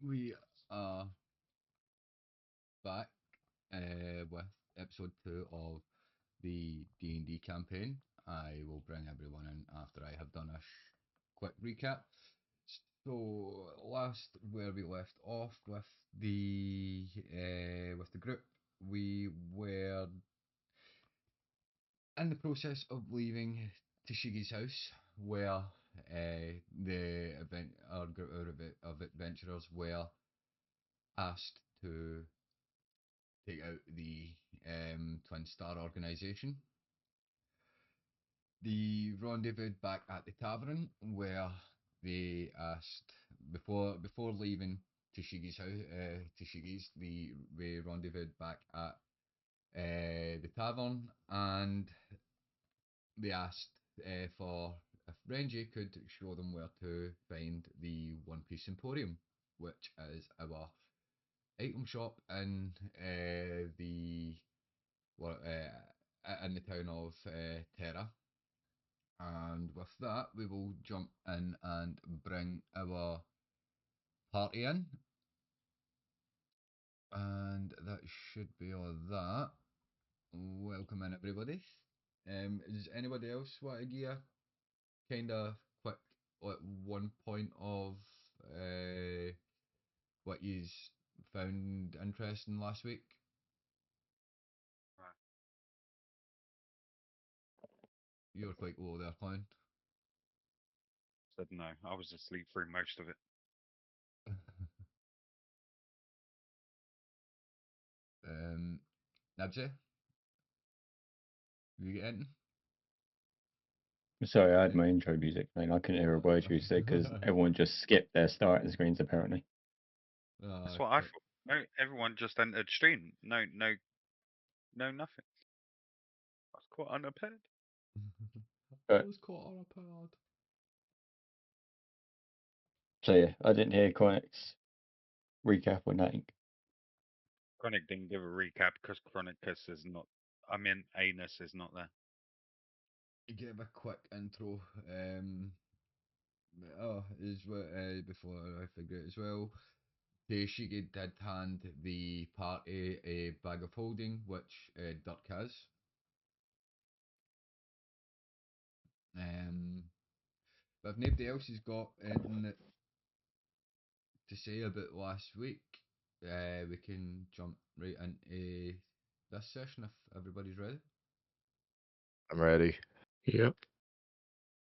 We are back with episode 2 of the D&D campaign. I will bring everyone in after I have done a quick recap. So last where we left off with the group, we were in the process of leaving Tashigi's house, where our group of adventurers were asked to take out the Twin Star organisation. The rendezvous back at the tavern, where they asked before leaving Tashigi's house. We rendezvoused back at the tavern, and they asked for if Renji could show them where to find the One Piece Emporium, which is our item shop in the in the town of Terra. And with that, we will jump in and bring our party in. And that should be all that. Welcome in, everybody. Does anybody else want to give a kind of quick, like, one point of what you found interesting last week? You were quite low there, Clown. Said no. I was asleep through most of it. Nabsy? You get in? Sorry, I had my intro music playing. I couldn't hear a word you said because everyone just skipped their starting screens apparently. That's what I thought. No, everyone just entered stream. No, nothing. I was quite unprepared. I was caught on a pad. So yeah, I didn't hear Chronic's recap or nothing. Chronic didn't give a recap because Chronicus is not. I mean, Anus is not there. Give a quick intro. Is what before I figure it as well. Shigi did hand the party a bag of holding, which Dirk has. But if nobody else has got anything to say about last week, we can jump right into this session if everybody's ready. I'm ready. Yep.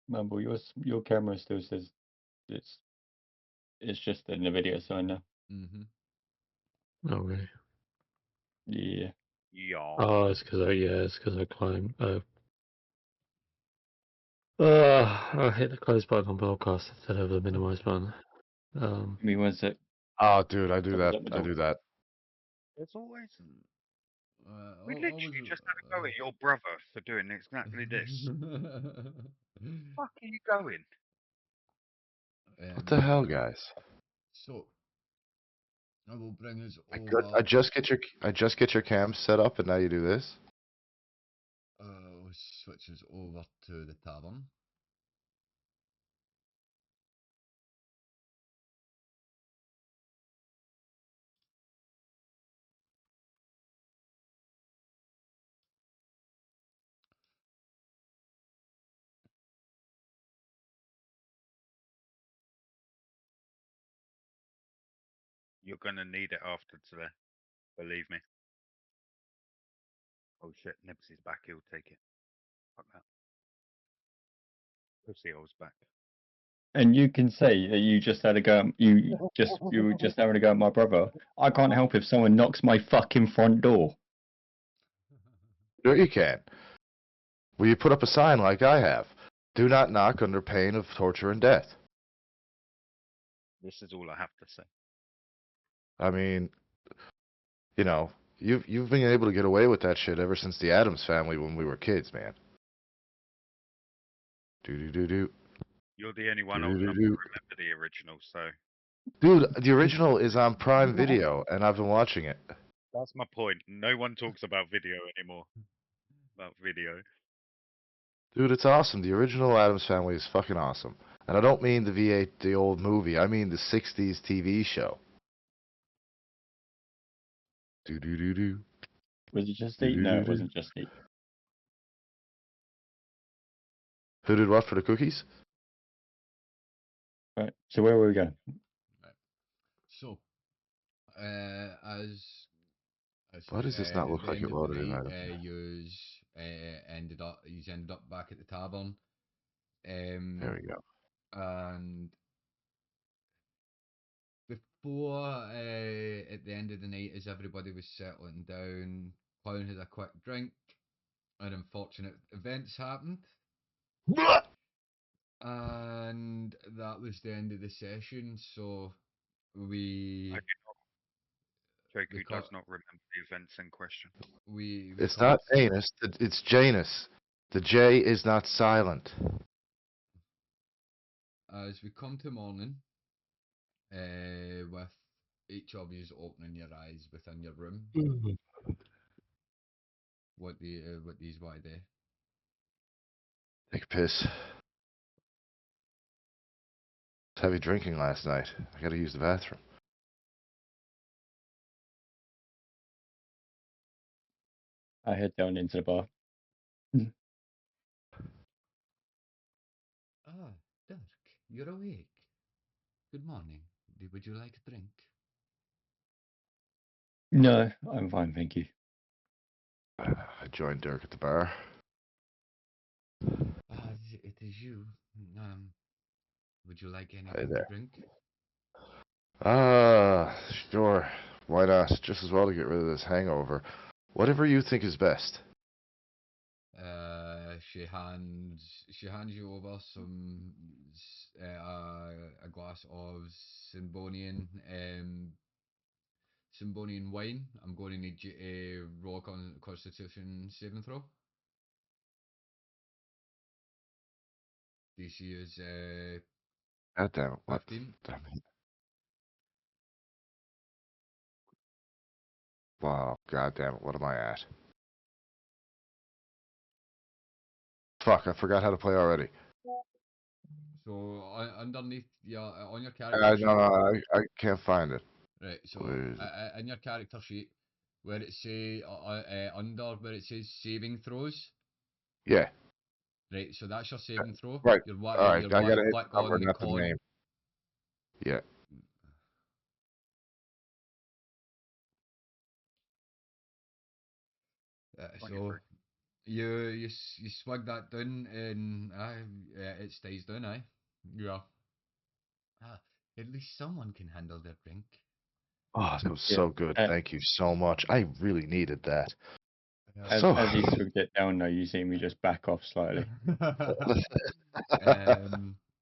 Mumble, your camera still says it's just in the video sign now. Oh really? Yeah. Yeah. Oh, it's because I climbed. I hit the close button on broadcast instead of the minimize button. Give me one sec. Oh, dude, I do Someone's that. at the I door. do that. There's always. I We literally just had a go at your brother for doing exactly this. Fuck are you going? What the hell, guys? So I will bring us I over. just get your cam set up, and now you do this. Switch us over to the tavern. You're gonna need it after today. Believe me. Oh shit, Nibs is back. He'll take it. Fuck that. Pussy hole's back. And you can say that you just had a go. You were just having a go at my brother. I can't help if someone knocks my fucking front door. Sure you can. Will you put up a sign like I have? Do not knock under pain of torture and death. This is all I have to say. I mean, you know, you've been able to get away with that shit ever since the Addams Family when we were kids, man. Do. You're the only one old enough to remember the original, so. Dude, the original is on Prime Video, and I've been watching it. That's my point. No one talks about video anymore. About video. Dude, it's awesome. The original Addams Family is fucking awesome. And I don't mean the V8, the old movie. I mean the 60s TV show. Do do do do. Was it just eat? No, it wasn't just eat. Who did what for the cookies? Right. So where were we going? Right. So, as Why does this not look the like end it of the loaded in? night, Item? he's ended up back at the tavern, There we go. and before at the end of the night, as everybody was settling down, Clown had a quick drink, and unfortunate events happened, and that was the end of the session. So we I do not. Joku we does cut not remember the events in question. we It's cut not Janus. It's Janus. The J is not silent. as we come to morning, with each of you opening your eyes within your room. What these want to do? Take a piss. Was heavy drinking last night. I gotta use the bathroom. I head down into the bar. Ah, Dirk, you're awake. Good morning. Would you like a drink? No, I'm fine, thank you. I joined Dirk at the bar. Ah, it is you. Would you like Hey anything to there. drink? Sure. Why not? Just as well to get rid of this hangover. Whatever you think is best. She hands you over a glass of Symbonian wine. I'm going to need you to roll a Constitution saving throw. DC is God damn it. What? 15. Damn it. Wow. God damn it. What am I at? Fuck, I forgot how to play already. So underneath on your character I, sheet, no, no, I can't find it. right? So Where is it? in your character sheet, where it say under where it says saving throws, Yeah. right? So that's your saving throw. Right. You're Alright, you're I one gotta hit click the number, on the not the con. name. Yeah. So 23. you swig that down and it stays down. Yeah. Ah, at least someone can handle their drink. Oh, that was Yeah. so good. Thank you so much. I really needed that. So. As he swigged it down, though, you see me just back off slightly.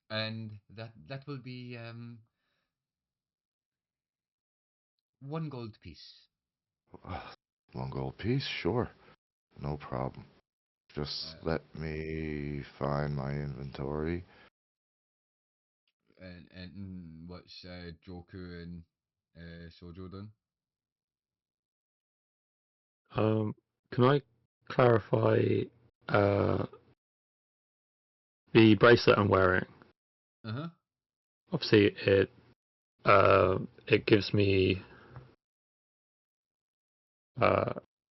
And that will be one gold piece. One gold piece? Sure. No problem. Just let me find my inventory. And what's Joku and Sojo doing? Can I clarify uh, the bracelet I'm wearing? Uh-huh. Obviously, it gives me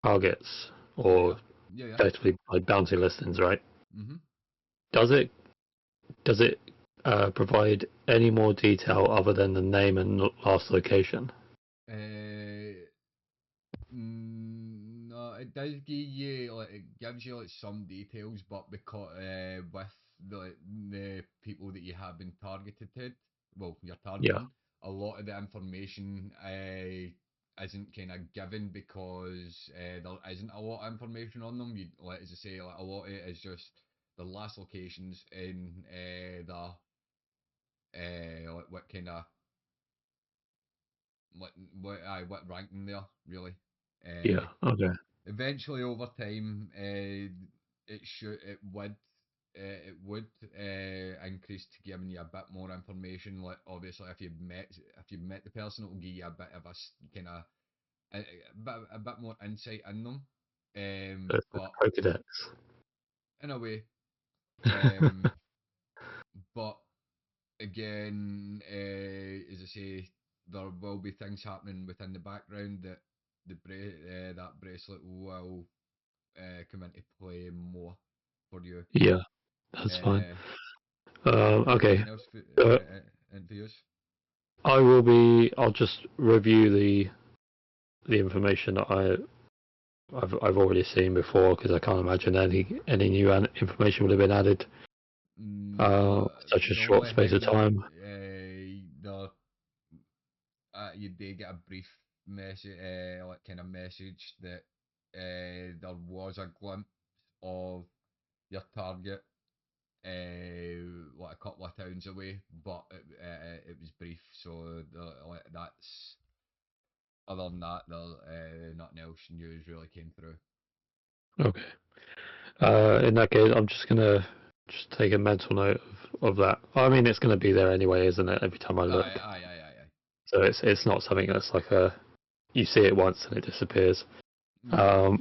targets or Yeah. effectively like bounty listings, right? Mm-hmm. Does it provide any more detail other than the name and last location? No, it does give you it gives you some details, but because with the people that you have been targeted, you're Yeah. targeting, a lot of the information isn't kind of given because there isn't a lot of information on them. You as I say, a lot of it is just the last locations in what kind of what ranking they are really. Yeah. Okay. Eventually, over time, it would increase to giving you a bit more information. Like obviously, if you've met the person, it will give you a bit of a kind of a bit more insight in them. It's But like Pokedex. in a way, um, but again, as I say, there will be things happening within the background that that bracelet will come into play more for you. Yeah, that's fine. Okay. Anything else for you? I'll just review the information that I've already seen before, because I can't imagine any new information would have been added. Such a the short only space of thing time. You did get a brief message, like kind of message that there was a glimpse of your target, like a couple of towns away, but it was brief. So like, that's other than that, nothing else news really came through. Okay. In that case, I'm just gonna take a mental note of that. I mean, it's gonna be there anyway, isn't it? Every time I look. Aye. So it's not something that's like you see it once and it disappears. Yeah.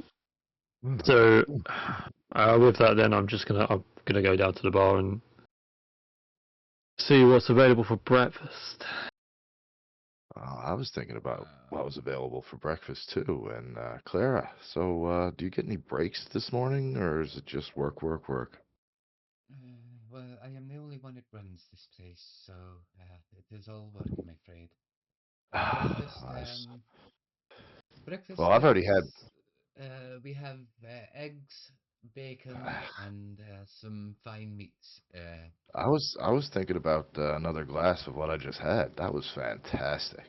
So with that, then I'm gonna go down to the bar and see what's available for breakfast. I was thinking about what was available for breakfast too, and Clara. So, do you get any breaks this morning, or is it just work, work, work? Well, I am the only one that runs this place, so it is all work, I'm afraid. Breakfast, Well, I've already had. we have eggs, bacon, and some fine meats. I was thinking about another glass of what I just had. That was fantastic.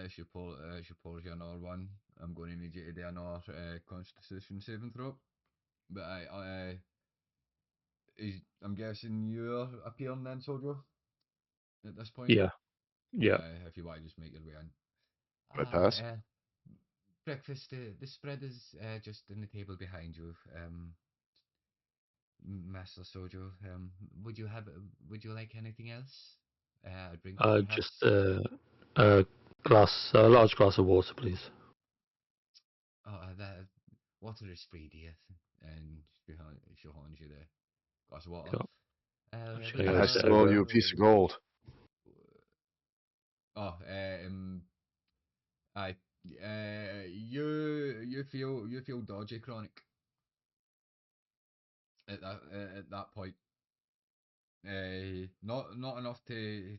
She pours you another one. I'm going to need you to do another Constitution saving throw. But I'm guessing you're appearing then, soldier, at this point. Yeah. If you want to just make your way in. I pass. Breakfast. The spread is just on the table behind you. Master Sojo. Would you like anything else? A drink, perhaps? Just a large glass of water, please. Oh, that water is free, dear. And she hands you the glass of water. Cool. Would It go has to to owe Sarah. you a piece of gold. Oh, aye. You feel dodgy, Chronic. At that point. Not enough to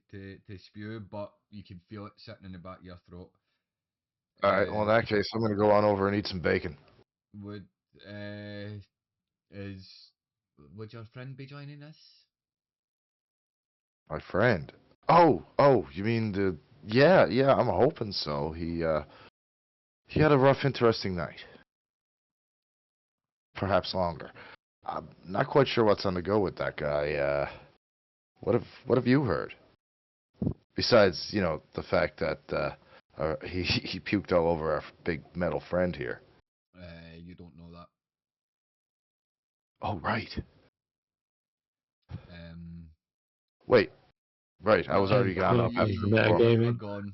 spew, but you can feel it sitting in the back of your throat. All right. Well, in that case, I'm gonna go on over and eat some bacon. Would uh is would your friend be joining us? My friend. Oh, you mean the? Yeah, yeah. I'm hoping so. He had a rough, interesting night. Perhaps longer. I'm not quite sure what's on the go with that guy. What have you heard? Besides, the fact that he puked all over our big metal friend here. You don't know that. Oh, right. Um, Wait. Right. I was already gone up after you, the you, form. you are Metagaming. gone.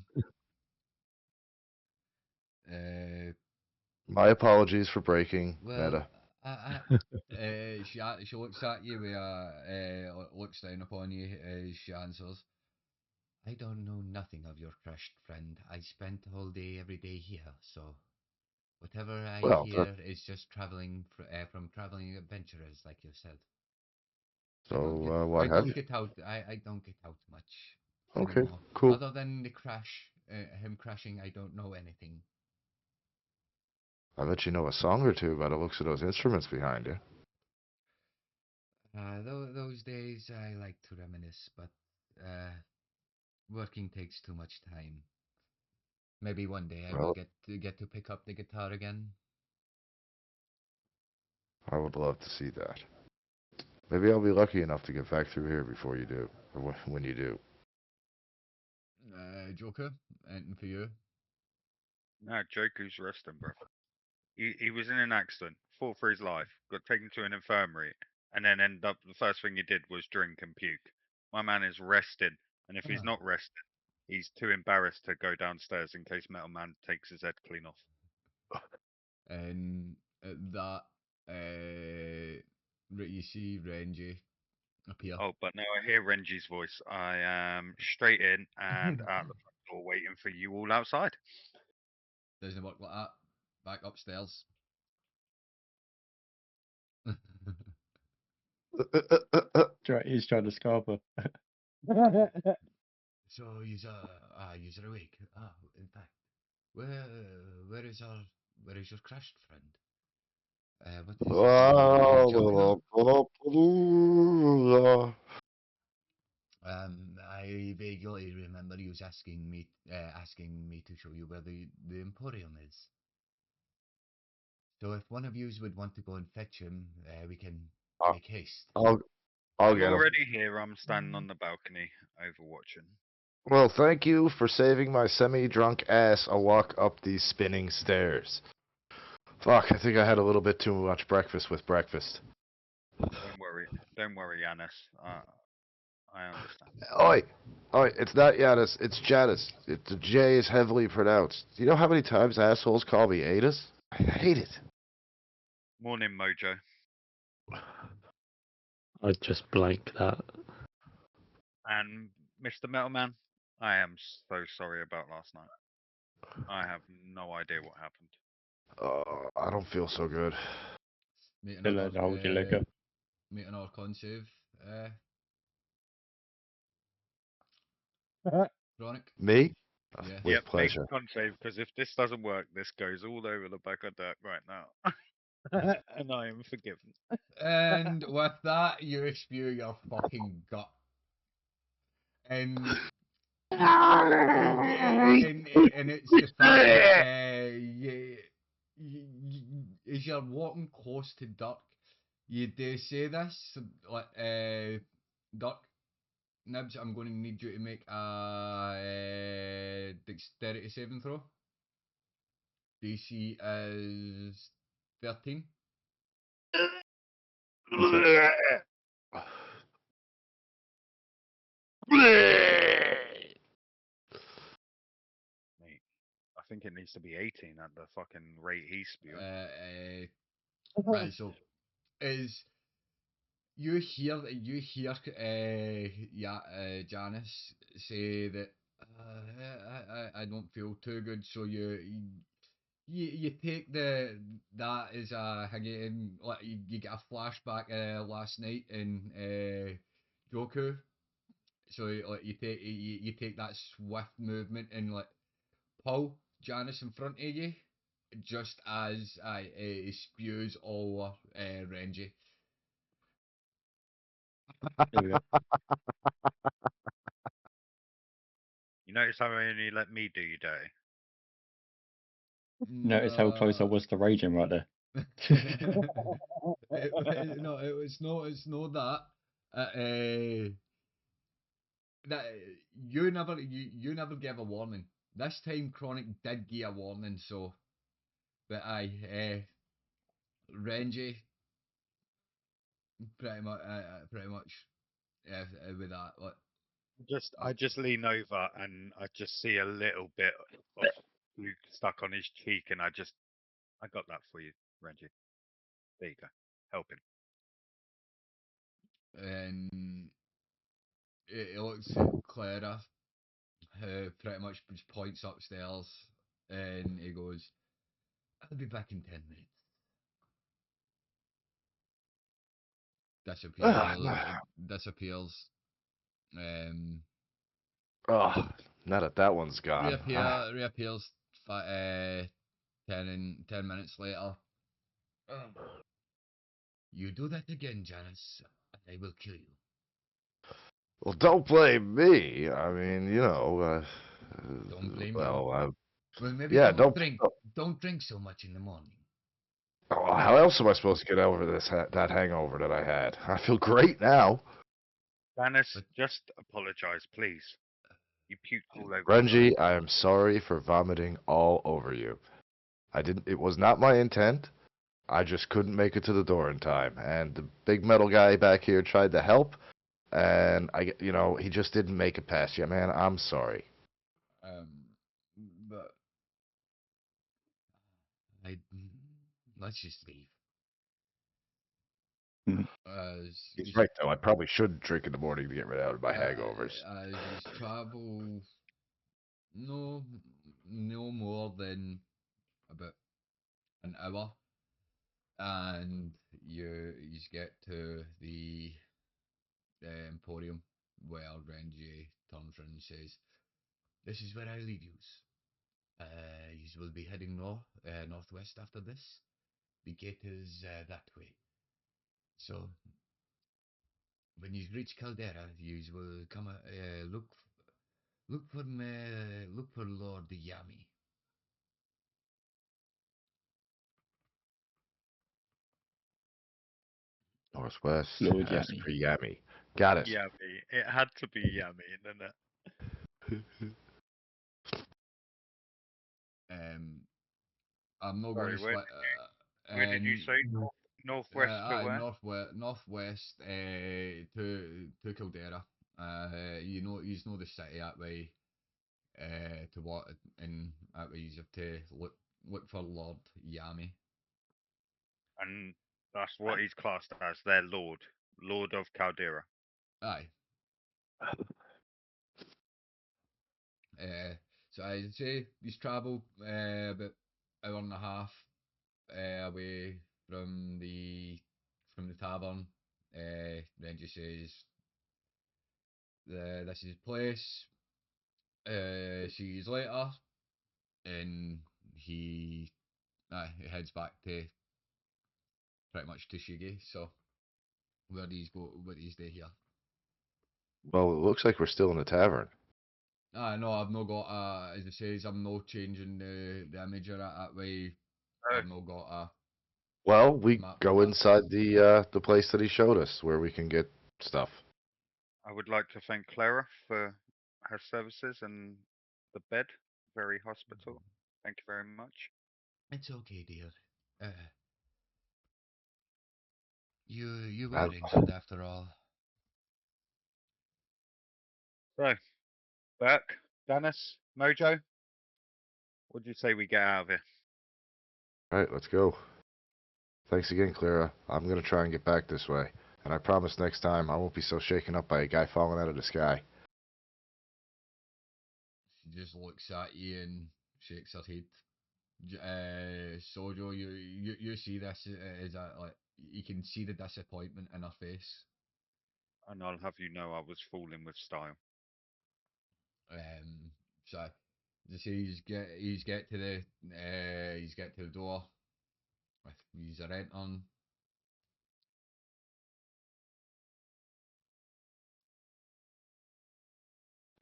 Uh, My apologies for breaking well, meta. she looks at you with looks down upon you as she answers. I don't know nothing of your crushed friend. I spent all day every day here, so whatever I Well, hear is just from traveling adventurers like you said. I don't get what I have don't you? get out I don't get out much Okay, anymore. cool. Other than the crash, him crashing, I don't know anything. I bet you know a song or two by the looks of those instruments behind you. Those days I like to reminisce, but working takes too much time. Maybe one day I will Well, get to pick up the guitar again. I would love to see that. Maybe I'll be lucky enough to get back through here before you do, or when you do. Joker, anything for you? No, Joker's resting, bro. He was in an accident, fought for his life, got taken to an infirmary, and then ended up the first thing he did was drink and puke. My man is resting, and if he's Ah, not resting, he's too embarrassed to go downstairs in case Metal Man takes his head clean off. and at that, you see Renji appear. Oh, but now I hear Renji's voice. I am straight in and out the front door waiting for you all outside. Doesn't work like that. Back upstairs. He's trying to scarp her. So you're awake. Ah, in fact, where where is our where is your crashed friend? What is you jumping on? I vaguely remember you was asking me to show you where the Emporium is. So if one of yous would want to go and fetch him, we can I'll, make haste. I'll I'm get him. already here. I'm standing on the balcony overwatching. Well, thank you for saving my semi-drunk ass a walk up these spinning stairs. Fuck, I think I had a little bit too much breakfast with breakfast. Don't worry, Yanis. I understand. Oi! Oi, it's not Yanis, it's Janus. The J is heavily pronounced. Do you know how many times assholes call me Adis? I hate it. Morning, Mojo. I just blank that. And Mr. Metalman, I am so sorry about last night. I have no idea what happened. I don't feel so good. Make Still another hold your leg up. make another con save. Chronic. Me? Yeah. With Yep, make pleasure. a con save, because if this doesn't work, this goes all over the back of dirt right now. And I am forgiven. And with that, you spew your fucking gut. And and it's the fact that as you're walking close to Duck, you do say this, like, Duck, Nibs, I'm going to need you to make a dexterity saving throw. DC is 13. Mate, I think it needs to be 18 at the fucking rate he's spewing. Right, so is you hear Janice say that I don't feel too good, so you take that as a thingy, and like you get a flashback last night in Joku, so like you take that swift movement and like pull Janice in front of you, just as I spews all over Renji. There we go. You notice how I only let me do you dirty? Notice how close I was to raging right there. No, it's not that. That you never gave a warning. This time, Chronic did give a warning, so. But Renji, pretty much, yeah, with that, like, I just lean over and I just see a little bit of glue stuck on his cheek, and I got that for you, Renji. There you go. Helping. and it looks at Clara, who pretty much just points upstairs, and he goes, "I'll be back in 10 minutes." Disappears. Um, Oh, now that that one's gone. reappears. 10 minutes later. You do that again, Janice, and I will kill you. Well, don't blame me. I mean, Don't blame you. well, Well, maybe yeah, don't drink. Don't drink so much in the morning. oh, how else am I supposed to get over that hangover that I had? I feel great now. Janice, But- just apologize, please. You puked all over the Renji, I am sorry for vomiting all over you. It was not my intent. I just couldn't make it to the door in time. And the big metal guy back here tried to help, and he just didn't make it past you, man. I'm sorry. But I let's just leave. As He's right though. I probably should drink in the morning to get rid of my uh, hangovers. as you travel no more than about an hour, and you get to the Emporium, where Renji turns around and says, "This is where I lead yous. Yous will be heading northwest after this. The gate is that way. So when you reach Caldera, yous will come look for Lord Yami." Northwest, Lord ask Yami. for Yami. Got it. Yummy. It had to be yummy, didn't it? I'm not going Sorry, to split. where did you say? Northwest to where? northwest to Caldera. You know the city that way. To what and that way you have to look for Lord Yami. And that's what he's classed as their lord. Lord of Caldera. Aye. So I'd say he's travelled about hour and a half away from the tavern. Then just says, "This is his place. See you later," and he heads back to pretty much to Shigi. So where do you go? Where do you stay here? Well, it looks like we're still in the tavern. No, I've not got as it says, I'm not changing the image of that way. I've not got a Well, we map of go it. inside the place that he showed us where we can get stuff. I would like to thank Clara for her services and the bed. Very hospitable. Thank you very much. It's okay, dear. Uh, you were And injured after all. So, Burke, Dennis, Mojo, what do you say we get out of here? all right, let's go. Thanks again, Clara. I'm gonna try and get back this way, and I promise next time I won't be so shaken up by a guy falling out of the sky. She just looks at you and shakes her head. Sojo, you see this is that like you can see the disappointment in her face. And I'll have you know I was falling with style. So he's get to the door with he's a rent on.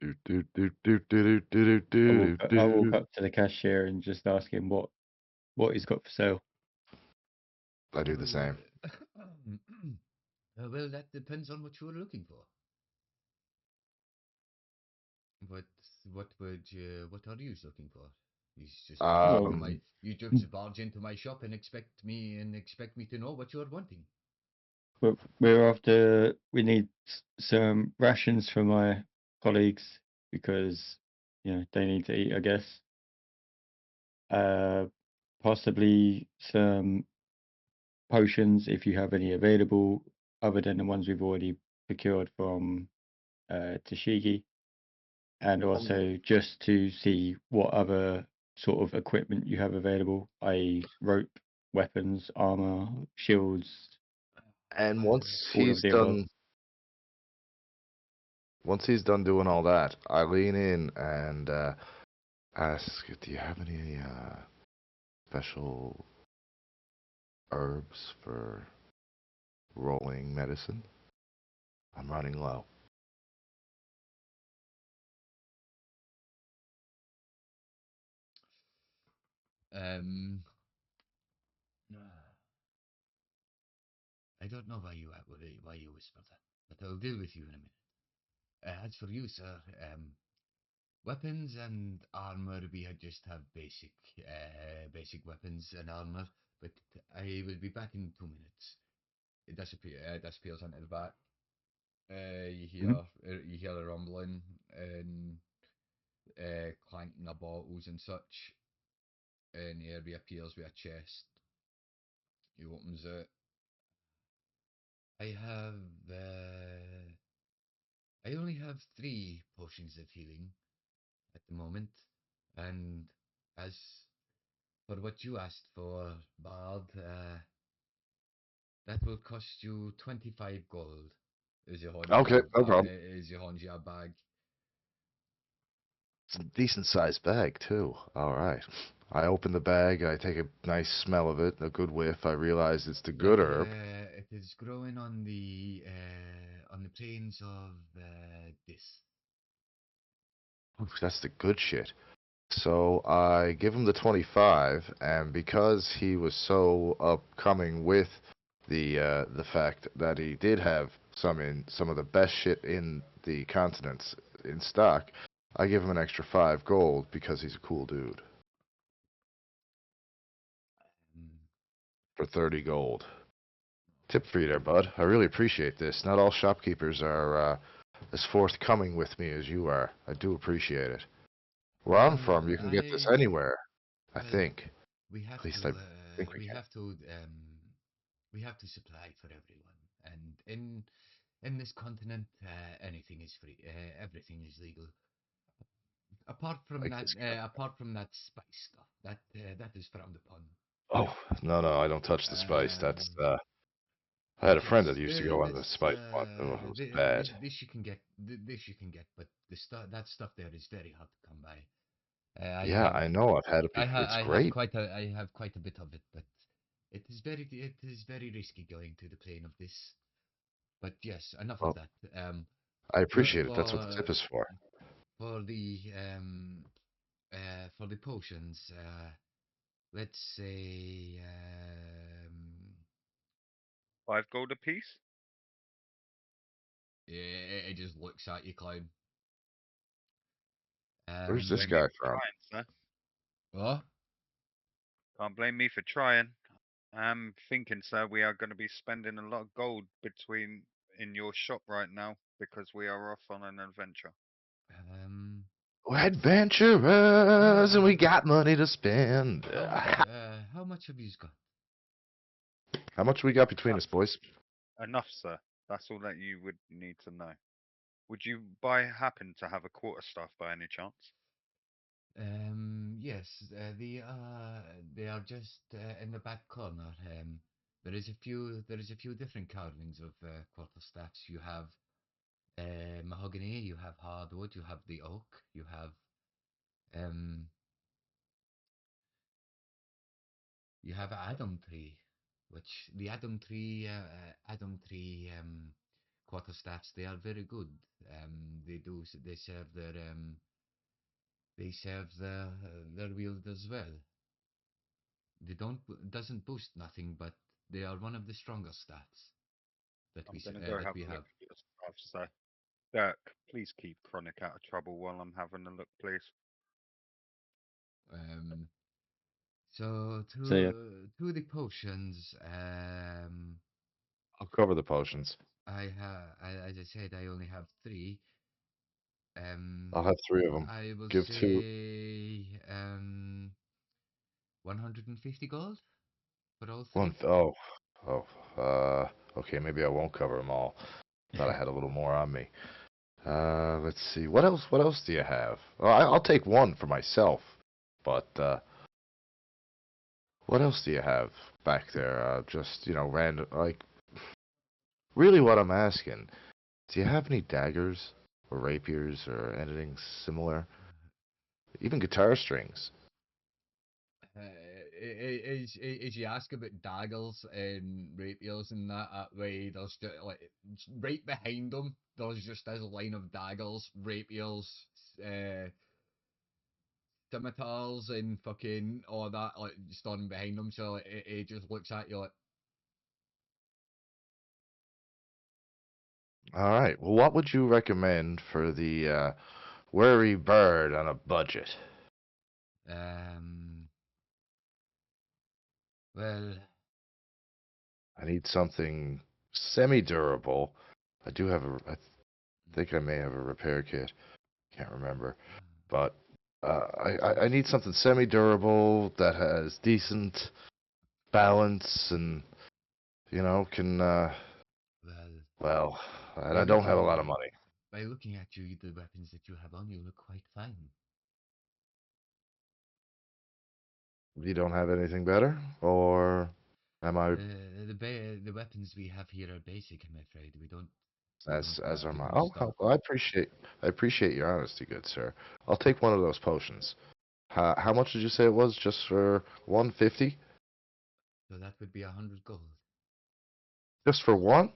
Do do do do do do do do I walk do. up to the cashier and just ask him what he's got for sale. I do the same. Well, that depends on what you're looking for. What what are you looking for? He's just barge into Well, my Um, you just barge into my shop and expect me to know what you're wanting. we're after. We need some rations for my colleagues because they need to eat, I guess. Uh, possibly some potions if you have any available, other than the ones we've already procured from Tashigi, and also just to see what other sort of equipment you have available, i.e., rope, weapons, armor, shields, and all of the above. once he's done doing all that, I lean in and ask, "Do you have any special herbs for rolling medicine? I'm running low." Um, I don't know why you whispered that, but I'll deal with you in a minute. As for you, sir, weapons and armor, we had just have basic weapons and armor, but I will be back in 2 minutes. It disappears into the back. You hear a rumbling and clanking of bottles and such, and he reappears with a chest. He opens it. I have. I only have 3 potions of healing at the moment, and as for what you asked for, Bard, that will cost you 25 gold. Okay, no problem. Is your Honja bag? It's a decent sized bag too. All right. I open the bag. I take a nice smell of it, a good whiff. I realize it's the good herb. It is growing on the plains of this. Oof, that's the good shit. So I give him the 25, and because he was so upcoming with the fact that he did have some of the best shit in the continents in stock, I give him an extra 5 gold because he's a cool dude Mm. for 30 gold. Tip for you there, bud. I really appreciate this. Not all shopkeepers are as forthcoming with me as you are. I do appreciate it. Where I'm from, you can get this anywhere. I Well, think. we have At least to I think we we can. have to we have to supply for everyone, and in this continent, anything is free. Everything is legal. Like this guy. Apart from that spice stuff, that is frowned upon. Oh, no, no, I don't touch the spice. That's Um, I had a friend that yes, used to go on the spice one. Oh, it was bad. this you can get. This you can get, but the stuff that stuff there is very hard to come by. Yeah, I know. I've had it before. It's I have great. I have quite a bit of it, but it is very risky going to the plane of this. But yes, enough of Well, that. I For appreciate it. That's what the tip is for. for the for the potions, let's say 5 gold apiece. it just looks at you, clown. Where's this Blame me guy for from? trying, sir. What? Can't blame me for trying. I'm thinking, sir, we are going to be spending a lot of gold between in your shop right now because we are off on an adventure. Um, We're adventurers and we got money to spend. how much have you got? How much we got between Enough, us, boys? enough, sir. That's all that you would need to know. Would you by happen to have a quarterstaff by any chance? Yes, they are just in the back corner. There is a few different carvings of quarterstaffs. You have mahogany, you have hardwood, you have the oak, um, you have Adam tree, which the Adam tree quarterstaffs, they are very good. They serve their wield as well. They don't doesn't boost nothing, but they are one of the stronger stats I'm going to go that have we a look have. at your stuff, sir. Dirk, please keep Chronic out of trouble while I'm having a look, please. Um, so So yeah, to the potions, I'll cover the potions. as I said, I only have 3. I'll have 3 of them. I will Give 2. say 150 gold for all One. 3. Oh, oh. Okay, maybe I won't cover them all. Thought I had a little more on me. Let's see. What else? What else do you have? Well, I'll take 1 for myself. But what else do you have back there? Just random. Like, really, what I'm asking. Do you have any daggers or rapiers or anything similar? Even guitar strings. As you ask about daggers and rapiers and that way, there's just like right behind them, there's just this line of daggers, rapiers, scimitars, and fucking all that like just on behind them. So like, it just looks at you like, All right. Well, what would you recommend for the wary bird on a budget? um, well, I need something semi-durable. I do have I think I may have a repair kit. Can't remember. But I need something semi-durable that has decent balance and can Well, Well, and by I don't have a looking lot of money. by looking at you, the weapons that you have on you look quite fine. You don't have anything better, or am I The weapons we have here are basic. I'm afraid we don't as have am the I? new Oh, stuff. well, I appreciate your honesty, good sir. I'll take one of those potions. How much did you say it was? Just for 150? So that would be 100 gold. Just for one?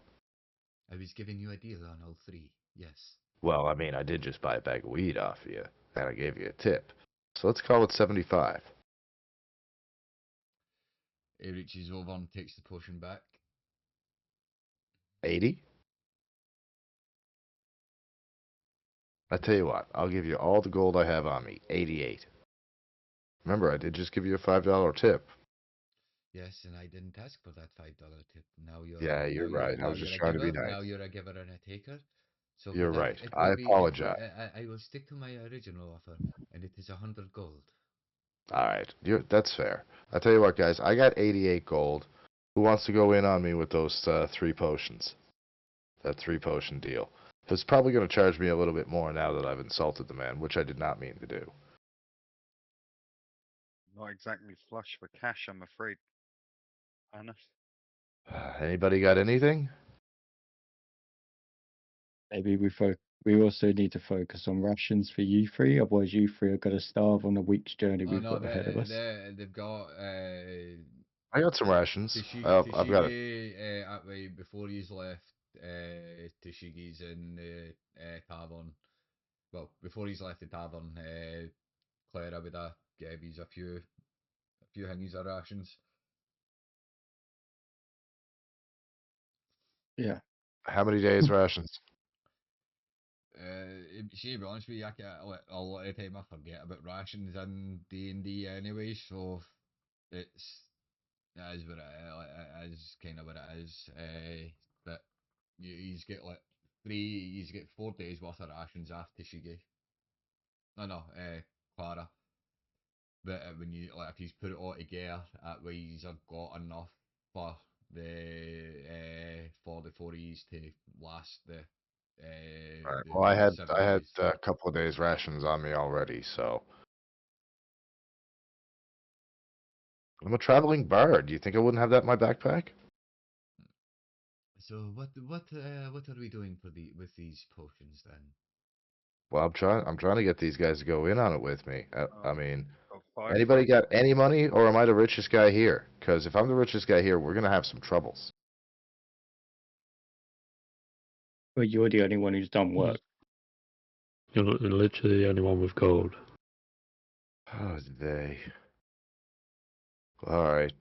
I was giving you a deal on all three. Yes. Well, I mean, I did just buy a bag of weed off of you, and I gave you a tip. So let's call it 75. He reaches over and takes the potion back. 80? I tell you what, I'll give you all the gold I have on me. 88. Remember, I did just give you a $5 tip. Yes, and I didn't ask for that $5 tip. Yeah, you're right. I was just A trying to be giver. nice. Now you're a giver and a taker. So for You're that, right. it I will be. apologize. I will stick to my original offer, and it is 100 gold. All right, that's fair. I tell you what, guys, I got 88 gold. Who wants to go in on me with those three potions? That three potion deal. It's probably going to charge me a little bit more now that I've insulted the man, which I did not mean to do. Not exactly flush for cash, I'm afraid. Anna. Anybody got anything? Maybe we also need to focus on rations for you three, otherwise you three are going to starve on the week's journey Oh we've no, got ahead of us. they've got I got some rations. I've got it. Tashigi before he's left Tashigi's in the tavern. Well, before he's left the tavern, Clara would have gave he's a few hingies of rations. Yeah. How many days rations? See, to be honest with you, a lot of the time I forget about rations in D&D anyway, so it's that is what it is, kind of what it is. But he's got like he's got 4 days worth of rations after Shige. No, Clara. But when you like, if he's put it all together, that way he's got enough for the 4 days to last All right. Well, I the had 7 days. a couple of days rations on me already, so I'm a traveling bard. Do you think I wouldn't have that in my backpack? So what are we doing for with these potions then? Well, I'm trying to get these guys to go in on it with me. I mean, Got five anybody friends. got any money, or am I the richest guy here? Because if I'm the richest guy here, we're gonna have some troubles. But you're the only one who's done work. You're literally the only one with gold. Oh, they. All right.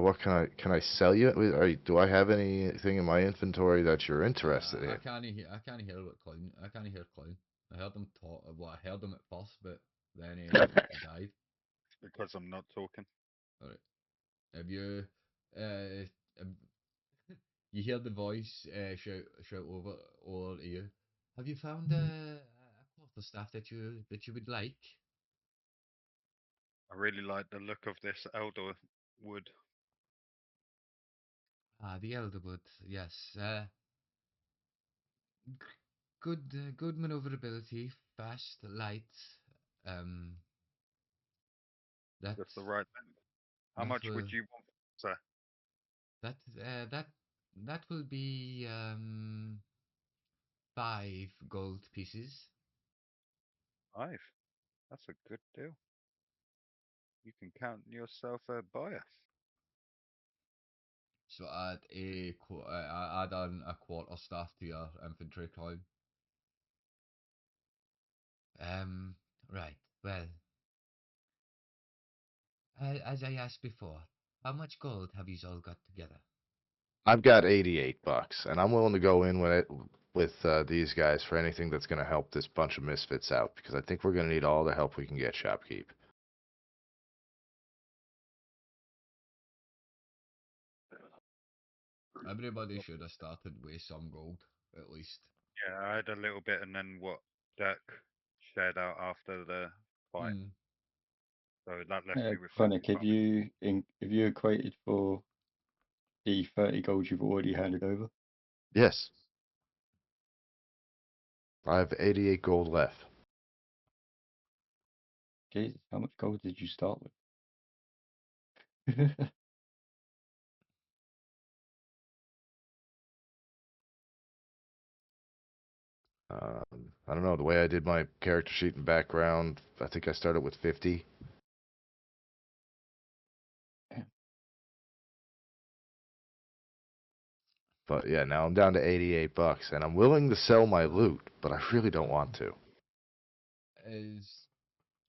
What can I sell you? Do I have anything in my inventory that you're interested in? I can't hear what clown. I can't hear clown. I heard him talk. Well, I heard him at first, but then he died. Because I'm not talking. All right. Have you? Have, you hear the voice shout over to you. Have you found a quarterstaff that you would like? I really like the look of this elder wood. Ah, the Elderwood. Yes. Good maneuverability, fast, light. Um, that Just the right length. How that much would will you want, sir? that that that will be 5 gold pieces. 5. That's a good deal. You can count yourself a buyer. So add on a quarterstaff to your infantry clown. Right. Well, as I asked before, how much gold have you all got together? I've got 88 bucks, and I'm willing to go in with these guys for anything that's gonna help this bunch of misfits out because I think we're gonna need all the help we can get, shopkeep. Everybody should have started with some gold, at least. Yeah, I had a little bit, and then what Dirk shared out after the fight. Hmm. So that left me with Chronic, 55. if you equated for the 30 gold you've already handed over? Yes. I have 88 gold left. Jesus, how much gold did you start with? I don't know, the way I did my character sheet and background, I think I started with 50. But yeah, now I'm down to 88 bucks, and I'm willing to sell my loot, but I really don't want to. As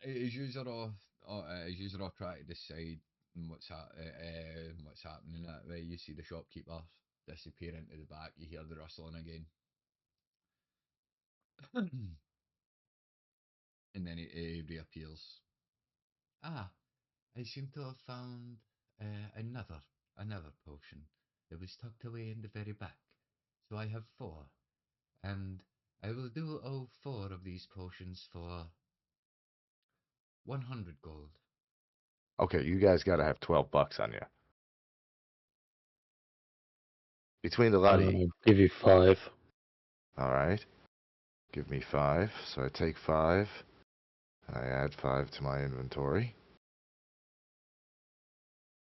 user off, as user off trying to decide what's happening. That way, you see the shopkeeper disappear into the back. You hear the rustling again, and then it reappears. Ah, I seem to have found another potion. It was tucked away in the very back. So I have four, and I will do all four of these potions for 100 gold. Okay, you guys gotta have 12 bucks on you. Between the lot of you. I'll give you 5. Alright. Give me 5. So I take 5. I add 5 to my inventory.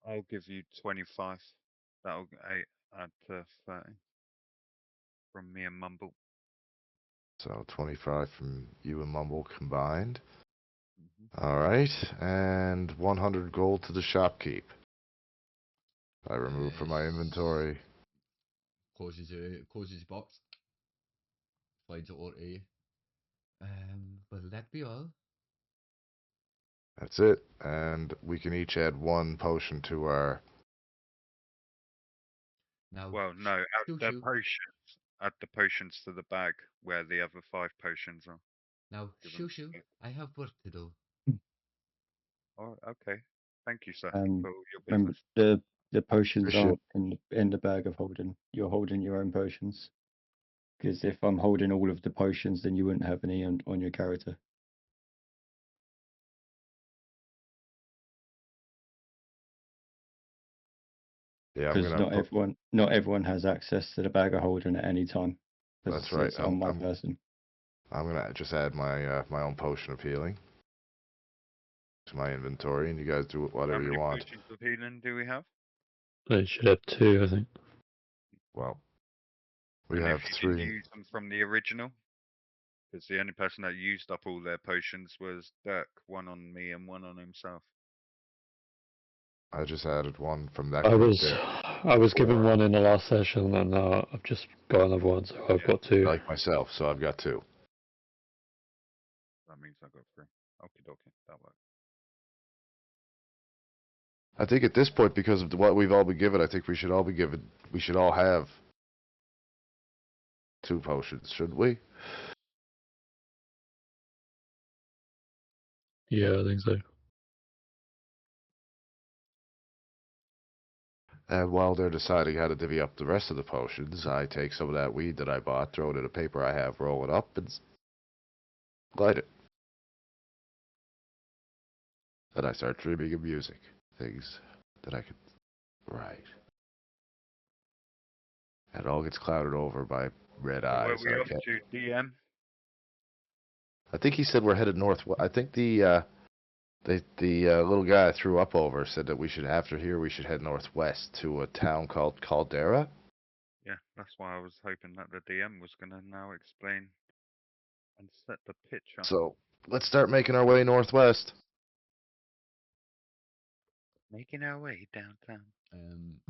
I'll give you 25. That'll add to 30 from me and Mumble. So 25 from you and Mumble combined. Mhm. Alright, and 100 gold to the shopkeep. I remove from my inventory. Closes the box. Slides it over to you. Will that be all? That's it. And we can each add 1 potion to our... Now, Well, no, shoo add the shoo. potions. Add the potions to the bag where the other 5 potions are. Now, Give 'em shoo shoo. to me. I have work to do. Oh, okay. Thank you, sir, Um, for all your remember business. the potions Appreciate aren't in the bag of holding. You're holding your own potions. Because if I'm holding all of the potions, then you wouldn't have any on your character. Yeah, I'm Because gonna put... not everyone has access to the bag of holding at any time. Because That's right. it's on my person. I'm gonna just add my my own potion of healing to my inventory, and you guys do How whatever you many want. potions of healing do we have? They should have 2, I think. Well, we And if have you didn't 3. use them from the original, because the only person that used up all their potions was Dirk, 1 on me and 1 on himself. I just added 1 from that I group was there. I was given 1 in the last session, and now I've just got another 1, so I've Yeah. got 2. Like myself, so I've got 2. That means I got 3. Okie dokie, that works. I think at this point, because of what we've all been given, I think we should all be given. We should all have 2 potions, shouldn't we? Yeah, I think so. And while they're deciding how to divvy up the rest of the potions, I take some of that weed that I bought, throw it in a paper I have, roll it up, and light it. Then I start dreaming of music, things that I could write. And it all gets clouded over by red So where are eyes. we off to, DM? I think he said we're headed north. I think the little guy I threw up over said that we should, after here, we should head northwest to a town called Caldera. Yeah, that's why I was hoping that the DM was going to now explain and set the picture. So let's start making our way northwest. Making our way downtown.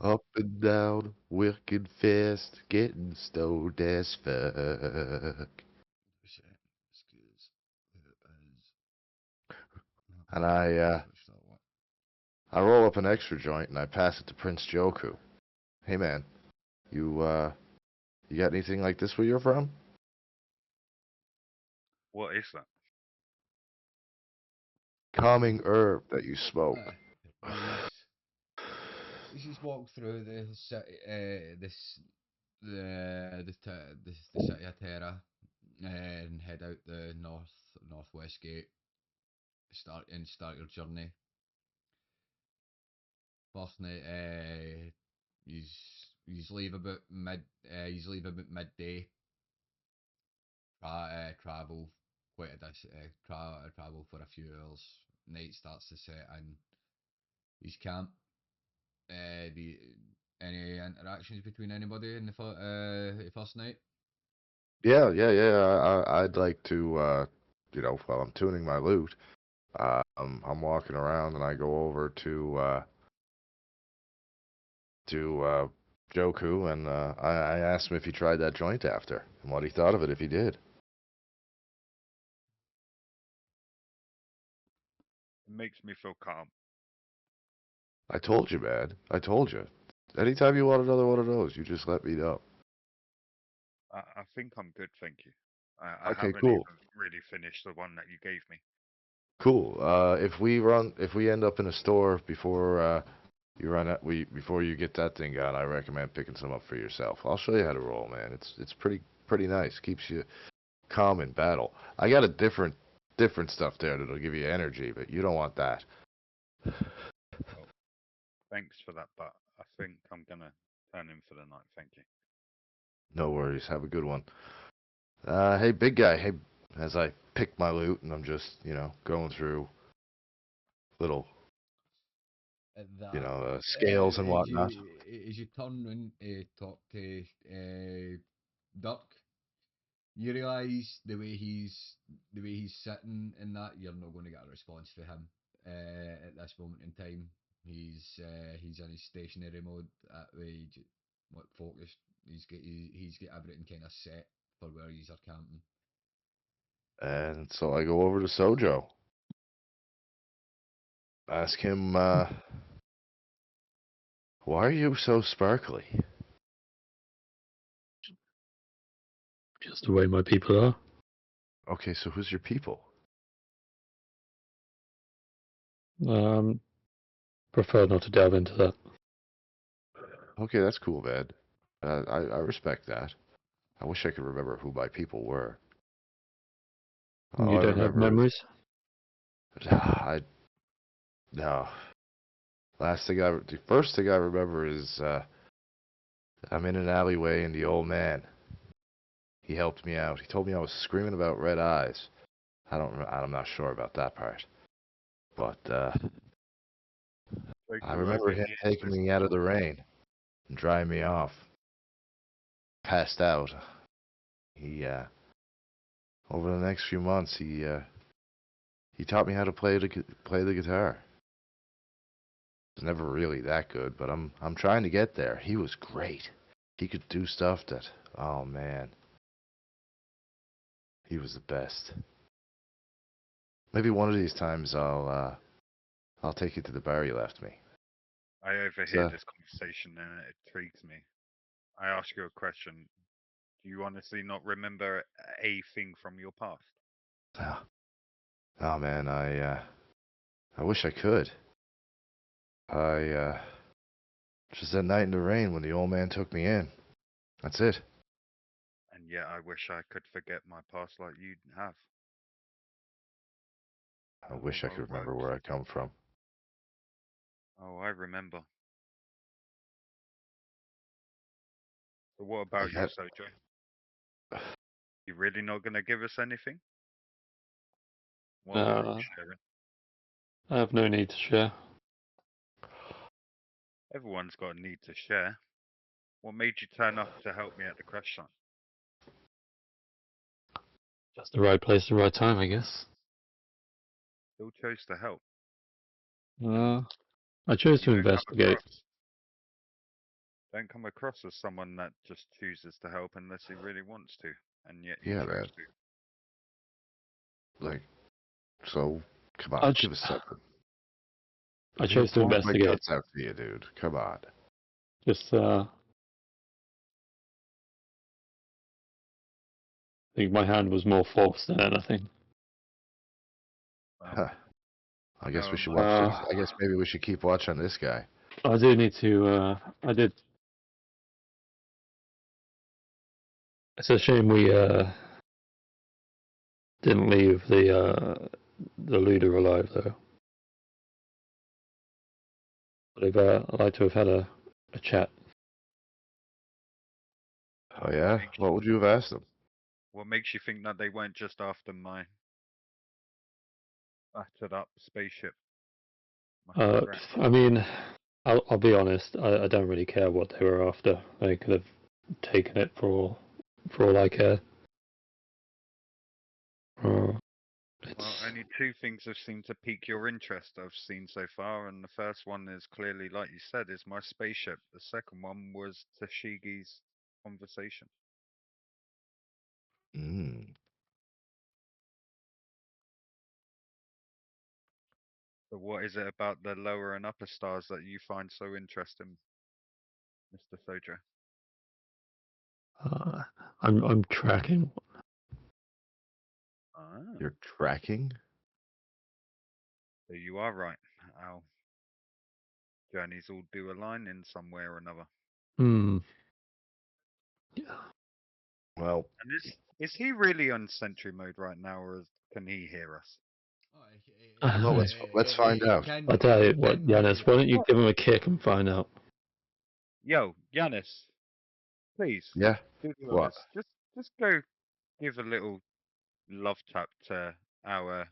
Up and down, working fast, getting stoned as fuck. And I roll up an extra joint and I pass it to Prince Joku. Hey man, you got anything like this where you're from? What is that? Calming herb that you smoke. You just walk through the city, the city of Terra, and head out the northwest gate. Start your journey. First night, you he's leave about midday. Travel quite a travel for a few hours. Night starts to set in. His camp. The any interactions between anybody in the first night? Yeah, yeah, yeah. I'd like to, while I'm tuning my lute, I'm walking around and I go over to Joku and I asked him if he tried that joint after and what he thought of it if he did. It makes me feel calm. I told you, man. I told you. Anytime you want another one of those, you just let me know. I think I'm good, thank you. I Okay, haven't cool. even really finished the one that you gave me. Cool. If we end up in a store before before you get that thing gone, I recommend picking some up for yourself. I'll show you how to roll, man. It's pretty nice. Keeps you calm in battle. I got a different stuff there that'll give you energy, but you don't want that. Well, thanks for that, but I think I'm gonna turn in for the night. Thank you. No worries. Have a good one. Hey, big guy. Hey, as I pick my loot and I'm just going through little That scales and whatnot. as you turn round to talk to Dirk, you realise the way he's sitting in that you're not going to get a response for him at this moment in time. He's in his stationary mode at what focused. He's got everything kind of set for where he's are camping. And so I go over to Sojo. Ask him, why are you so sparkly? Just the way my people are. Okay, so who's your people? Prefer not to delve into that. Okay, that's cool, man. I respect that. I wish I could remember who my people were. All You I don't have remember is memories? no. The first thing I remember is I'm in an alleyway and the old man. He helped me out. He told me I was screaming about red eyes. I'm not sure about that part, but I Joku has remember an him ear taking twist. me out of the rain and drying me off. Passed out. He over the next few months he taught me how to play the guitar. It's never really that good, but I'm trying to get there. He was great. He could do stuff that, oh man, he was the best. Maybe one of these times I'll take you to the bar you left me. I overhear this conversation and it intrigues me. I ask you a question. Do you honestly not remember a thing from your past? Oh, oh man, I wish I could. Just that night in the rain when the old man took me in. That's it. And yet I wish I could forget my past like you have. I wish I Well, could it remember works. where I come from. Oh, I remember. So what I about you, got, Sojo? You really not gonna give us anything? What aren't you Uh, sharing? I have no need to share. Everyone's got a need to share. What made you turn up to help me at the crash site? Just the right place, the right time, I guess. Still chose to help. I chose You to don't come investigate. across as someone that just chooses to help unless he really wants to, and yet you yeah, chose man. to. Like, so, come I, on, ch- give us something. I I'm here chose to pouring my investigate. guts out for you, dude. Come on. Just, I think my hand was more forced than anything. Well, Huh. I guess no, we should watch this. Uh, I guess maybe we should keep watch on this guy. I do need to. I did. It's a shame we didn't leave the leader alive, though. But I'd like to have had a chat. Oh yeah? What would you have asked him? What makes you think that they weren't just after my battered up spaceship? My scrap. I mean, I'll be honest. I don't really care what they were after. They could have taken it for all I care. Well, It's only two things have seemed to pique your interest I've seen so far, and the first one is clearly, like you said, is my spaceship. The second one was Tashigi's conversation. Mm. So what is it about the lower and upper stars that you find so interesting, Mr. Soja? I'm tracking. Ah, You're tracking? so you are right. Our journeys all do align in some way or another. Hmm. Well, And is he really on sentry mode right now, or can he hear us? no, let's find out. I tell you what, Yanis, why don't you give him a kick and find out? Yo, Yanis, please Yeah? do the What? honors. Just go give a little love tap to our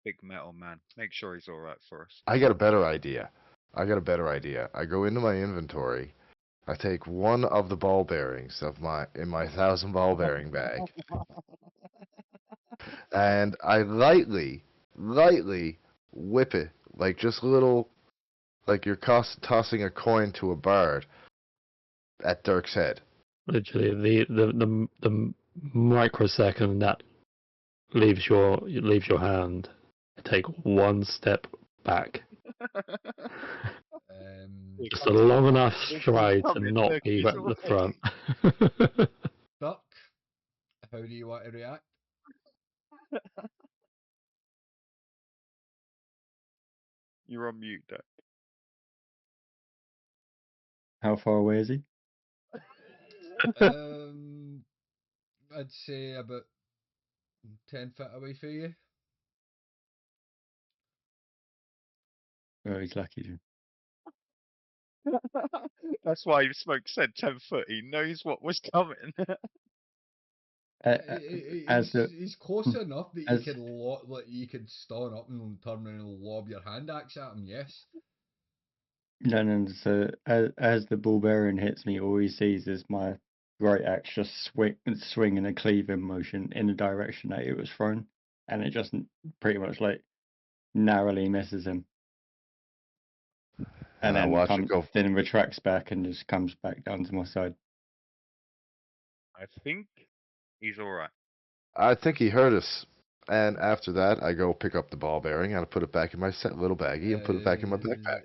big metal man. Make sure he's all right for us. I got a better idea. I go into my inventory. I take one of the ball bearings in my 1,000 ball bearing bag, and I lightly whip it, like just little, like you're tossing a coin to a bird at Dirk's head. Literally, the microsecond that leaves your hand, take one step back. Just a long enough stride to not be at the front. Duck, how do you want to react? You're on mute, Dirk. How far away is he? I'd say about 10 feet away from you. Oh, he's lucky. That's why Smoke said 10 foot. He knows what was coming. He's close enough that you as could you could stand up and turn around and lob your hand axe at him. Yes. no. So as the ball bearing hits me, all he sees is my right axe just swing in a cleaving motion in the direction that it was thrown, and it just pretty much like narrowly misses him, and then Watch it go. then retracts back and just comes back down to my side. I think he's all right. I think he heard us. And after that, I go pick up the ball bearing and I put it back in my little baggie and put it back in my backpack.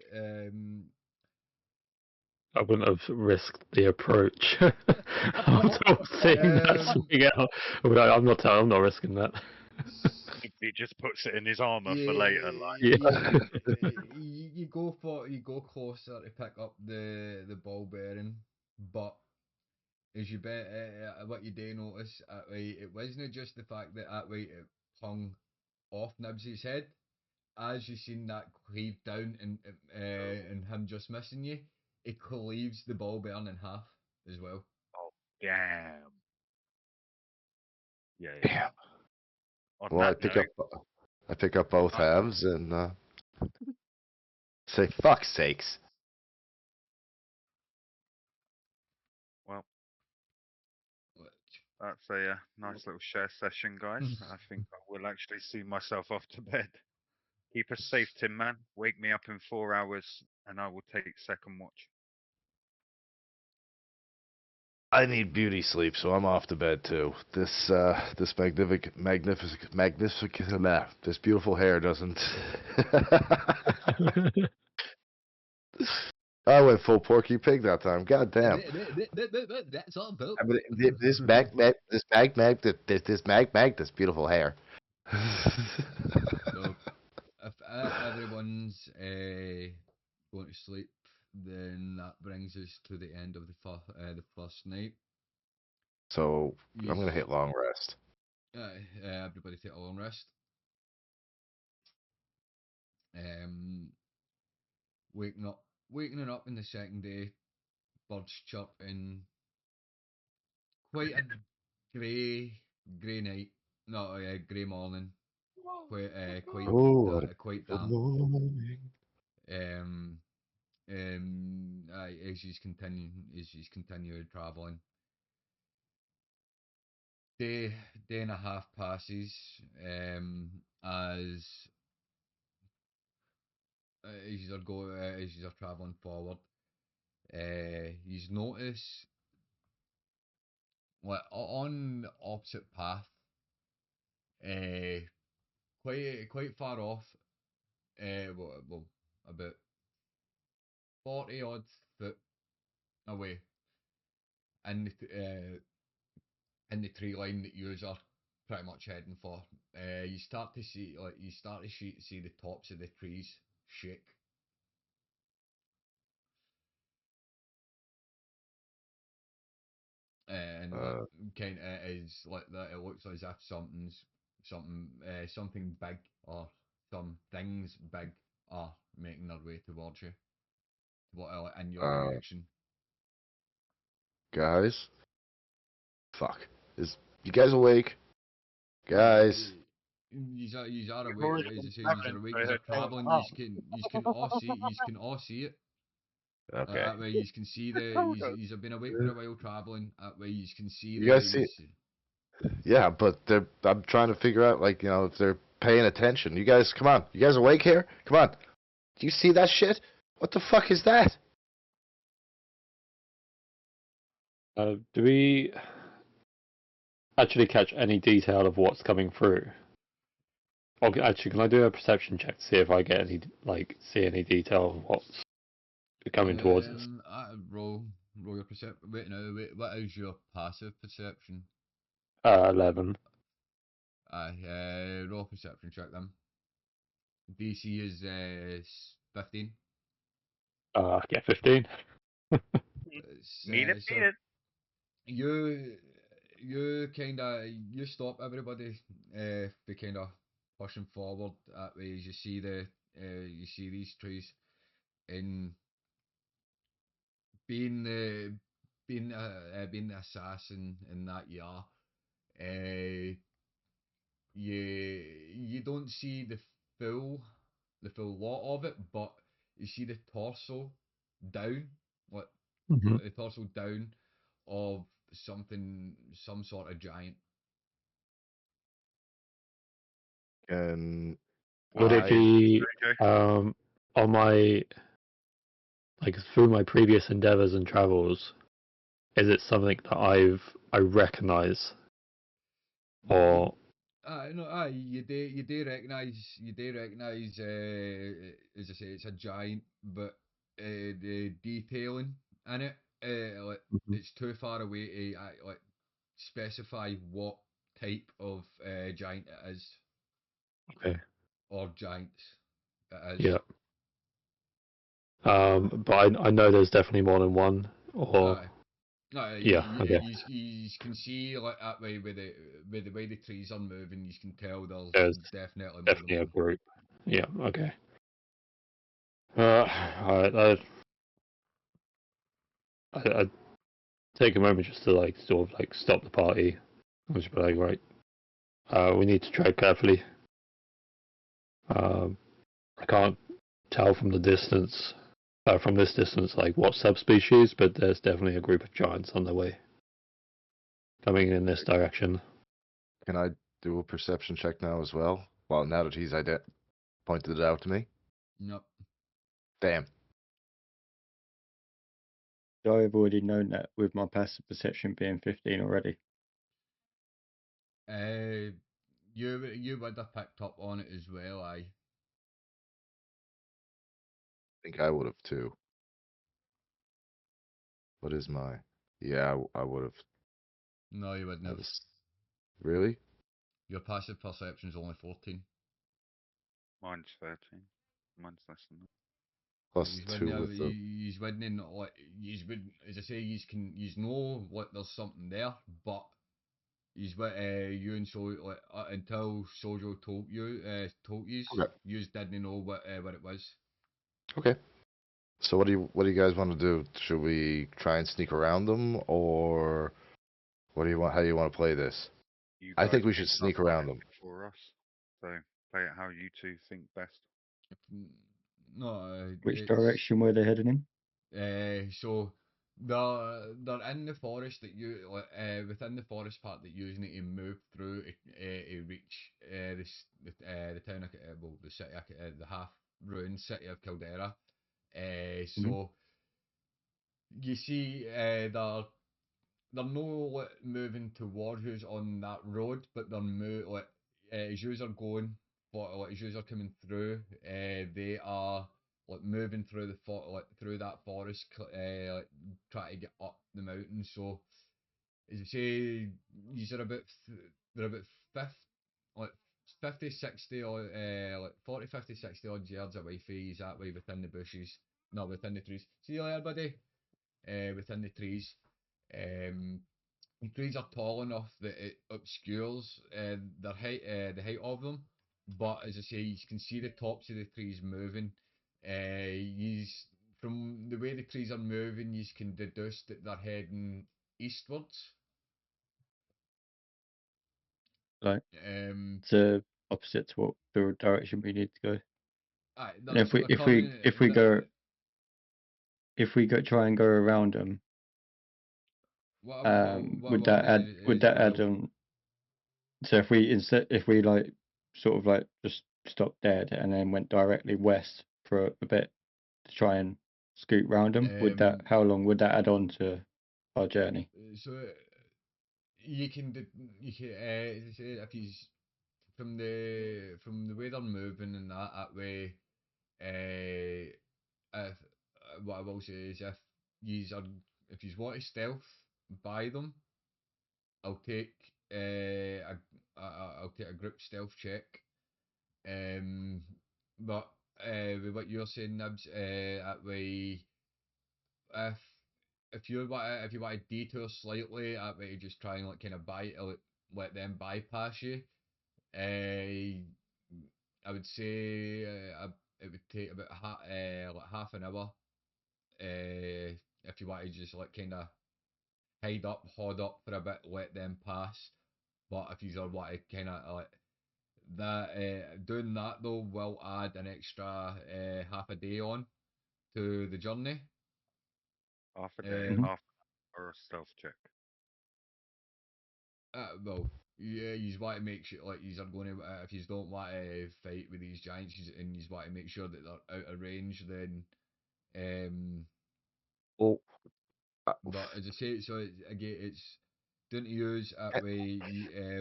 I wouldn't have risked the approach after seeing that swing out. I'm not risking that. He just puts it in his armor for Yeah, later. Like, you go closer to pick up the ball bearing, but as you bet, what you do notice, it wasn't just the fact that it hung off Nibs's head. As you seen that cleave down and him just missing you, it cleaves the ball bearing in half as well. oh damn. Yeah. Damn. On Well, that note, I pick up both halves and say, "Fuck's sakes." well, that's a nice little share session, guys. I think I will actually see myself off to bed. Keep us safe, Tin Man. Wake me up in 4 hours, and I will take second watch. I need beauty sleep, so I'm off to bed too. This magnificent, this beautiful hair doesn't. I went full Porky Pig that time. God damn. That's all about. I mean, this beautiful hair. So if everyone's going to sleep, then that brings us to the end of the first night. So I'm gonna hit long rest. Everybody take a long rest. Waking up in the second day, birds chirping, quite a grey night. No, grey morning. Oh, Quite good damp. morning. Um, as he's continued travelling. Day and a half passes. As as you're travelling forward. You notice like on the opposite path. Quite far off. Well, about 40 odd foot away in the tree line that you are pretty much heading for. You start to see see the tops of the trees shake. And like Uh, kind of is like that. It looks as if something big or some things big are making their way towards you, in your uh, direction. guys, fuck. Is you guys awake? Guys. You are awake, already as been I say, you are travelling awake, for you are days. travelling, you can all see it. Okay. That way you can see you have been awake for a while travelling. That way you can see You guys see? Yeah, but I'm trying to figure out, like, if they're paying attention. You guys, come on. You guys awake here? Come on. Do you see that shit? What the fuck is that? Do we actually catch any detail of what's coming through? Okay, actually, can I do a perception check to see if I get any, see any detail of what's coming towards us? Roll your perception. Wait, no, wait. What is your passive perception? 11. Roll perception check them. DC is 15. Yeah, 15. Meet it, So meet it. you kind of you stop everybody for kind of pushing forward that way as you see these trees and being being the assassin and that you are. Uh, you don't see the full lot of it, but you see the torso down, what Mm-hmm. the torso down of some sort of giant. And Would it I be Okay. on my through my previous endeavors and travels? Is it something that I recognize, or No, you do recognise. As I say, it's a giant, but the detailing in it, like Mhm. it's too far away to like specify what type of giant it is okay, or giants it is. yeah. But I know there's definitely more than one, or Aye. No, yeah, okay. you can see like that way with the way the trees are moving, you can tell there's There's definitely more than definitely a one. group. Yeah, okay. Alright, I take a moment just to sort of stop the party. I just be like, right, we need to tread carefully. I can't tell from the distance, from this distance, what subspecies, but there's definitely a group of giants on their way, coming in this direction. can I do a perception check now as well? Well, now that he's pointed it out to me. Nope. Damn. So I've already known that with my passive perception being 15 already. Uh, you would have picked up on it as well, aye. I think I would have too. What is my? Yeah, I would have. No, you wouldn't I have. was really Your passive perception's only 14. Mine's 13. Mine's less than that. plus 2 with the. He's wouldn't like he's would as I say you know like there's something there, but he's with you and so like until Sojo told Okay. you didn't know what it was. Okay. So what do you guys want to do? Should we try and sneak around them, or What do you want? How do you want to play this? You I guys think we should picked sneak up on around it them. before us, so play it how you two think best. No, Which it's direction were they heading in? so they're in the forest that you within the forest part that you need to move through to reach the town of well the city of, the half ruined city of Caldera. So you see they're no like, moving towards you on that road, but they're as you are going for like as you are coming through, they are like moving through through that forest, like trying to get up the mountain. So as you say, they're about 50, like 50, 60 or like 40, 50, 60 odd yards away from you that way within the bushes. No, within the trees. See you later, buddy. Within the trees. Um, the trees are tall enough that it obscures the height of them. But as I say, you can see the tops of the trees moving. From the way the trees are moving, you can deduce that they're heading eastwards. Like Um, the opposite to what the direction we need to go. aye, And if we they're if we coming. if we go if we go try and go around them, What I will do would is that add on? So if we like sort of like just stopped dead and then went directly west for a bit to try and scoot round them, would that um, how long would that add on to our journey? so you can as I say, if you from the way they're moving and that way, if what I will say is if you want to stealth by them, I'll take I'll take a group stealth check. But with what you're saying, Nibs, that way if if you want to detour slightly, that way to just try and like kind of let them bypass you. I would say it would take about like half an hour. If you want to just like kind of hide up, hod up for a bit, let them pass. But if you want to kind of like that, doing that though will add an extra half a day on to the journey. Half a day, Mhm. half or a stealth check. Well, yeah, you want to make sure like you are going to if you don't want to fight with these giants and you want to make sure that they're out of range, then um. Well, But as I say, so again, it's down to use that way.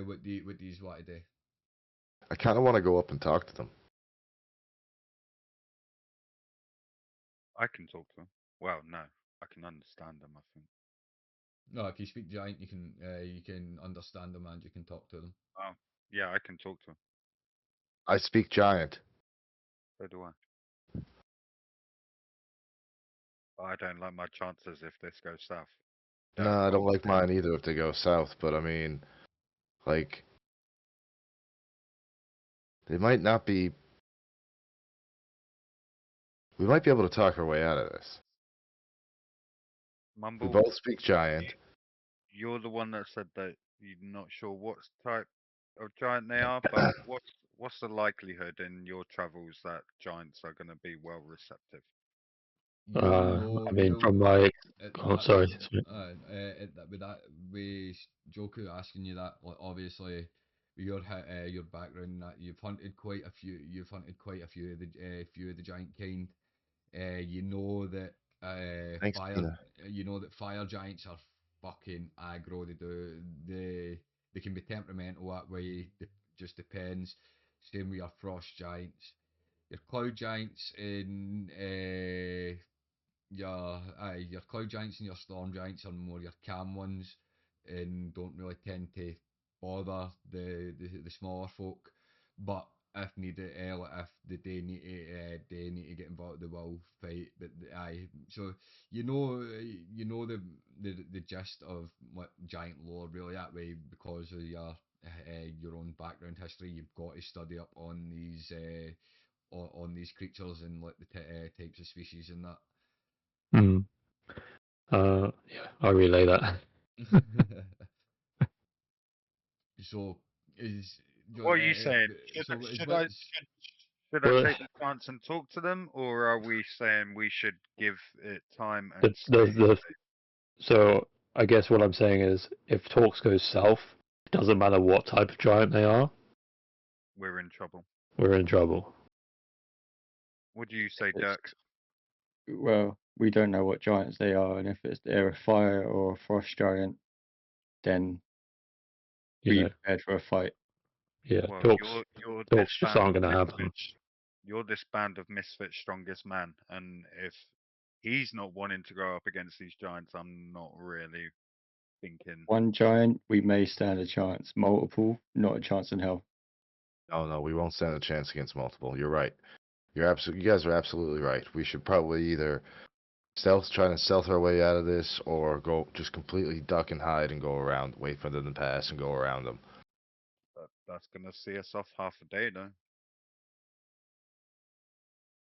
What these want to do. I kind of want to go up and talk to them. I can talk to them. Well, no, I can understand them. I think. No, if you speak giant, you can understand them and you can talk to them. Oh, yeah, I can talk to them. I speak giant. So do I. But I don't like my chances if this goes south. No, I don't Well, like mine either if they go south, but I mean, like, they might not be. We might be able to talk our way out of this. We Mumble, both speak giant. you're the one that said that you're not sure what type of giant they are, but what's the likelihood in your travels that giants are going to be well receptive? You'll know I mean, you'll from my at oh, that sorry. at that with that way Joku asking you that like obviously with your background and that you've hunted quite a few of the giant kind. You know that Thanks, Tina. you know that fire giants are fucking aggro. They can be temperamental that way. It just depends. Same with your frost giants. Your cloud giants in your cloud giants and your storm giants are more your calm ones and don't really tend to bother the smaller folk. But if needed, like if they need to get involved, they will fight. But so you know the gist of what giant lore really that way because of your own background history. You've got to study up on these on these creatures and like the types of species and that. Hmm. Yeah, I relay that. So is What are you saying? Should, so is should what I should I Well, take the chance and talk to them, or are we saying we should give it time the, and the, see? the, so I guess what I'm saying is, if talks go south, it doesn't matter what type of giant they are, We're in trouble. we're in trouble. What do you say, It's, Dirk? well, we don't know what giants they are, and if they're a fire or a frost giant, then be Yeah, prepared for a fight. yeah. Well, Talks you're this talks just band aren't of going to happen. misfits. You're this band of misfits strongest man, and if he's not wanting to go up against these giants, I'm not really thinking. One giant, we may stand a chance. Multiple, not a chance in hell. No, we won't stand a chance against multiple. You're right. You guys are absolutely right. We should probably either try to stealth our way out of this, or go just completely duck and hide and go around, wait for them to pass and go around them. That's gonna see us off half a day, though.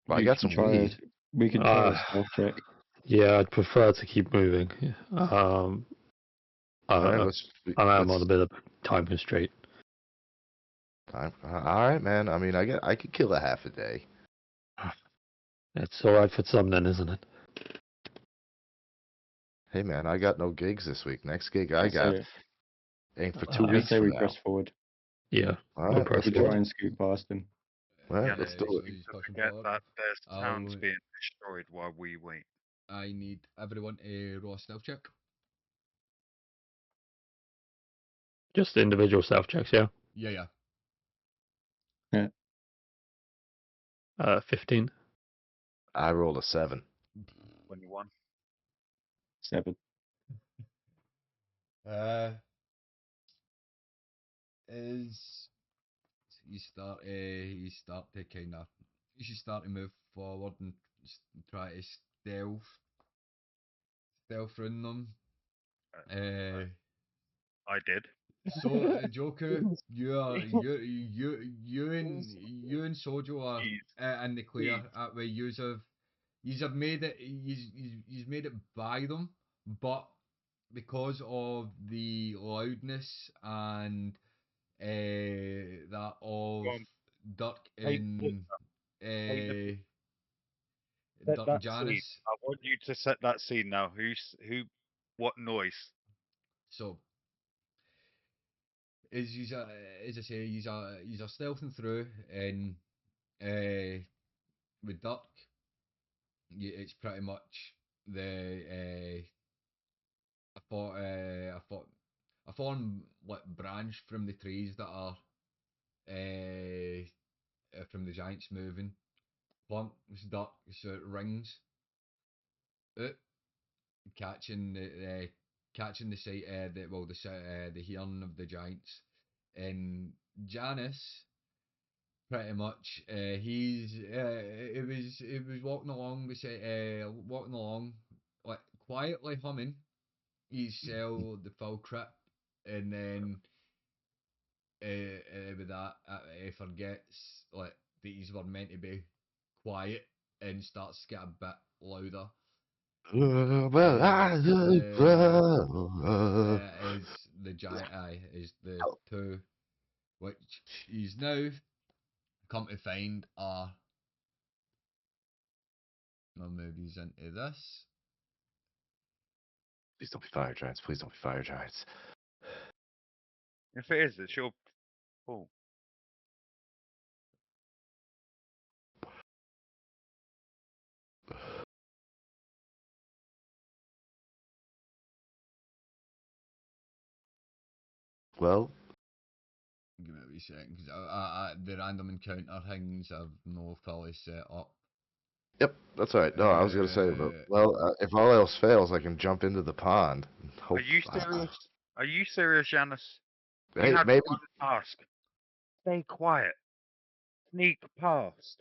Well, I We got can some try weed. we can try a stealth check. Yeah, I'd prefer to keep moving. Um, All right, I, I am on a let's. bit of time constraint. All right, man. I mean, I could kill a half a day. It's alright for some then, isn't it? Hey, man, I got no gigs this week. Next gig I I got say, ain't for 2 I I weeks say from we now. press forward. Yeah, All we'll right, press let's We do try forward. and scoot past them. All right, Yeah, let's so do it. he's to pushing forget forward. that there's towns I'll being destroyed while we wait. I need everyone to roll a stealth check. Just individual self checks, yeah. Yeah. 15. I rolled a 7. 21. 7. Is you start to kind of you should start to move forward and try to stealth around them. Uh, I did. so Joker, you and Sojo are Jeez. in the clear. Jeez. Where yous have made it. Yous made it by them, but because of the loudness and that Go of on, Dirk paint the and picture. Paint the picture. uh, Set Dirk and that scene. Janice. I want you to set that scene now. Who, what noise? So as I say, he's are stealthing through, and with Dirk, it's pretty much the a fallen like branch from the trees that are from the giants moving. Plunks Dirk, so it rings out, catching the sight, the hearing of the giants, and Janice pretty much. It was walking along like quietly humming. He sell the full trip, and then with that, he forgets like these were meant to be quiet and starts to get a bit louder. Well, I As is the giant eye is the two, which he's now come to find are no movies into this. Please don't be fire giants. Please don't be fire giants. If it is, it's your fault. Well, Give it a wee second because the random encounter things I've no fully set up. yep, that's all right. No, I was gonna say, but if all else fails, I can jump into the pond. And Are you serious? Are you serious, Janice? You Hey, had maybe. one task. Stay quiet. Sneak past.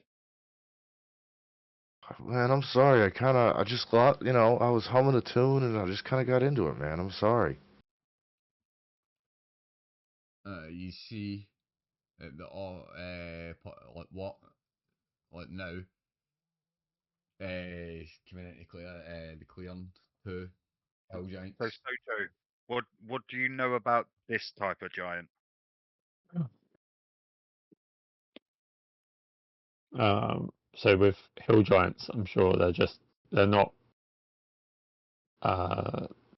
Man, I'm sorry. I just thought, I was humming a tune and I just kind of got into it, man. I'm sorry. You see the all like what like now community clear the clearing two hill So, giants. Soto, what do you know about this type of giant? So with hill giants, I'm sure they're not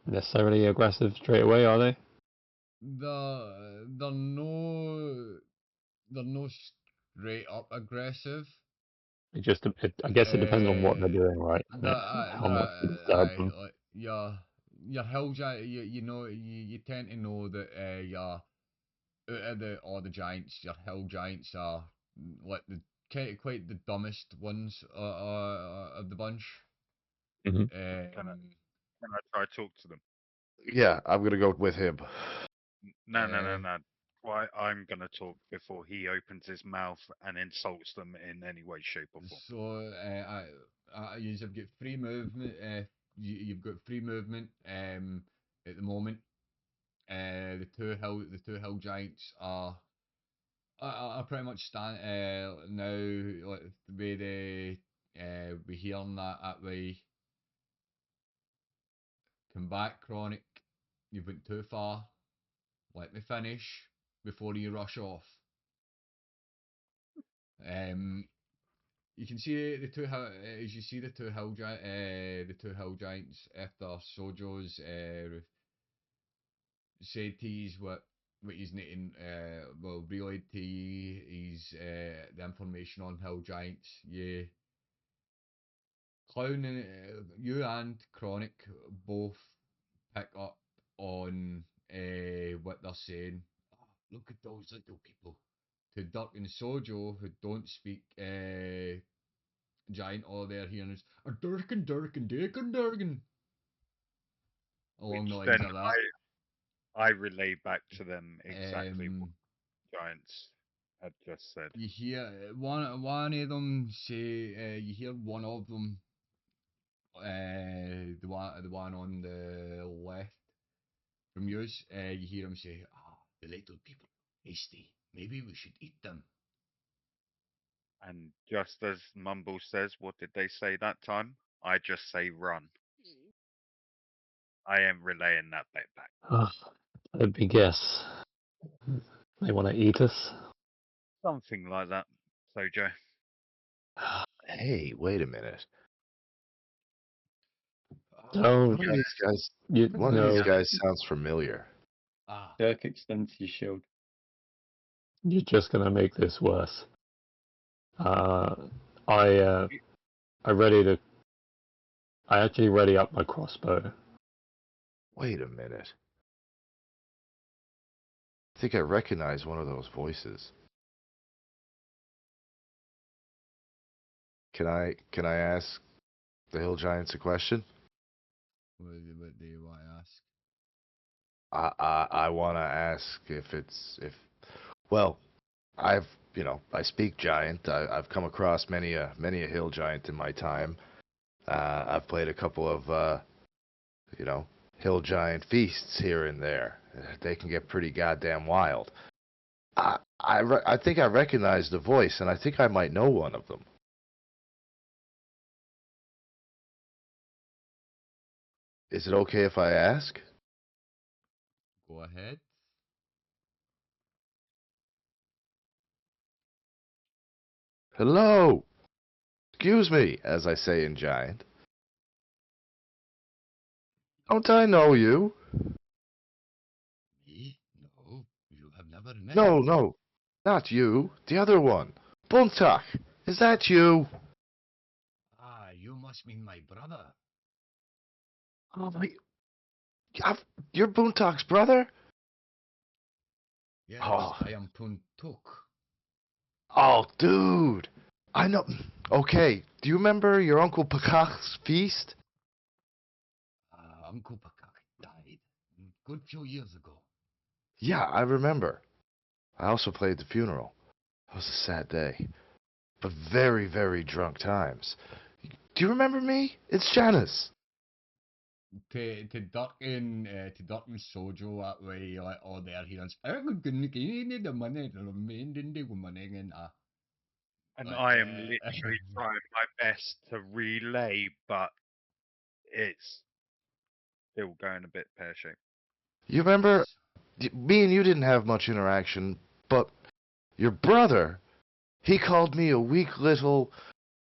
necessarily aggressive straight away, are they? They're no straight up aggressive. I guess it depends on what they're doing, right? The And how much you disturb them. like your hill giant, you know, you tend to know that your out of all the giants, your hill giants are like the quite the dumbest ones of the bunch. Mhm. Can I try to talk to them? Yeah, I'm gonna go with him. No, no, no, Uh, no. Why I'm gonna talk before he opens his mouth and insults them in any way, shape, or form. So you've got free movement. You've got free movement at the moment. The two hill giants are pretty much stand now like the way they we hearing that way. Come back, Chronic. You've went too far. Let me finish before you rush off. Um, you can see the as you see the two hill giants after Sojo's said to you what he's needing relayed to you is the information on hill giants. You and Chronic both pick up on what they're saying. Oh, look at those little people. To Dirk and Sojo, who don't speak giant, all they're hearing is a Durkin, Durkin, Durkin, Durkin. Along the Which lines then of that. I relay back to them exactly what Um, Giants had just said. you hear one of them say, you hear one of them, the one on the left from yours, you hear him say, "Ah, the little people, hasty. Maybe we should eat them." And just as Mumble says, what did they say that time? I just say run. I am relaying that bit back. Let me guess. They want to eat us. Something like that, Sojo. Hey, wait a minute. Don't One of these guys. you One of know? these guys sounds familiar. Ah, Dirk extends his shield. You're just gonna make this worse. Uh, I I ready to. I actually ready up my crossbow. Wait a minute. I think I recognize one of those voices. Can I ask the hill giants a question? what do you want to ask? I want to ask if well, I speak giant. I've come across many a hill giant in my time. I've played a couple of hill giant feasts here and there. They can get pretty goddamn wild. I think I recognize the voice, and I think I might know one of them. Is it okay if I ask? Go ahead. Hello! Excuse me, as I say in giant. Don't I know you? Me? No, you have never met No, me. no, not you. The other one. Buntak. Is that you? Ah, you must mean my brother. Oh my... You're Buntak's brother? Yes, Oh, I am Puntuk. oh, dude. I know. Okay, do you remember your Uncle Pakak's feast? Uncle Pakak died a good few years ago. Yeah, I remember. I also played the funeral. It was a sad day, but very, very drunk times. Do you remember me? It's Janice. To Duck and Sojo that way, like all there he runs. I'm gonna give the money to the man, then the woman, and And like I am literally trying my best to relay, but it's still going a bit pear shaped. You remember? Me and you didn't have much interaction But your brother, he called me a weak little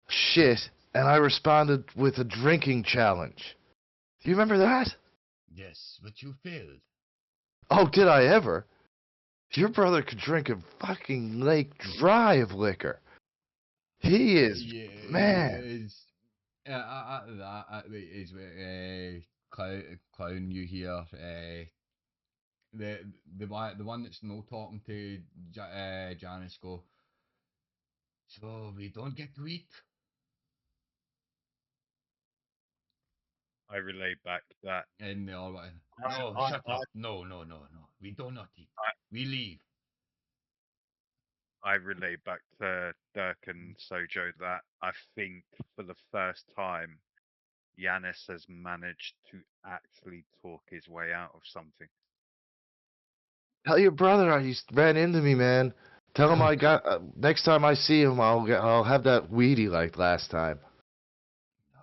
shit, and I responded with a drinking challenge. Do you remember that? Yes, but you failed. Oh, did I ever? Your brother could drink a fucking lake dry of liquor. He is, man. Yes. That is clown you here. The one that's no talking to Janice go. So we don't get to eat. I relay back that And they all went, I, no, I, shut I, up. No. We do not eat. I, We leave. I relay back to Dirk and Sojo that I think for the first time, Yanis has managed to actually talk his way out of something. Tell your brother he ran into me, man. Tell him I got. Next time I see him, I'll have that weedy like last time. No.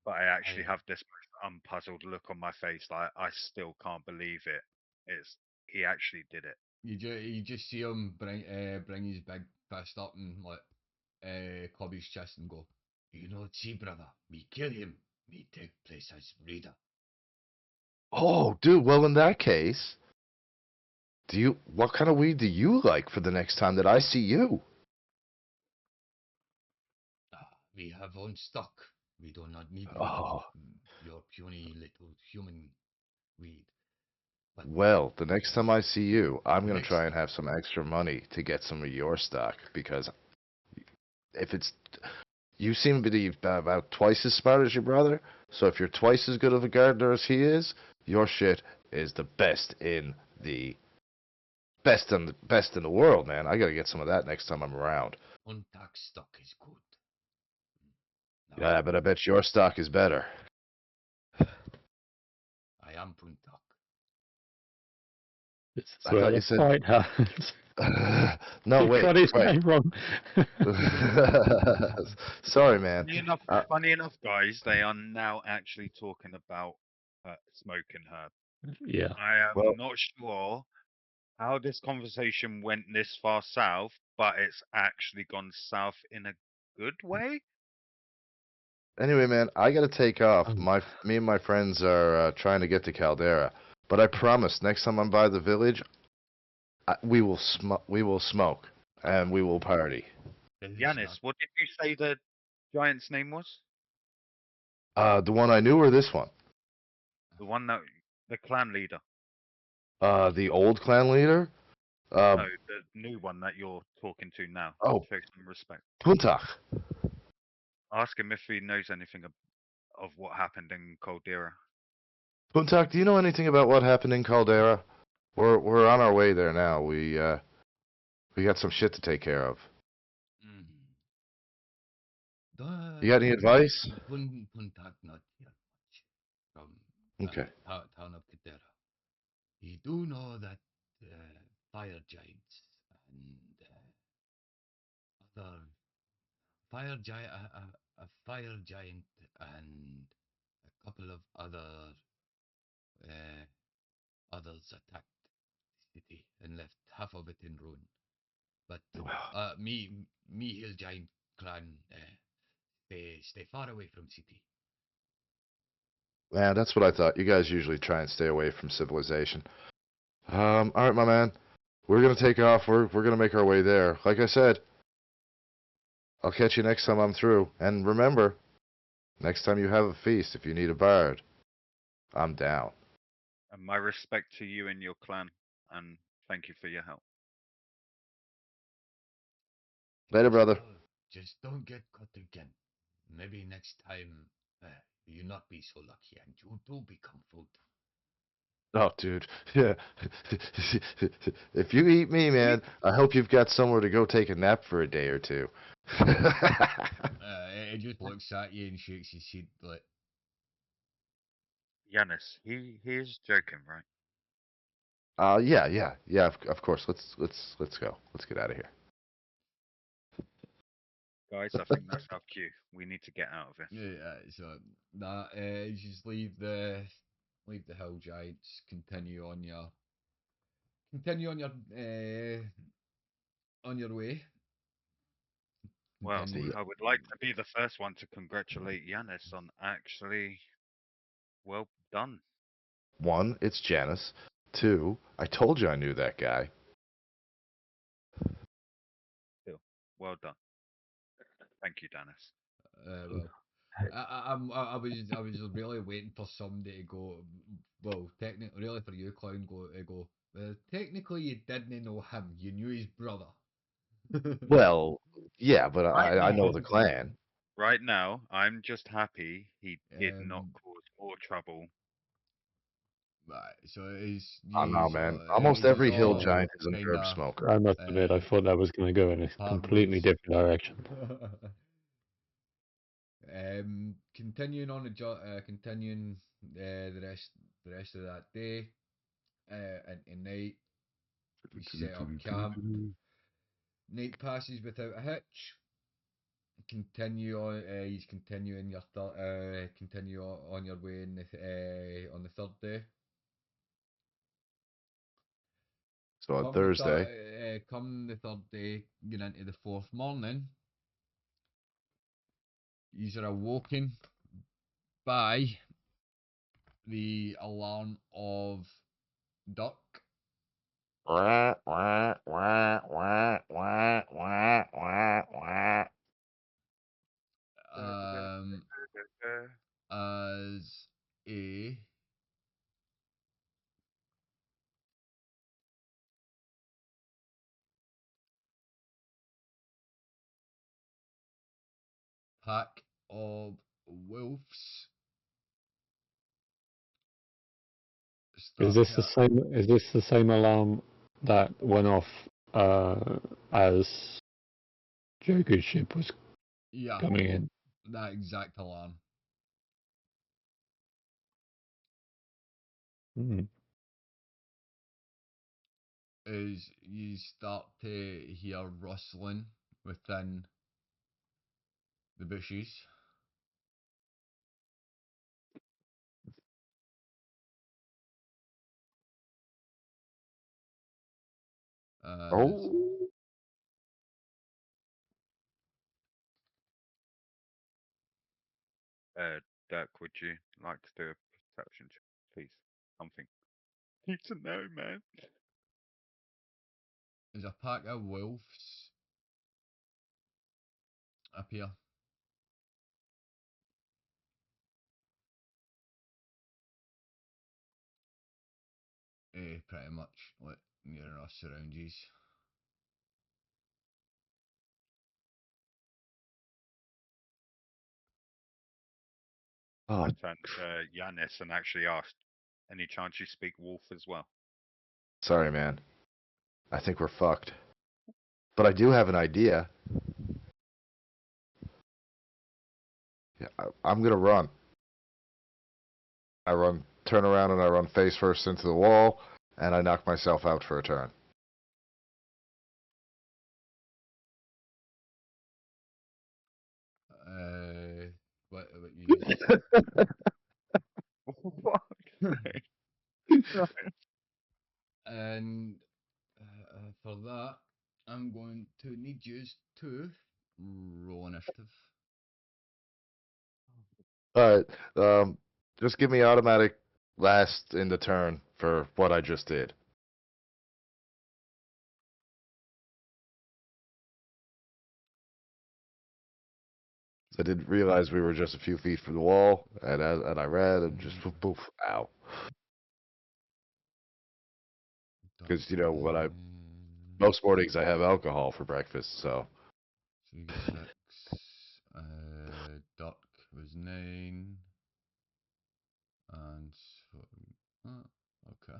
But I actually I- have this most unpuzzled look on my face, like I still can't believe it. It's he actually did it. You just see him bring his big fist up and like club his chest and go, you know, see brother, me kill him, me take place as leader. Oh, dude. Well, in that case, what kind of weed do you like for the next time that I see you? We have own stock. We do not need Oh, your puny little human weed. But well, the next time I see you, I'm gonna next try and have some extra money to get some of your stock because if it's you seem to be about twice as smart as your brother, so if you're twice as good of a gardener as he is, your shit is the best in the world, man. I gotta get some of that next time I'm around. untaxed stock is good. Now, Yeah, but I bet your stock is better. I am Puntak. This is I where thought the you said. fight happens. No, You wait, got his wait. name wrong. Sorry, man. Funny enough, guys, they are now actually talking about smoking her. Yeah. I am Well, not sure how this conversation went this far south, but it's actually gone south in a good way. anyway, man, I gotta take off. Um, Me and my friends are trying to get to Caldera, but I promise, next time I'm by the village, we will smoke and we will party. That is Yanis, not what did you say the giant's name was? The one I knew or this one? The one that the clan leader. The old clan leader? Uh, No, the new one that you're talking to now. oh, Show some respect. Puntach. Ask him if he knows anything of what happened in Caldera. Puntach, do you know anything about what happened in Caldera? We're on our way there now. We got some shit to take care of. You got any advice? Puntak not here much from Okay. town of Caldera. We do know that fire giants and other a fire giant and a couple of uh, others attacked the city and left half of it in ruin. But me hill giant clan stay far away from city. Man, that's what I thought. You guys usually try and stay away from civilization. All right, my man. We're gonna take off. We're gonna make our way there. Like I said, I'll catch you next time I'm through. And remember, next time you have a feast, if you need a bard, I'm down. And my respect to you and your clan, and thank you for your help. Later, brother. Just don't get caught again. Maybe next time you not be so lucky and you do become food. Oh, dude. Yeah. If you eat me, man, I hope you've got somewhere to go take a nap for a day or two. He just looks at you and shakes his head like, Yanis, he is joking, right? yeah. Of course. Let's go. Let's get out of here. Guys, I think that's our cue. We need to get out of here. yeah. So that just leave the hill giants. Continue on your on your way. Well, Continue. I would like to be the first one to congratulate Yanis on actually well done. One, it's Janice. Two, I told you I knew that guy. Well done. Thank you, Dennis. Well, I was really waiting for somebody to go. Well, technically, really for you, clown, go. Well, technically, you didn't know him. You knew his brother. Well, yeah, but Right I know now, the clan. right now, I'm just happy he did not Um, cause more trouble. right. So it's I know, he's man. Almost he's every hill all giant is an kind herb of smoker. I must admit, I thought that was going to go in a completely partners. different direction. Continuing on continuing the rest of that day, into night, you set up camp. Night passes without a hitch. Continue on. He's continuing your continue on your way on the third day. So on Thursday, Come the third day, get into the fourth morning. You are awoken by the alarm of duck. wah, wah, wah, wah, wah, wah, wah, wah. Um, as a pack of wolves Is start this the to same? Is this the same alarm that went off as Joker's ship was yeah, coming in? that exact alarm. Hmm. Is you start to hear rustling within the bushes. As Oh, Dirk, would you like to do a perception check, please? Something. Need to know, man. as a pack of wolves appear. Pretty much like near enough surround yous. oh, I turned to Yanis and actually asked, any chance you speak wolf as well? sorry, man. I think we're fucked. But I do have an idea. Yeah, I'm gonna run. I run, turn around, and I run face first into the wall, and I knock myself out for a turn. What you What? and for that, I'm going to need you to roll initiative. All right. Just give me automatic last in the turn for what I just did. I didn't realize we were just a few feet from the wall, and I ran and just poof, poof, ow. Because when most mornings I have alcohol for breakfast, so So you get 6. Duck was 9. And so, okay.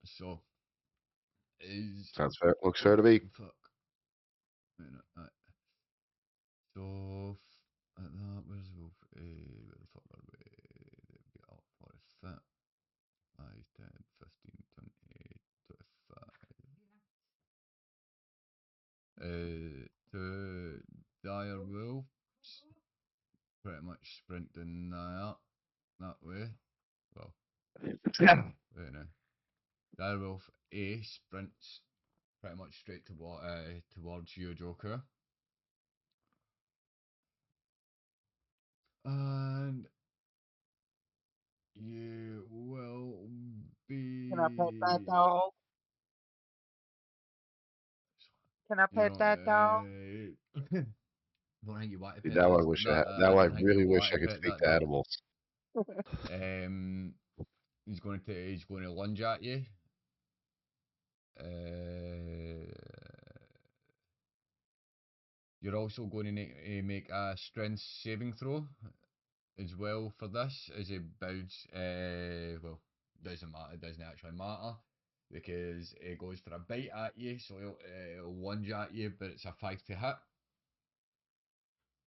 So is sounds fair. Looks fair to me. fuck. Wait a minute, so that was wolf. Where the fuck are we? There we go. 45, 5, 10, 15, 20, 25. To dire wolves, pretty much sprinting that way. Well, wait now. Direwolf A sprints pretty much straight towards you, Joker. And you will be. Can I pet that dog? Can I You pet that dog? don't think you want to See, pet now I that. wish That now I I don't think really you wish want I to could pet speak that to dog. animals. He's going to lunge at you. You're also going to make a strength saving throw as well for this, as he bounce. Well, doesn't matter. It doesn't actually matter because it goes for a bite at you, so it'll lunge at you, but it's a 5 to hit,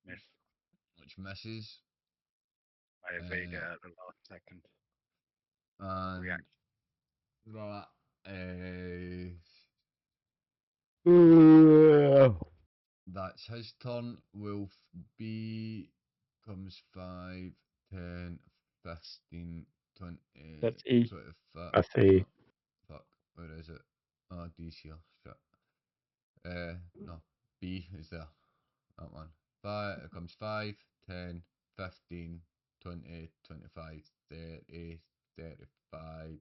Miss. which misses. I evade it at the last second. And React. that that's his turn. Will be comes 5, 10, 15, 20, That's E. 25. I see. Fuck, where is it? Oh, D's here. Shit. No, B is there. That one. It comes 5, 10, 15, 20, 25, 30, 35,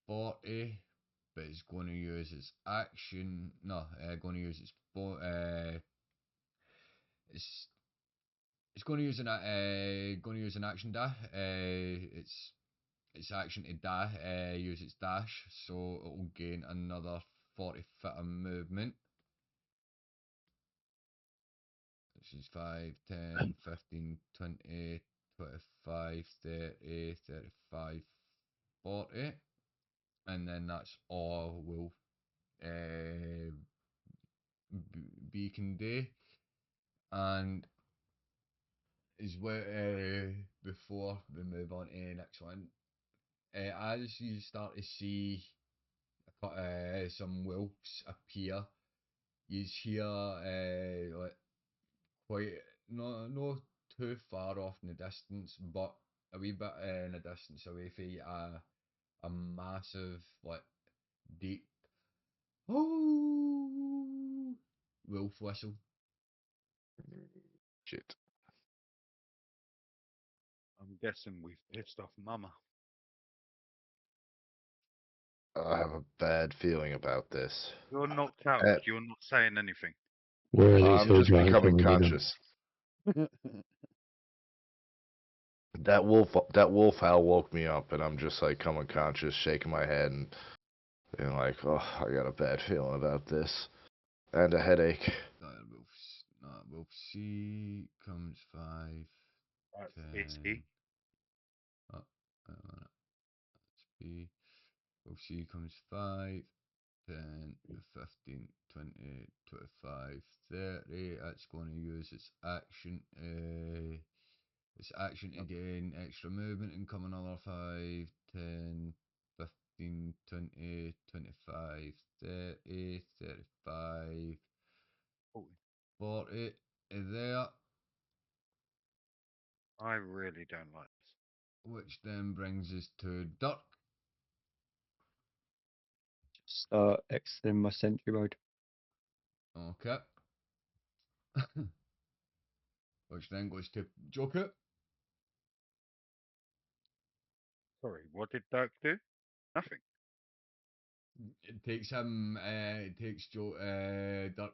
40. But it's going to use its action. No, going to use its it's going to use an action dash. Its action to dash. Use its dash, so it will gain another 40 foot of movement. Which is 5, 10, 15, 20, 25, 30, 35, 40. And then that's all will be can do. And as well, before we move on to the next one, as you start to see some wolves appear, you hear like quite not too far off in the distance, but a wee bit in the distance away from you, a massive like deep oh wolf whistle. Shit. I'm guessing we've pissed off Mama. I have a bad feeling about this. You're knocked out. Uh, You're not saying anything. Where are these I'm hill just giants becoming when we need them? conscious. That wolf howl woke me up, and I'm just like coming conscious, shaking my head, and being like, "Oh, I got a bad feeling about this, and a headache." Wolf C comes 5, It's 10. E. Oh, that's B. Wolf C comes 5, 10, 15, 20, 25, 30. That's going to use its action. Its action to gain extra movement and come another 5, 10, 15, 20, 25, 30, 35, 40. There, I really don't like this. which then brings us to Dirk. Start exiting my sentry mode. Okay. Which then goes to Joker. Sorry, what did Dirk do? Nothing. It takes Dirk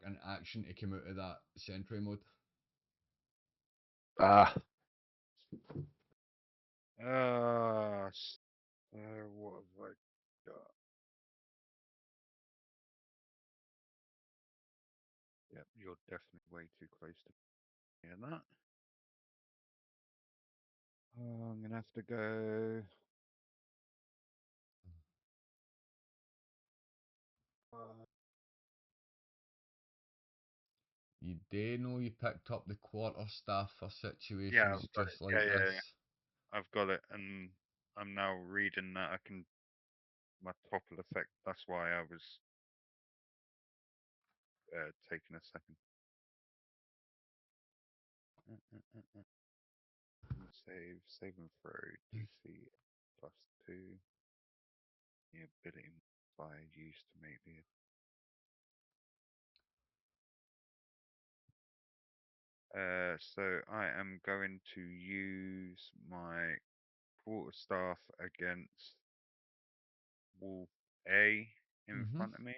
an action to come out of that sentry mode. Ah, What have I got? Yep, you're definitely way too close to hear that. I'm gonna have to go. You do know you picked up the quarterstaff for Yeah, situations I've got just it. like Yeah, this. yeah. I've got it, and I'm now reading that I can my topple effect. That's why I was taking a second. Save and throw DC +2. The ability modifier used to make the. So I am going to use my quarterstaff against Wolf A in Mhm. front of me.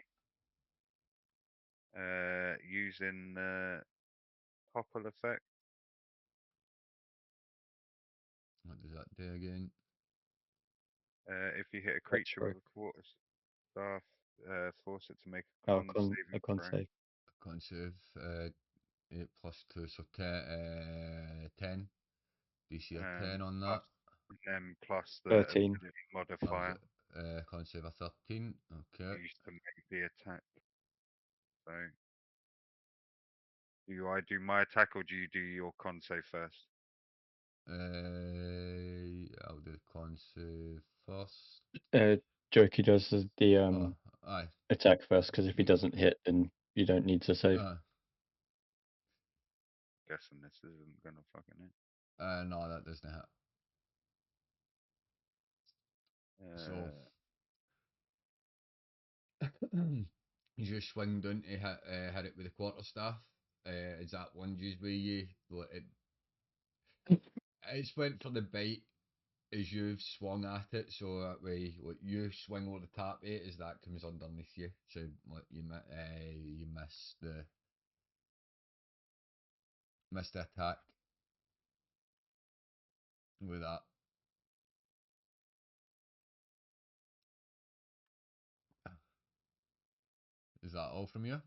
Using the topple effect. What does that do again? If you hit a creature with a quarterstaff, force it to make a Oh, con con saving throw. save. Con save 8 plus 2, so 10. DC of 10 on that. And then plus the 13. ability modifier Con save a 13. Okay. used to make the attack. So, do I do my attack or do you do your con save first? I'll do the con save first. Jokey does the Aye. attack first, because if he doesn't hit, then you don't need to save. Guessing this isn't gonna fucking hit. No, that doesn't hit. So you just swing down to hit it with the quarterstaff. Is that one used by you? It's went for the bite as you've swung at it, so that way like, you swing over the top of it as that comes underneath you. So like, you miss the attack with that. Is that all from you?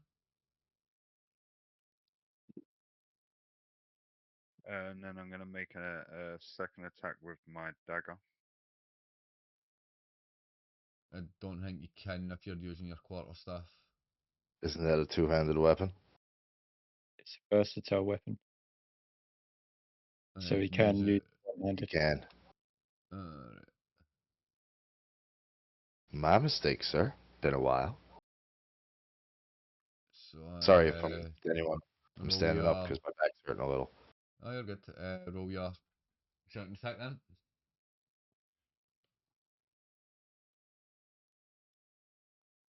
And then I'm gonna make a second attack with my dagger. I don't think you can if you're using your quarterstaff. Isn't that a two-handed weapon? It's a versatile weapon, so he can use You one-handed. can. Alright. My mistake, sir. Been a while. So Sorry if I'm anyone. I'm roll standing up your- because my back's hurting a little. Oh, you're good. Roll your second attack then.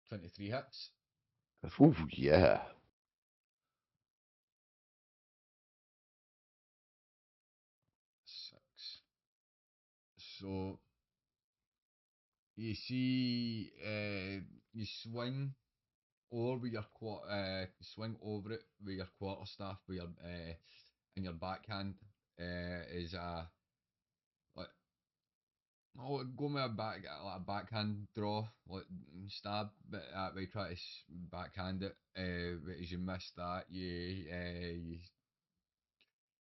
23 hits. Ooh, yeah. Six. So you see, you swing over with your swing over it with your quarterstaff with your in your backhand is a like go with a like a backhand draw like stab, but we try to backhand it. But as you miss that, you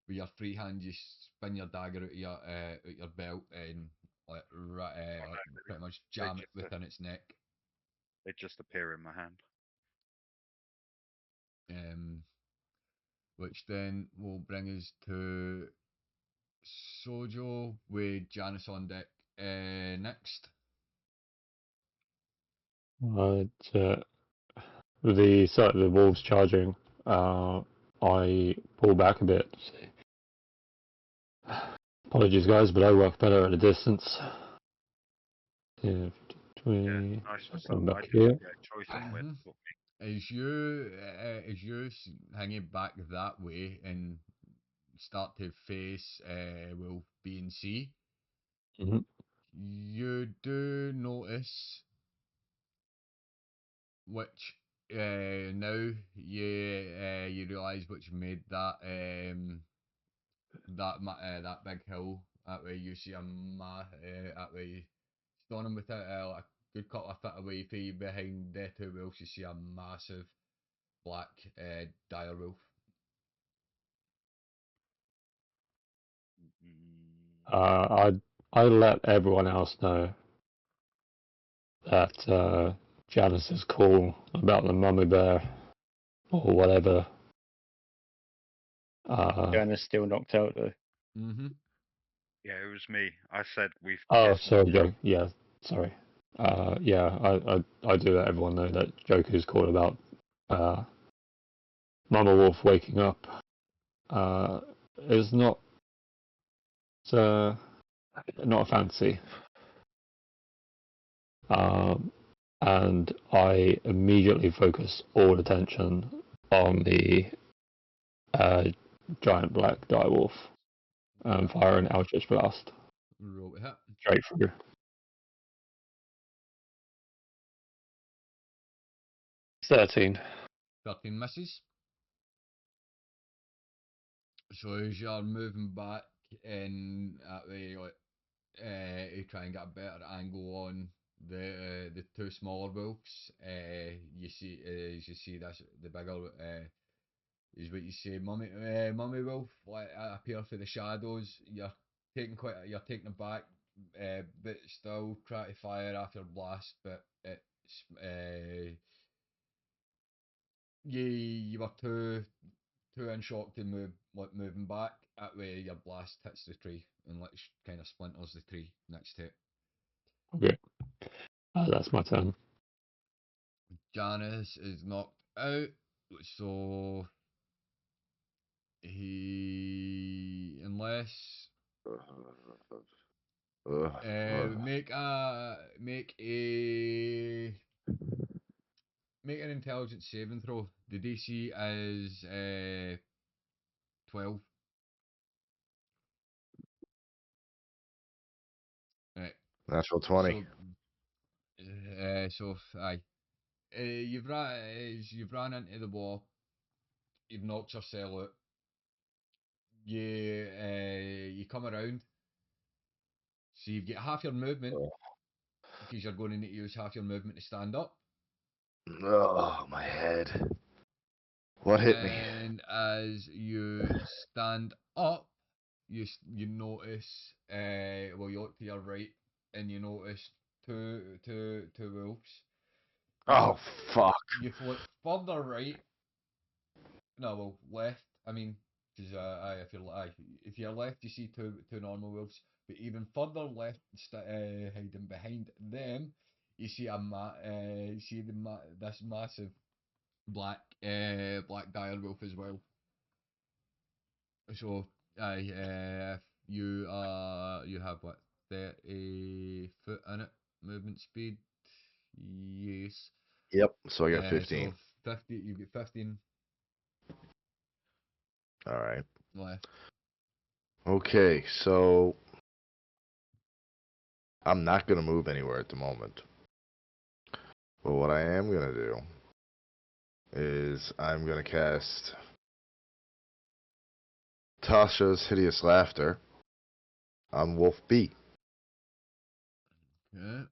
with your free hand you spin your dagger out your belt and like like pretty much jam it within its neck. They just appear in my hand. Which then will bring us to Sojo with Janice on deck next. With the wolves charging, I pull back a bit. Apologies, guys, but I work better at a distance. Yeah, 20. Nice for Come some. back I didn't here. get a choice on where to put me. As you hanging back that way and start to face Wolf B and C, you do notice which now you realise which made that that big hill that way you see that way standing with it like a good couple of foot away from you behind the two wolves you see a massive black dire wolf. I let everyone else know that Janice is cool about the mummy bear or whatever. Janice still knocked out though. Mm-hmm. Yeah, it was me. I said we've. Oh, sorry, Joe. Yeah, sorry. Yeah, I do let everyone know that Joker's cool about Mama Wolf waking up. Is not a fancy. and I immediately focus all attention on the giant black direwolf and fire an Eldritch Blast Roll to hit. straight through. 13. 13 misses. So as you're moving back in that way, like, to try and get a better angle on the two smaller wolves, you see as you see this the bigger is what you say, mummy wolf like appear through the shadows. You're taking it back, but still try to fire after blast, but it's you were too in shock to moving back. That way your blast hits the tree and like kind of splinters the tree next to it. Okay. That's my turn. Janice is knocked out, so he unless make an intelligence saving throw. The DC is 12. Right. Natural 20. So aye. You've ran into the wall. You've knocked yourself out. You come around. So you've got half your movement because you're going to need to use half your movement to stand up. Oh, my head. What hit me? And as you stand up, you notice, well, you look to your right and you notice two wolves. Oh, fuck. You look further right. No, well, left. I mean, because if you're left, you see two normal wolves. But even further left, hiding behind them, you see this massive black dire wolf as well. So, you have what 30 foot in it movement speed. Yes. Yep, so I got 15. So 50. You get 15 All right. left. Okay, so I'm not going to move anywhere at the moment. But what I am going to do is I'm going to cast Tasha's Hideous Laughter on Wolf B. Okay.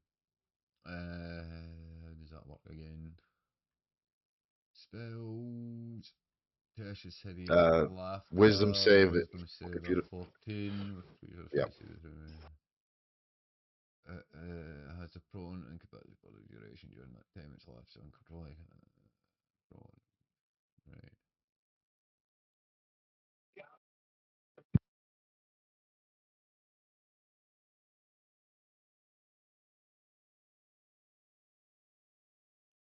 How does that work again? Spells. Tertius Hideous Laughter. Wisdom save. Wisdom save If of you, 14. Yep. Has a prone and capacity for the duration during that time it's left, so control prone. Right.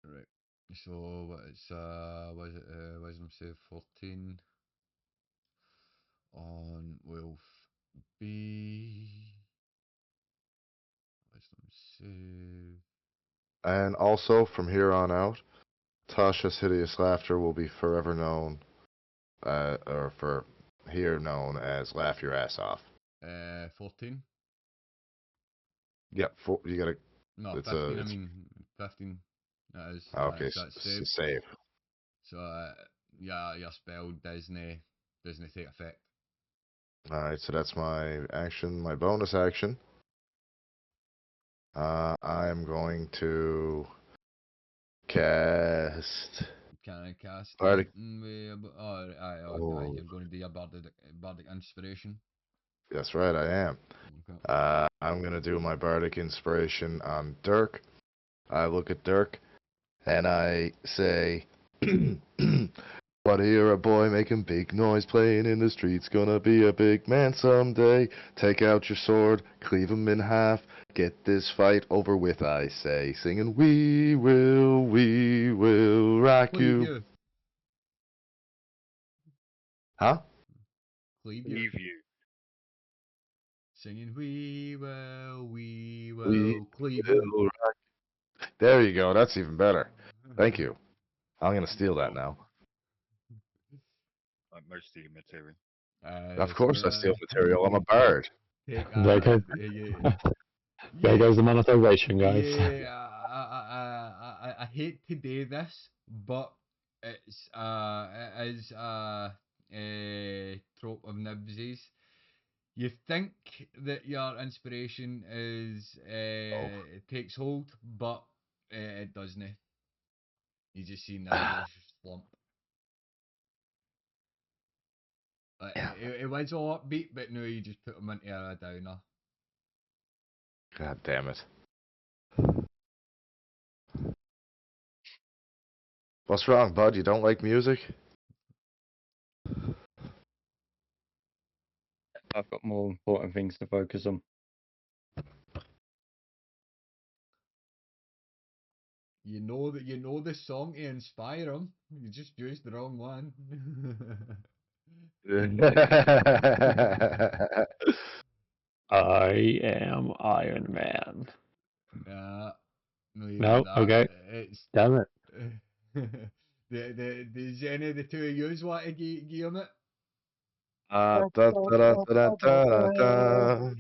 Right. So it's was it wisdom save 14 on Wolf B. Wisdom save. and also from here on out, Tasha's Hideous Laughter will be forever known, or for here known as Laugh Your Ass Off. 14. Yep, you gotta. No, It's 15. I mean 15. That is. Okay, That's save. save. So yeah, your spell doesn't take effect. All right, so that's my action, my bonus action. I'm going to cast. Can I cast Bardic. you're going to do your bardic inspiration. That's right, I am. Okay. I'm gonna do my bardic inspiration on Dirk. I look at Dirk and I say, "What hear a boy making big noise, playing in the streets, gonna be a big man someday. Take out your sword, cleave him in half, get this fight over with, I say, singing, we will rock Cleave you." you. Huh? Cleave you. Leave you. Singing, we will We cleave you. will rock. There you go. That's even better. Thank you. I'm gonna steal that now. Like most of your material. Of course, I steal So, material. I'm a you bird. take There goes, there goes the monetization, guys. yeah, I hate to do this, but it's it is a trope of Nibs's. You think that your inspiration is Oh. takes hold, but it doesn't. You just see Nibs slump. Yeah. It was all upbeat, but no, you just put him into a downer. God damn it. What's wrong, bud? You don't like music? I've got more important things to focus on. You know that you know the song to inspire him. You just used the wrong one. I am Iron Man. Yeah, no, even No, that. okay, It's damn it. does any of the two of yous want to give him it? Da, da, da, da, da, da,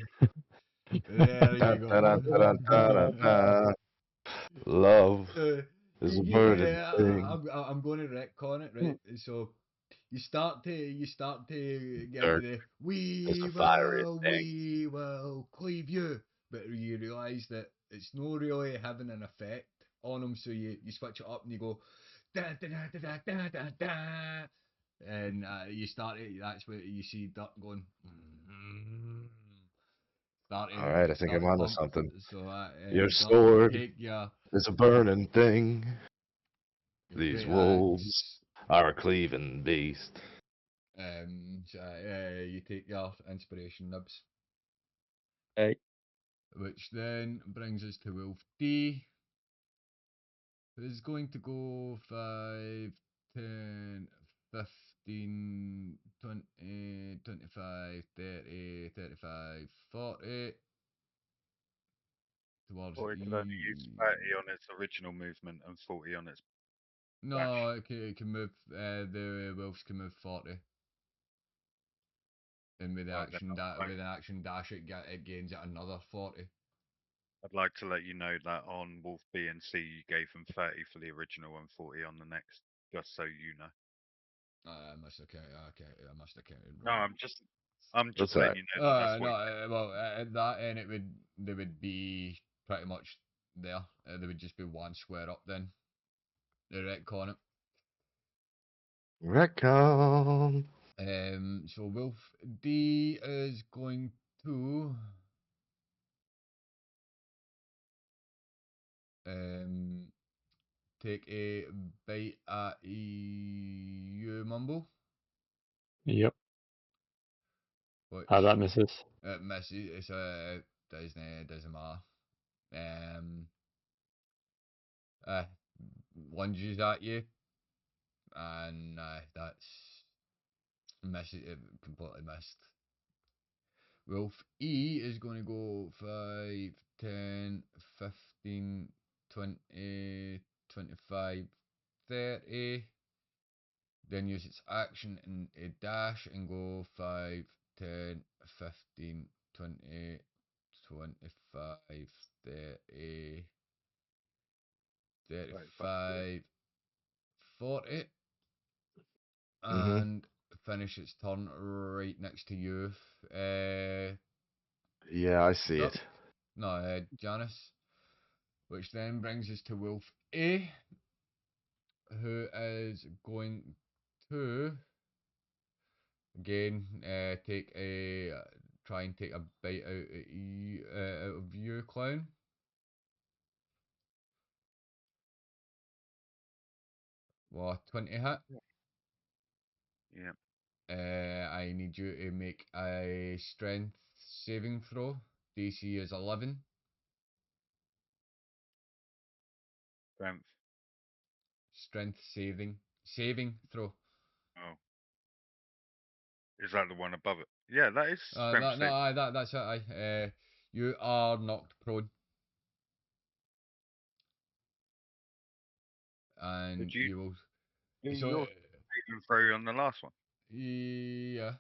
There da, you da, da, da, da, da, go. da. Love So is a burden thing. I'm going to retcon it, right? So you start to get Dirt into the is a fiery thing. we will cleave you, but you realise that it's not really having an effect on them. So you switch it up and you go da da da da da da da, and you start it. That's what you see Duck going. All right, I think Start I'm to onto pump. something. So Your Duck, you sword take your is a burning thing. These great wolves axe. are a cleaving beast. So, you take your inspiration nibs, Okay. which then brings us to Wolf D, who's going to go 5, 10, 15, 20, 25, 30, 35, 40 towards Or he could only use 30 on its original movement and 40 on its dash. No, it can move. The wolves can move 40, and with the Right, then with an action dash, it gains it another 40. I'd like to let you know that on Wolf B and C, you gave them 30 for the original and 40 on the next, just so you know. I must have counted. Okay, I must have counted No, wrong. I'm That's just all letting right. you know that that's No, what. well, at that end, they would be pretty much there. There would just be one square up then. The retcon Retcon. it. So Wolf D is going to take a bite at you, Mumble. Yep. Which That misses. it misses. It's doesn't matter. Um, uh, lunges at you, and that's misses. It completely missed. Wolf E is going to go 5, 10, 15, 20, 25, 30. Then use its action and a dash and go 5, 10, 15, 20, 25, 30, 35, 40, Mm-hmm. and finish its turn right next to you. Yeah, I see Duck. it. No, Janice. Which then brings us to Wolf A, who is going to again take a try and take a bite out of you, clown. Well, 20 hit. Yeah, I need you to make a strength saving throw. DC is 11. strength. Strength saving throw. Oh, is that the one above it? Yeah, that is strength No, save. that's it. You are knocked prone. and Did you you will. do So your saving throw on the last one? yeah.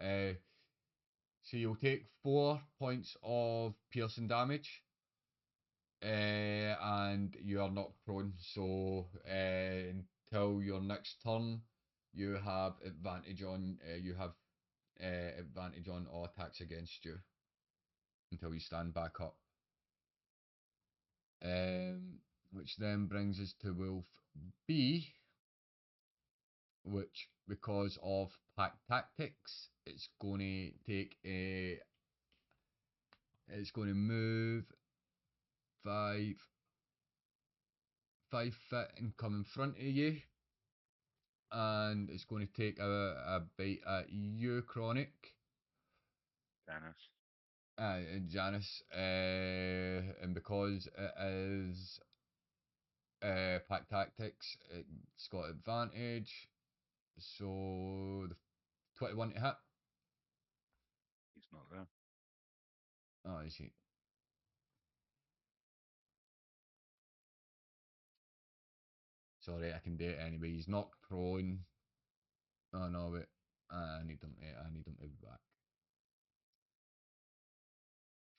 Yeah. So you'll take 4 points of piercing damage, and you are not prone. So until your next turn, you have advantage on advantage on all attacks against you until you stand back up. Which then brings us to Wolf B, which because of pack tactics, it's going to take a. It's going to move 5 feet and come in front of you, and it's going to take a bite at you, Chronic. Janice, and because it is pack tactics, it's got advantage. So the 21 to hit. He's not there. Oh, is he? Sorry, I can do it anyway. He's knocked prone. Oh no, wait. I need him. I need him to be back.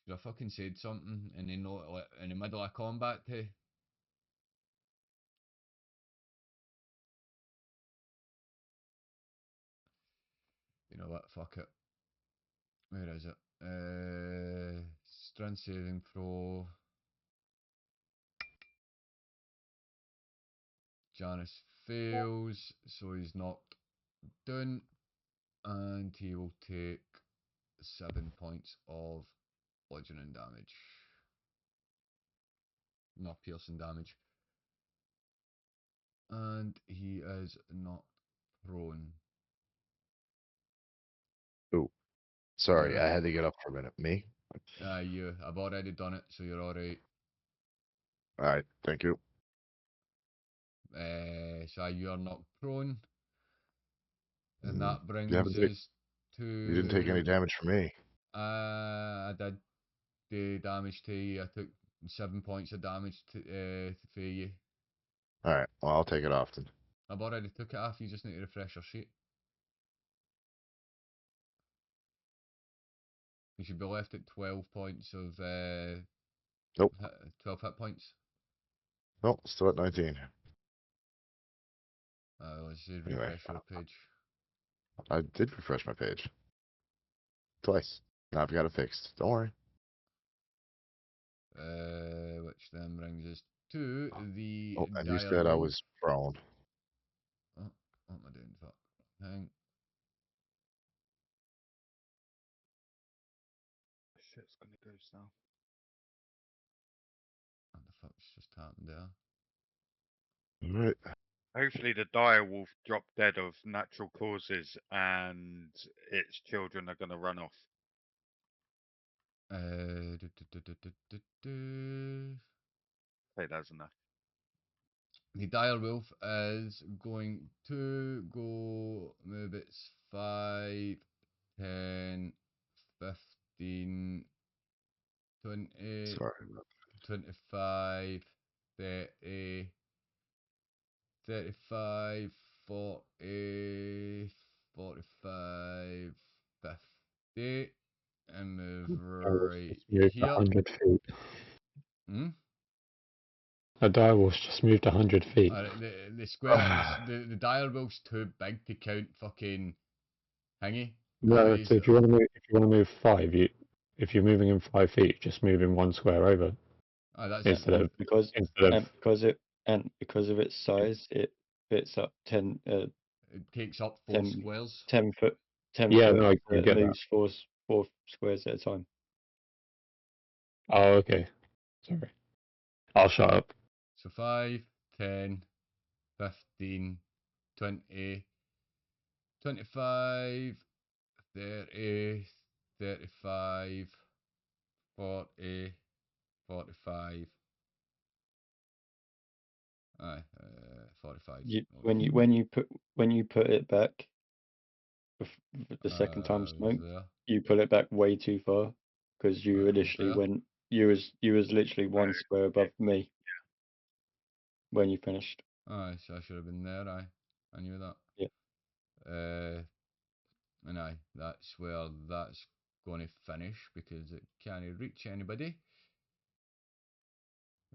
Should I fucking said something and then not in the middle of combat too? You know what? Fuck it. Where is it? Strength saving throw. Janice fails, so he's knocked down, and he will take 7 points of bludgeoning damage. Not piercing damage. And he is not prone. Ooh, sorry, You. I had to get up for a minute. Me? You. I've already done it, so you're alright. All right, thank you. So you are not prone. And Mm, that you brings haven't ta- us you didn't take any to. damage from me. I did the damage to you. I took 7 points of damage for you. All right, well, I'll take it off then. I've already took it off. You just need to refresh your sheet. You should be left at 12 points of Nope. 12 hit points. Nope, still at 19. Let's see, Anyway, refresh your page. I did refresh my page. Twice. Now I've got it fixed. Don't worry. Which then brings us to the Oh, and you dire said I wolf. was prone. Oh, what am I doing? Fuck. Hang. Shit's gonna go south. What the fuck's just happened there? All right. Hopefully the dire wolf dropped dead of natural causes and its children are gonna run off. Do, do, do, do, do, do, do. Say that's enough. The dire wolf is going to go move its 5, 10, 15, 20, Sorry. 25, 30, 35, 40, 45, 50, and move right Just moved here. 100 feet. Hmm? A direwolf's just moved 100 feet. The square, the dire wolf's too big to count fucking thingy. No, He's, so if you want to move 5, if you're moving in 5 feet, just move in one square over that's instead it. of because instead of because of its size, it fits up 10 It takes up 4 10 squares. 10 foot 10 Yeah, foot. no, I It get that. moves four squares at a time. Oh, okay. Sorry. I'll shut up. So 5, 10, 15, 20, 25, 30, 35, 40, 45. Aye, 45. When you put it back the second time Was smoke, there. you put it back way too far because you Right, was initially there. went. You was literally one square above me. when you finished. Aye, so I should have been there. I knew that. Yeah. And aye, that's where that's going to finish because it can't reach anybody.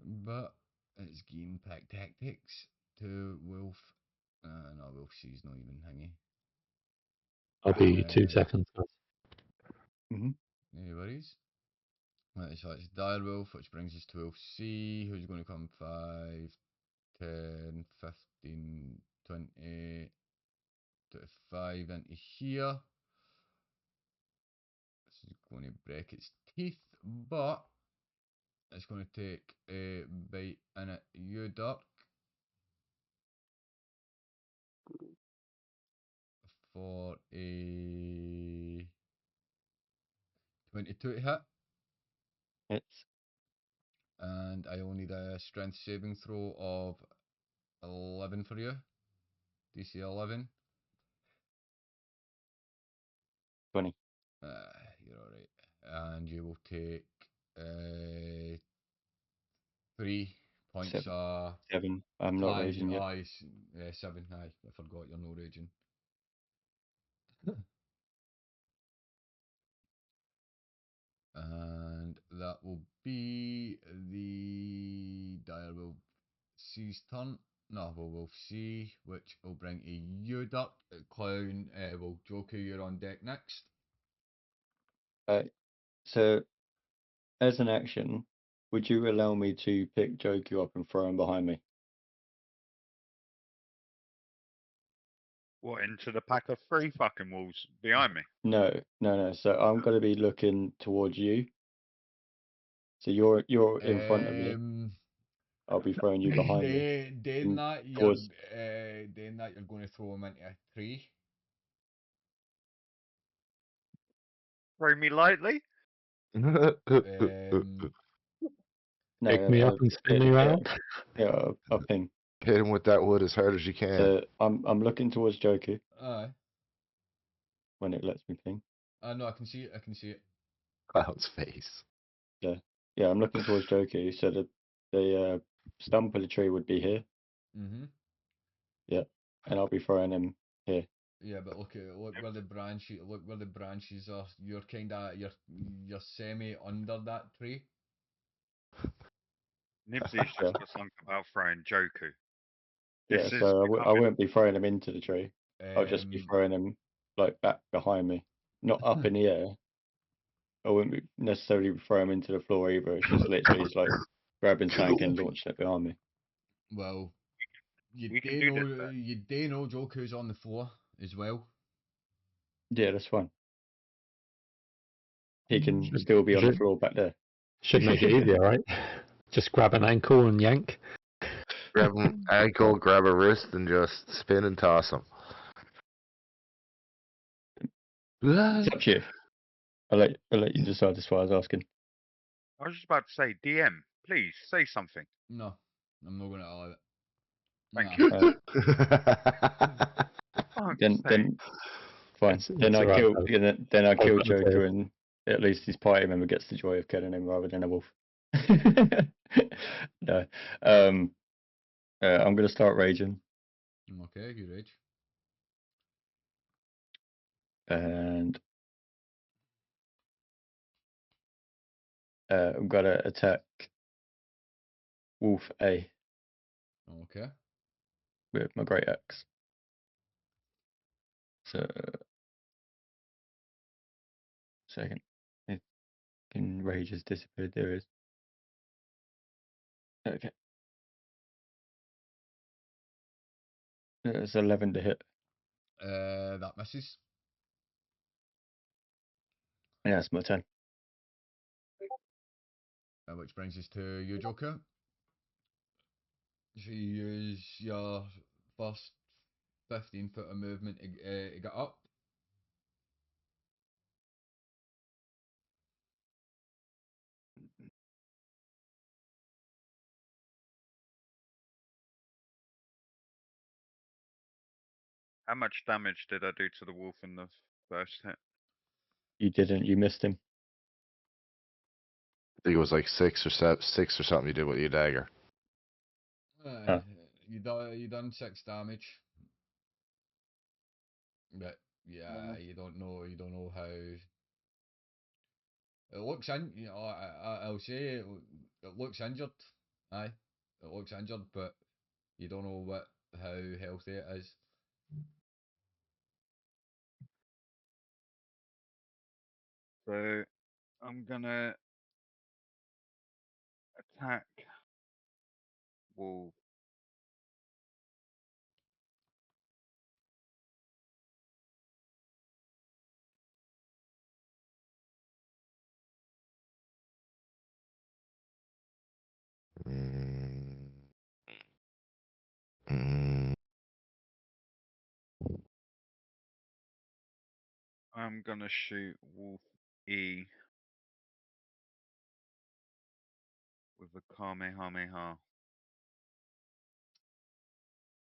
But it's game pack tactics to Wolf. No, Wolf C's not even thingy. I'll be 2 Uh, seconds. No worries. Right, so it's Direwolf, which brings us to Wolf C, who's going to come 5, 10, 15, 20, 25 into here. This is going to break its teeth, but it's going to take a bite in it. You duck for a 22 to hit, It's and I will need a strength saving throw of 11 for you. DC 11. 20. You're alright. And you will take 3 points 7. of 7. I'm not raging yet. 7. Aye, I forgot you're no raging. And that will be the Direwolf C's turn. No, we'll see, which will bring a you duck. Clown, well, Joker, you're on deck next. So, as an action, would you allow me to pick Joku up and throw him behind me? What, into the pack of 3 fucking wolves behind me? No. So I'm going to be looking towards you. So you're in front of me. I'll be throwing you behind me. Doing that, towards- you're going to throw him into a tree. Throw me lightly? No, Pick me up and spin me around. Yeah, I'll ping. Hit him with that wood as hard as you can. So I'm looking towards Joku Aye. when it lets me ping. No, I can see it. I can see it. Cloud's face. Yeah, I'm looking towards Joku. So the stump of the tree would be here, Mhm. and I'll be throwing him here. Yeah, but look where the branches are. You're you're semi under that tree. Nibsy's just got something about throwing Joku. Yeah, This is so I becoming- won't be throwing him into the tree. I'll just be throwing him like back behind me, not up in the air. I wouldn't be necessarily throw him into the floor either. It's just literally it's like grabbing something and launching it behind me. Well, you We can do do know this, you do know Joku's on the floor as well. Yeah, that's fine. He can Should- still be on the should- floor back there. Should make it easier, right? Just grab an ankle and yank. Grab him ankle, grab a wrist, and just spin and toss him. It's up to you. I'll let you decide. That's what I was asking. I was just about to say, DM, please say something. No, I'm not going to allow it. Thank Nah. you. Then fine. It's Then I alright, kill. though. Then I kill I've got the Joker, and at least his party member gets the joy of killing him rather than a wolf. No. I'm gonna start raging, Okay, you rage. and I'm gonna attack Wolf A Okay. with my great axe. So, second, if can rage has disappeared. There it is. Okay. It's 11 to hit. That misses. Yeah, that's my turn. Which brings us to you, Joker. So you use your first 15 foot of movement to get up. How much damage did I do to the wolf in the first hit? You didn't. You missed him. I think it was like 6 or something you did with your dagger. Oh. You done 6 damage. But yeah, you don't know how. It looks I'll say it looks injured. Aye, it looks injured, but you don't know how healthy it is. So I'm gonna attack Wolf. Mm. Mm. I'm gonna shoot Wolf E with a Kamehameha.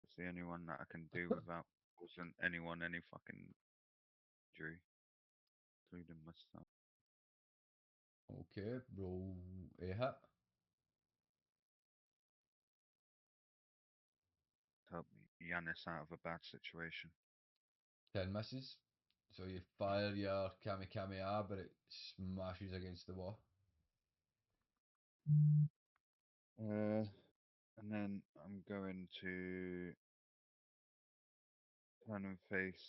It's the only one that I can do without causing anyone any fucking injury, including myself. Okay, roll a hit. Help me Yanis out of a bad situation. 10 misses. So you fire your Kamehameha, but it smashes against the wall. And then I'm going to turn and face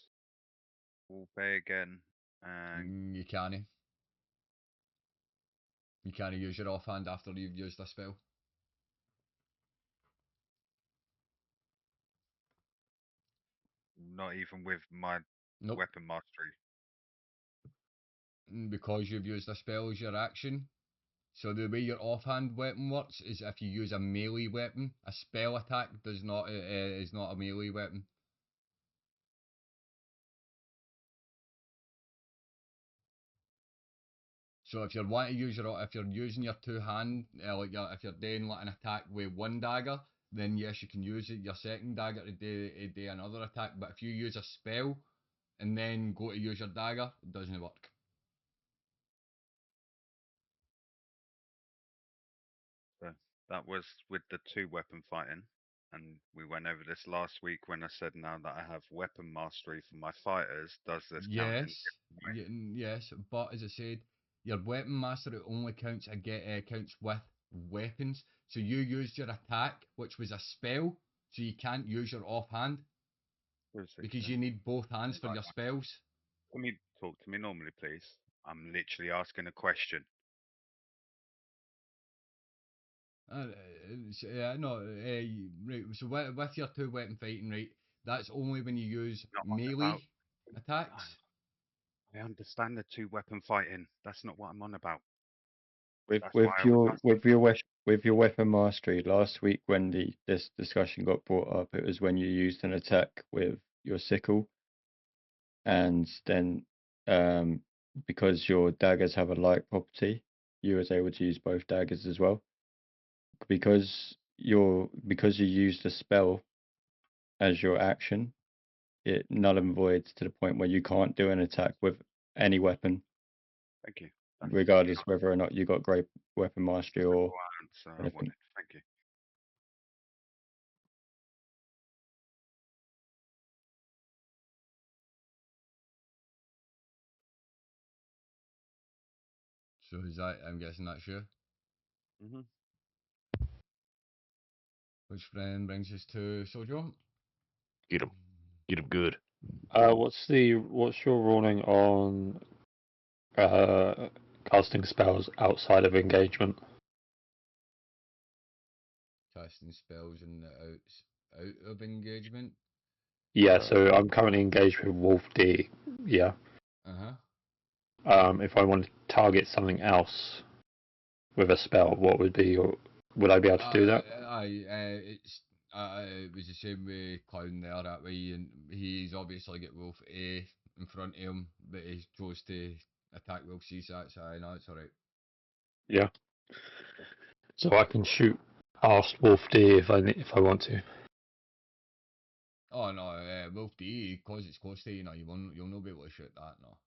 Wolf A again, and You can't. You can't use your offhand after you've used a spell. not even with my Nope. weapon mastery. Because you've used a spell as your action. So the way your offhand weapon works is if you use a melee weapon, a spell attack does not is not a melee weapon. So if you're wanting to use if you're using your two hand, if you're doing like an attack with one dagger, then yes, you can use your second dagger to do another attack. But if you use a spell and then go to use your dagger, it doesn't work. So that was with the two weapon fighting. And we went over this last week when I said now that I have weapon mastery for my fighters, does this count in? Yes, yes, but as I said, your weapon mastery only counts with weapons. So you used your attack, which was a spell, so you can't use your offhand because you need both hands for your spells. Can you talk to me normally, please? I'm literally asking a question. No, right. So with your two weapon fighting, right, that's only when you use Not on about. melee attacks. I understand the two weapon fighting. That's not what I'm on about. With That's with why I was your asking. with your weapon mastery, last week when this discussion got brought up, it was when you used an attack with your sickle, and then because your daggers have a light property, you was able to use both daggers as well. Because you used a spell as your action, it null and voids to the point where you can't do an attack with any weapon, Thank you. That's regardless whether or not you got great weapon mastery the or answer I anything. wanted. Thank you. So is that? I'm guessing that's you. Mhm. Which friend brings us to Sojo? Get him. Get him good. What's your ruling on casting spells outside of engagement? Casting spells in the out of engagement. Yeah, so I'm currently engaged with Wolf D. Yeah. Uh-huh. If I want to target something else with a spell, what would be your? Would I be able to do that? It was the same way Clown there that way, and he's obviously got Wolf A in front of him, but he chose to attack Wolf C, so that's no, it's alright. Yeah. So I can shoot past Wolf D if I want to. Oh no, Wolf D, because it's close to you, you'll not be able to shoot that, no.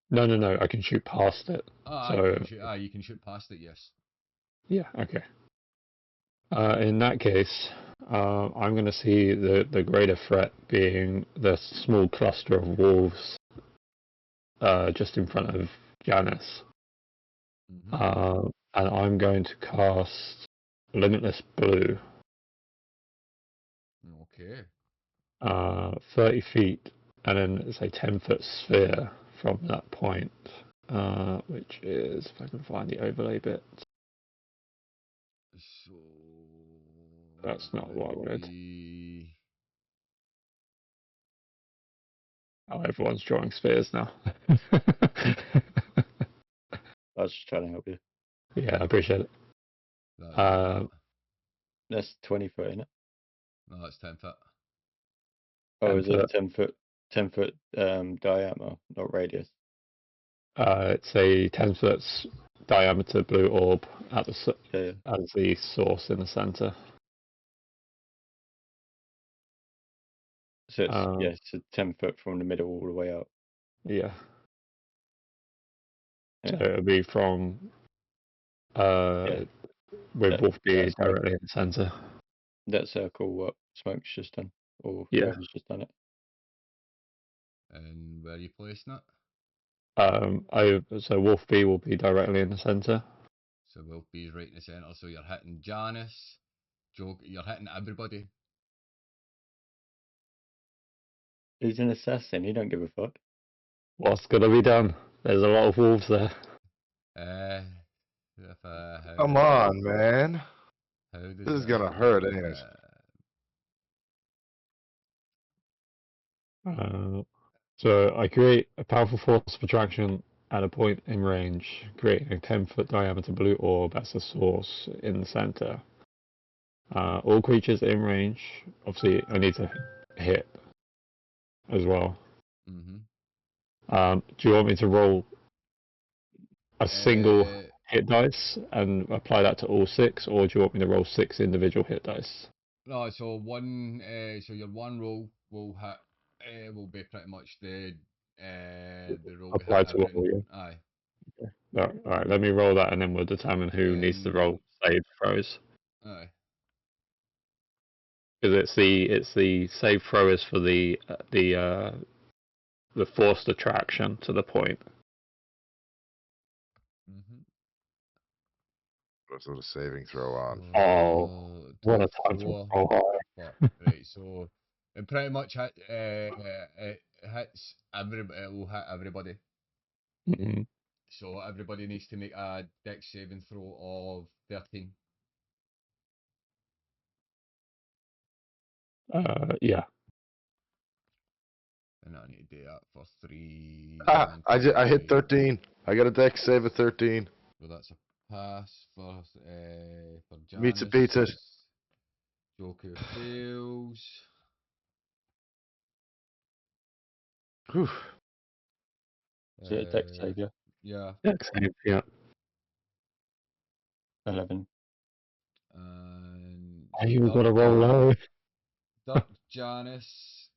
No. I can shoot past it. Ah, So you can shoot past it, yes. yeah. Okay. In that case, I'm going to see the greater threat being the small cluster of wolves just in front of Janice. And I'm going to cast Limitless Blue, Okay. 30 feet, and then it's a 10-foot sphere from that point, which is, if I can find the overlay bit. So That's not that what I would wanted. be Oh, everyone's drawing spheres now. I was just trying to help you. Yeah, I appreciate it. that's That's 20 foot, isn't it? no, that's 10 foot. Oh, 10 is it foot. 10 foot diameter, not radius? It's a 10-foot diameter blue orb at the Yeah. as the source in the center. So it's a 10 foot from the middle all the way up. Yeah. So Yeah. it'll be from with Wolfby that's directly in the center. That circle what Smoke's just done, or Yeah. whoever's just done it. And where are you placing it? So Wolfby will be directly in the center. So Wilfie's right in the centre. So you're hitting Janice, you're hitting everybody. He's an assassin. He don't give a fuck. What's gonna be done? There's a lot of wolves there. Come on, man. How does This is gonna hurt, anyways. So I create a powerful force of attraction at a point in range, creating a 10-foot diameter blue orb as the source in the center. All creatures in range, obviously, I need to hit as well. Mm-hmm. Do you want me to roll a single hit dice and apply that to all 6, or do you want me to roll 6 individual hit dice? No, so so your one roll will hit, will be pretty much the roll to hit Apply to all, everything. yeah. Aye. Okay. Alright, let me roll that and then we'll determine who needs to roll save throws. Aye. Because it's the save throwers for the forced attraction to the point. Mm-hmm. What's the saving throw on? Oh, what a time to roll high. Right, so it pretty much it hits everybody. It will hit everybody. Mm-hmm. So everybody needs to make a dex saving throw of 13. Yeah. And I need to do that for 3. I hit 13. I got a dex save of 13. So that's a pass for Janice. Meets a beats it. Joker fails. Whew. Is it a dex save, yeah? Yeah. Dex save, yeah. 11. And Oh, you got to roll low. Duck Janice.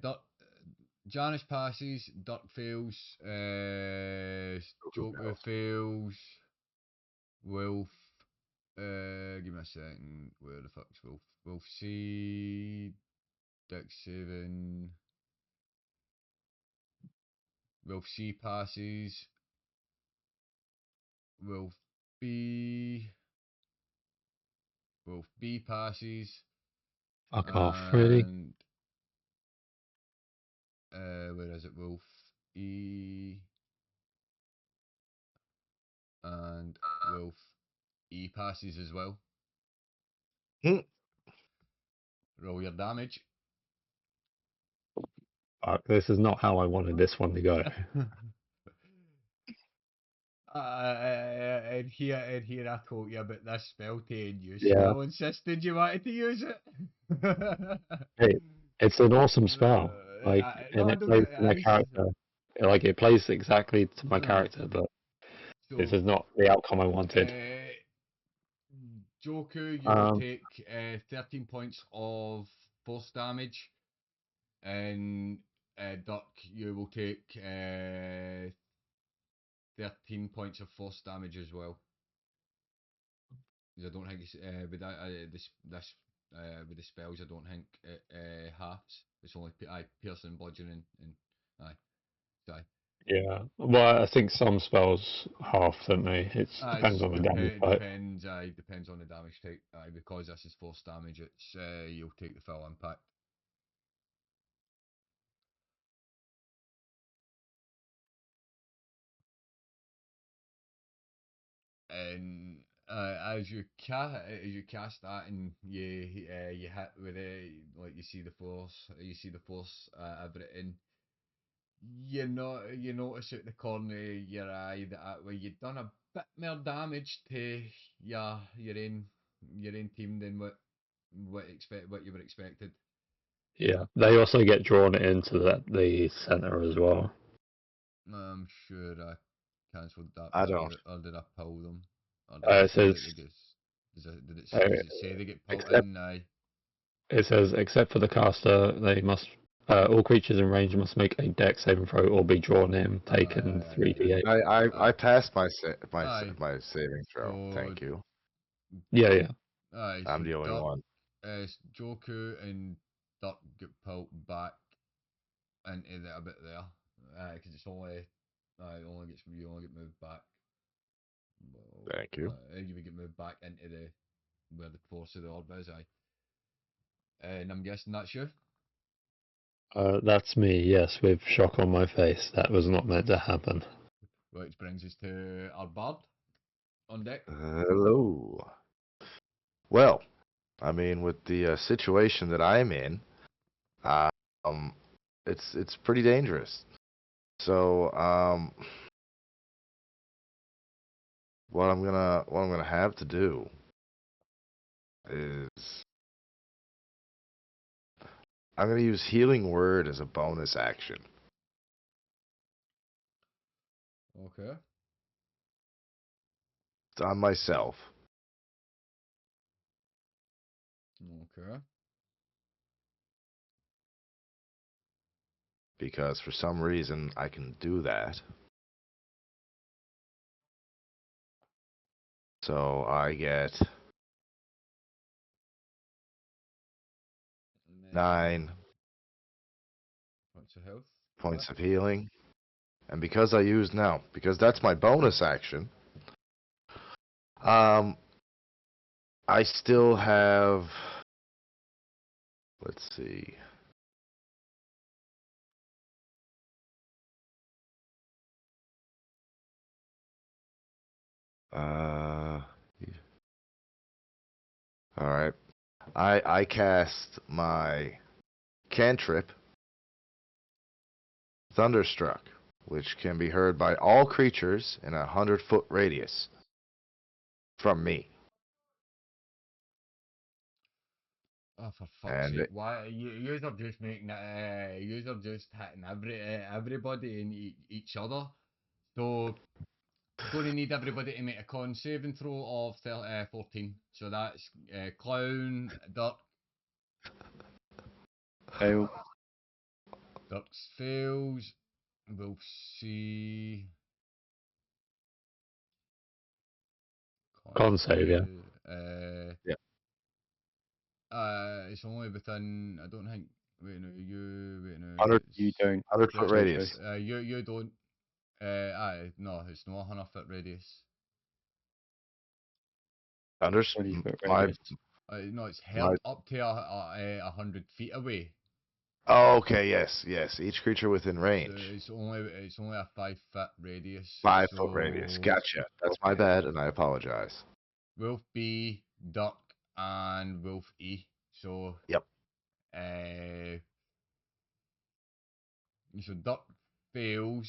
Duck. Janice passes. Duck fails. Joker fails. Wolf. Give me a second. Where the fuck's Wolf? Wolf C. Dex 7. Wolf C passes. Wolf B. Wolf B passes. Fuck off, really? Where is it? Wolf E. And Wolf E passes as well. Roll your damage. Fuck, this is not how I wanted this one to go. And here I told you about this spell to you. Yeah. Still insisted you wanted to use it. Hey, it's an awesome spell. Like, and it plays to my character. Like, it plays exactly to my character, but this is not the outcome I wanted. Joku, you will take 13 points of force damage, and Duck, you will take 13 points of force damage as well. 'Cause I don't think it's with that this with the spells. I don't think it halves. It's only piercing, bludgeoning, and aye, aye. Yeah. Well, I think some spells half, don't they? It depends on the damage type. Depends on the damage type. Aye, because this is force damage. It's you'll take the full impact. And as you cast that and you hit with it, like you see the force everything. You notice out the corner of your eye that where you've done a bit more damage to your own team than what you were expected. Yeah. They also get drawn into the center as well. I'm sure I cancelled that I bit, don't. or did I pull them? Or did It it say says that they get? Does it say uh, they get pulled except in? Aye. it says except for the caster, they must all creatures in range must make a dex saving throw or be drawn in, taken Aye, 3d8. I passed my aye. my saving throw. So Thank you. Yeah. aye, I'm so the only Dirk, one. Joku and Dirk get pulled back into a bit there. Because it's only, you only get moved back. Well, Thank you. you would get moved back into the where the force of the orb is. Aye, and I'm guessing that's you. That's me, yes, with shock on my face. That was not meant to happen. Which brings us to our bard on deck. Hello. Well, I mean, with the situation that I'm in, um, it's pretty dangerous. So, what I'm gonna have to do is I'm gonna use healing word as a bonus action. Okay. It's on myself Okay. because for some reason I can do that. So I get And then 9 points of health. points of healing. And because because that's my bonus action, um, I still have, let's see, uh, all right. I cast my cantrip, Thunderstruck, which can be heard by all creatures in a 100-foot radius from me. Oh, for fuck's And sake! Why you are just making you are just hitting everybody and each other. So going to need everybody to make a con saving throw of 14. So that's clown, Fail. Dirk's fails. We'll see. Con save, yeah. yeah, It's only within. I don't think. Wait no, you wait no. 100, You don't. 100-foot Jojo. radius. You don't. No, it's not 100-foot radius. Thunder, 20-foot my radius. No, it's my. held up to 100 feet away. Oh, okay, yes, yes. Each creature within So range. it's only a 5 foot radius. 5-foot radius. So Gotcha. That's my bad, and I apologize. Wolf B, Duck, and Wolf E. So Yep. uh, so Duck fails.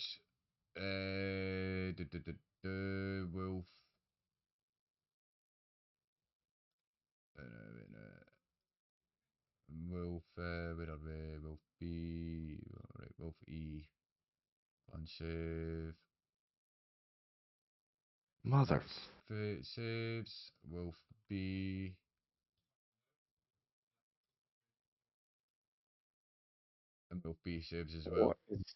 Wolf. Wait, no. Wolf. Where are we? Wolf B. Right. Wolf E. Unsave. Mother. Saves. Wolf B. And Wolf B saves as well. What is...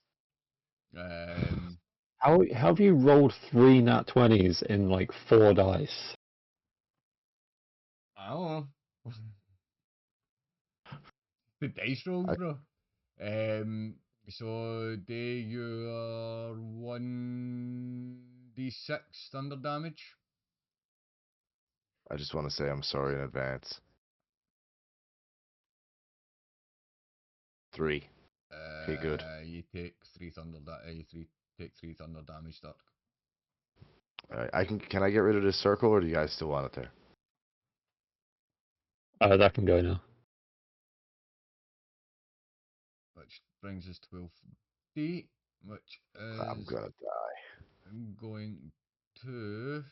Um. How have you rolled 3 nat 20s in like 4 dice? I don't know. The dice rolls, I- bro. So do your 1d6 standard damage. I just want to say I'm sorry in advance. 3. Okay, good. You take 3 thunder take 3 thunder damage, Dirk. Alright, can I get rid of this circle, or do you guys still want it there? That can go now. Which brings us to 12d, which I'm is gonna die. going to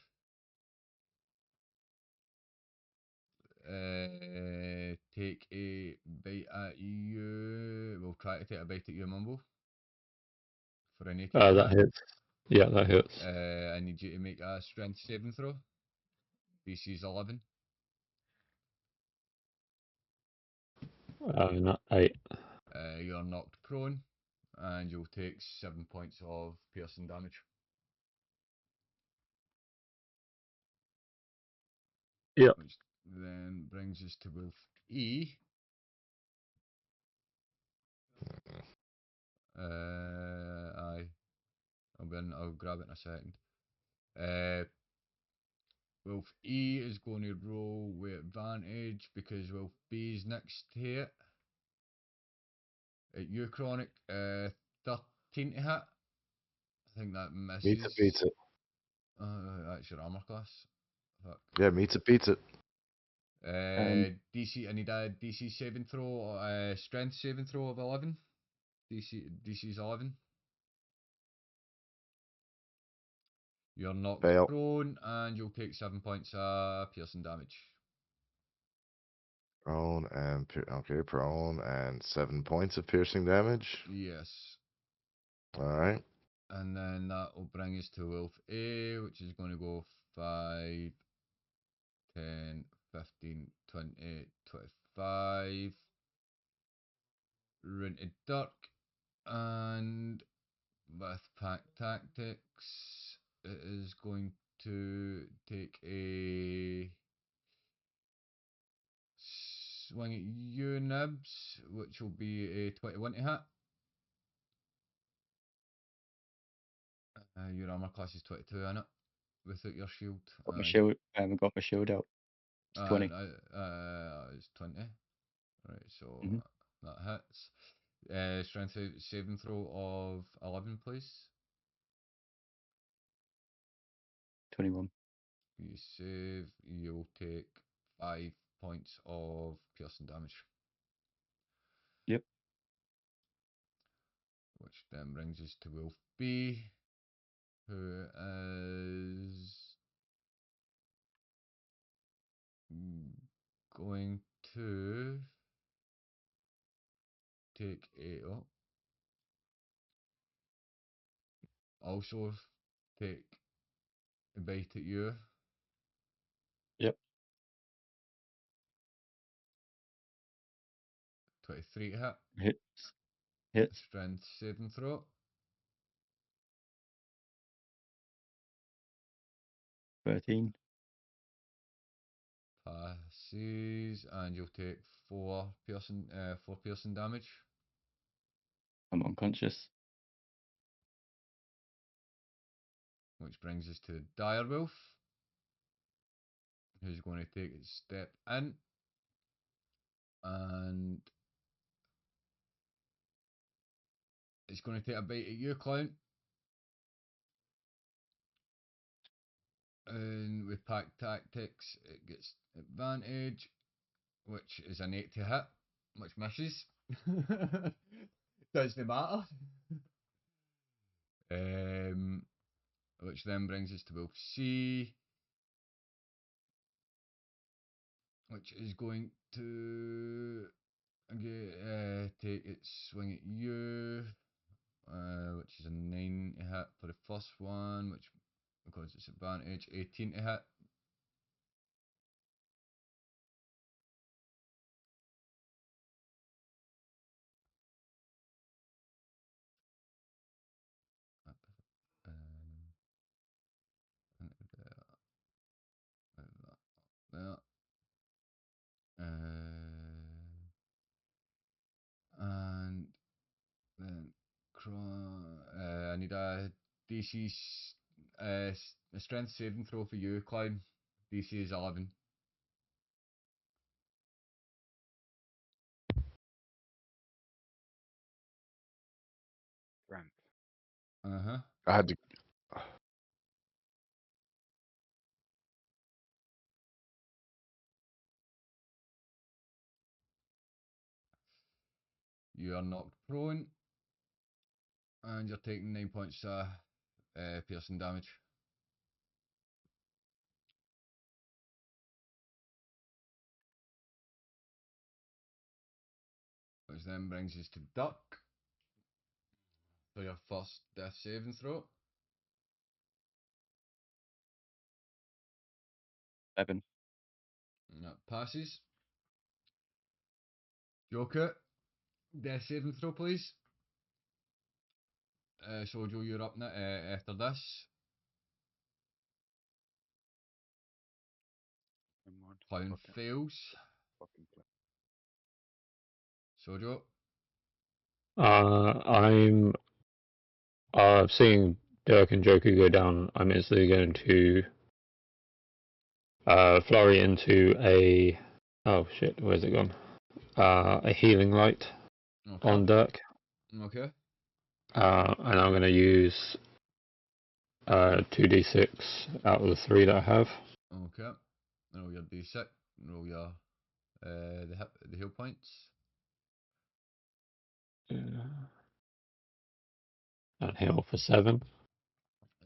take a bite at you. We'll try to take a bite at you, Mumble. For an 18 That hit. hits. Yeah, that hits. I need you to make a strength saving throw. DC's 11. Not 8. You're knocked prone, and you'll take 7 points of piercing damage. Yep. Which then brings us to Wolf E. Aye. I'll grab it in a second. Wolf E is going to roll with advantage because Wolf B is next to it. At you, Chronic, 13 to hit. I think that misses. Beats it. That's your armor class. Fuck. Yeah, beats it. DC, I need a DC saving throw, strength saving throw of 11. DC's 11. You're knocked Fail. prone, and you'll take 7 points of piercing damage. Prone and 7 points of piercing damage. Yes. Alright. And then that will bring us to Wolf A, which is going to go 5, 10, 15, 20, 25. Rented Dirk. And with Pack Tactics, it is going to take a swing at you, Nibs, which will be a 21 to hit. Your armor class is 22 in it, without your shield. Got my shield. I haven't got my shield out. It's 20. It's 20. Right, so Mhm. that hits. Strength saving throw of 11, please. 21. You save, you'll take 5 points of piercing damage. Yep. Which then brings us to Wolf B, who is going to take a also take a bite at you. Yep. 23 to hit. Hits. Hits. Strength saving throw. 13. Passes, and you'll take 4 piercing damage. I'm unconscious. Which brings us to Direwolf, who's going to take a step in and it's going to take a bite at you, Clown. And with Pack Tactics, it gets advantage, which is an 8 to hit, which misses. Doesn't matter. Which then brings us to Wolf C, which is going to take its swing at you, which is a 9 to hit for the first one, which because it's advantage, 18 to hit. There. I need a DC a strength saving throw for you, Clown. DC is 11. Strength. Uh-huh. I had to. You are knocked prone, and you're taking 9 points piercing damage. Which then brings us to Duck. So your first death saving throw. 7. And that passes. Joker, death saving throw, please. Sojo, you're up after this. Never mind. Clown Fuck it. fails. Fucking clip. Sojo. I'm seeing Dirk and Joker go down. I'm instantly going to flurry into a oh shit, where's it gone? A healing light Okay. on Dirk. Okay. And I'm going to use 2d6 out of the 3 that I have. Okay. Roll your d6. Roll your the heal points. And heal for 7.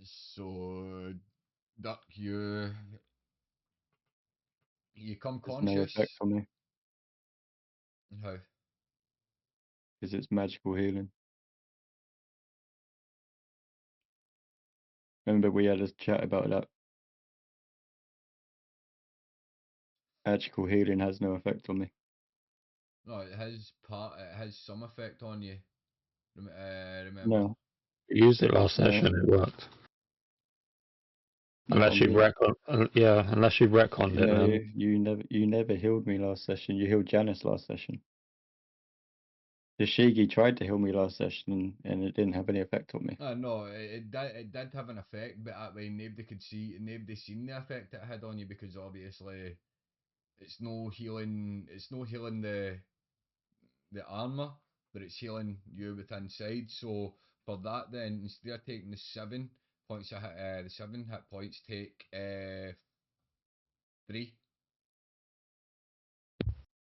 So, Duck, you come There's no conscious. effect on me How? because it's magical healing. Remember we had a chat about that. Magical healing has no effect on me. No, it has some effect on you. Remember. No, You used it last No. session, it worked. not Unless on you've me. unless you've retconned it, No, then you never healed me last session. You healed Janice last session. The Shigi tried to heal me last session and it didn't have any effect on me. No, it did have an effect, but that way nobody seen the effect it had on you because obviously it's no healing the armor, but it's healing you with inside. So for that, then instead of taking the 7 points, the 7 hit points, take 3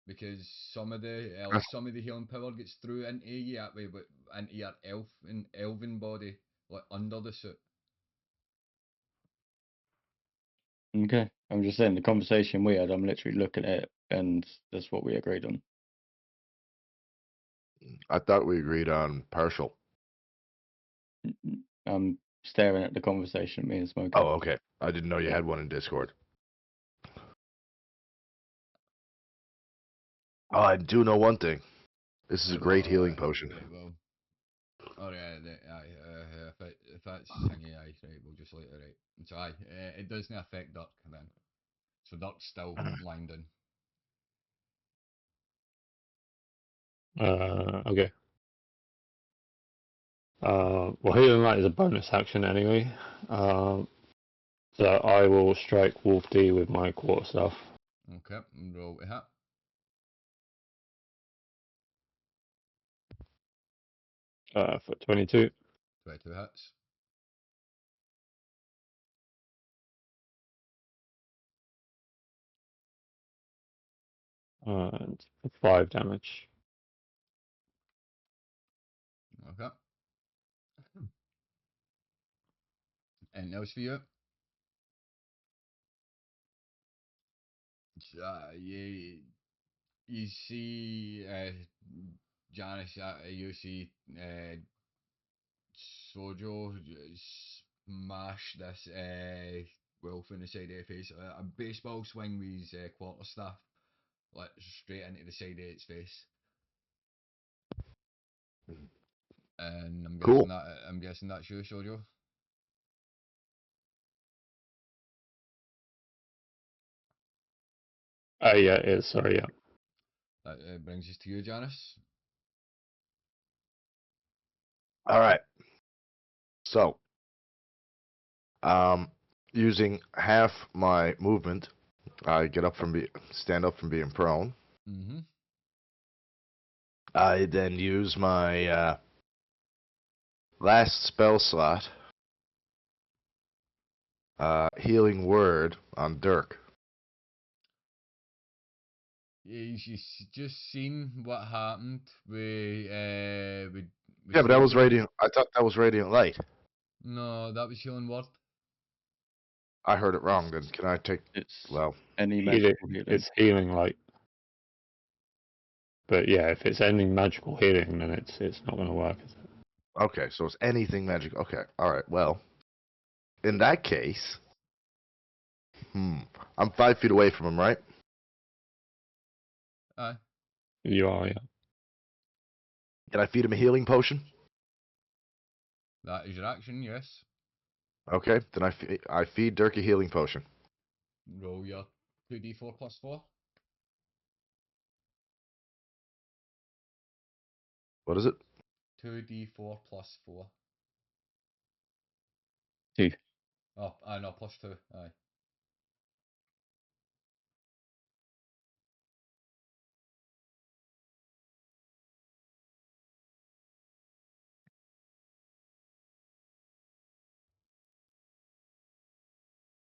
because some of the healing power gets through into you that way, but into your elven body, like under the suit. Okay, I'm just saying the conversation we had, I'm literally looking at it and that's what we agreed on. I thought we agreed on partial. I'm staring at the conversation me and Smokey. Oh, okay. I didn't know you had one in Discord. Oh, I do know one thing. This is a great healing potion. Right, well, if that's thingy, aye, right, we'll just leave it right. So aye, it doesn't affect Dirk then. So Dirk's still lying down. okay. Well, healing light is a bonus action anyway. So I will strike Wolf D with my quarterstaff. Okay, roll to hit. For 22. 22 hits. And 5 damage. Okay. Anything else for you? You see Janice, you see Sojo smash this wolf in the side of the face. A baseball swing with his quarterstaff, like straight into the side of its face. And Cool. I'm guessing that's you, Sojo. Yeah, it is. Sorry, yeah. That brings us to you, Janice. All right. So, using half my movement, I stand up from being prone. Mm-hmm. I then use my last spell slot, healing word on Dirk. You just seen what happened with Yeah, but that was Joker. radiant. I thought that was radiant light. No, that was healing word. I heard it wrong. Then can I take? It's Well, any Healing, magical healing. it's healing light. But yeah, if it's any magical healing, then it's not going to work, is it? okay. So it's anything magic. Okay. All right. Well, in that case, I'm 5 feet away from him, right? Aye. You are, yeah. Can I feed him a healing potion? That is your action, yes. Okay. Then I feed Dirk a healing potion. Roll your 2d4 plus 4. What is it? 2d4 plus 4. 2. Oh, aye, no, plus 2. Aye.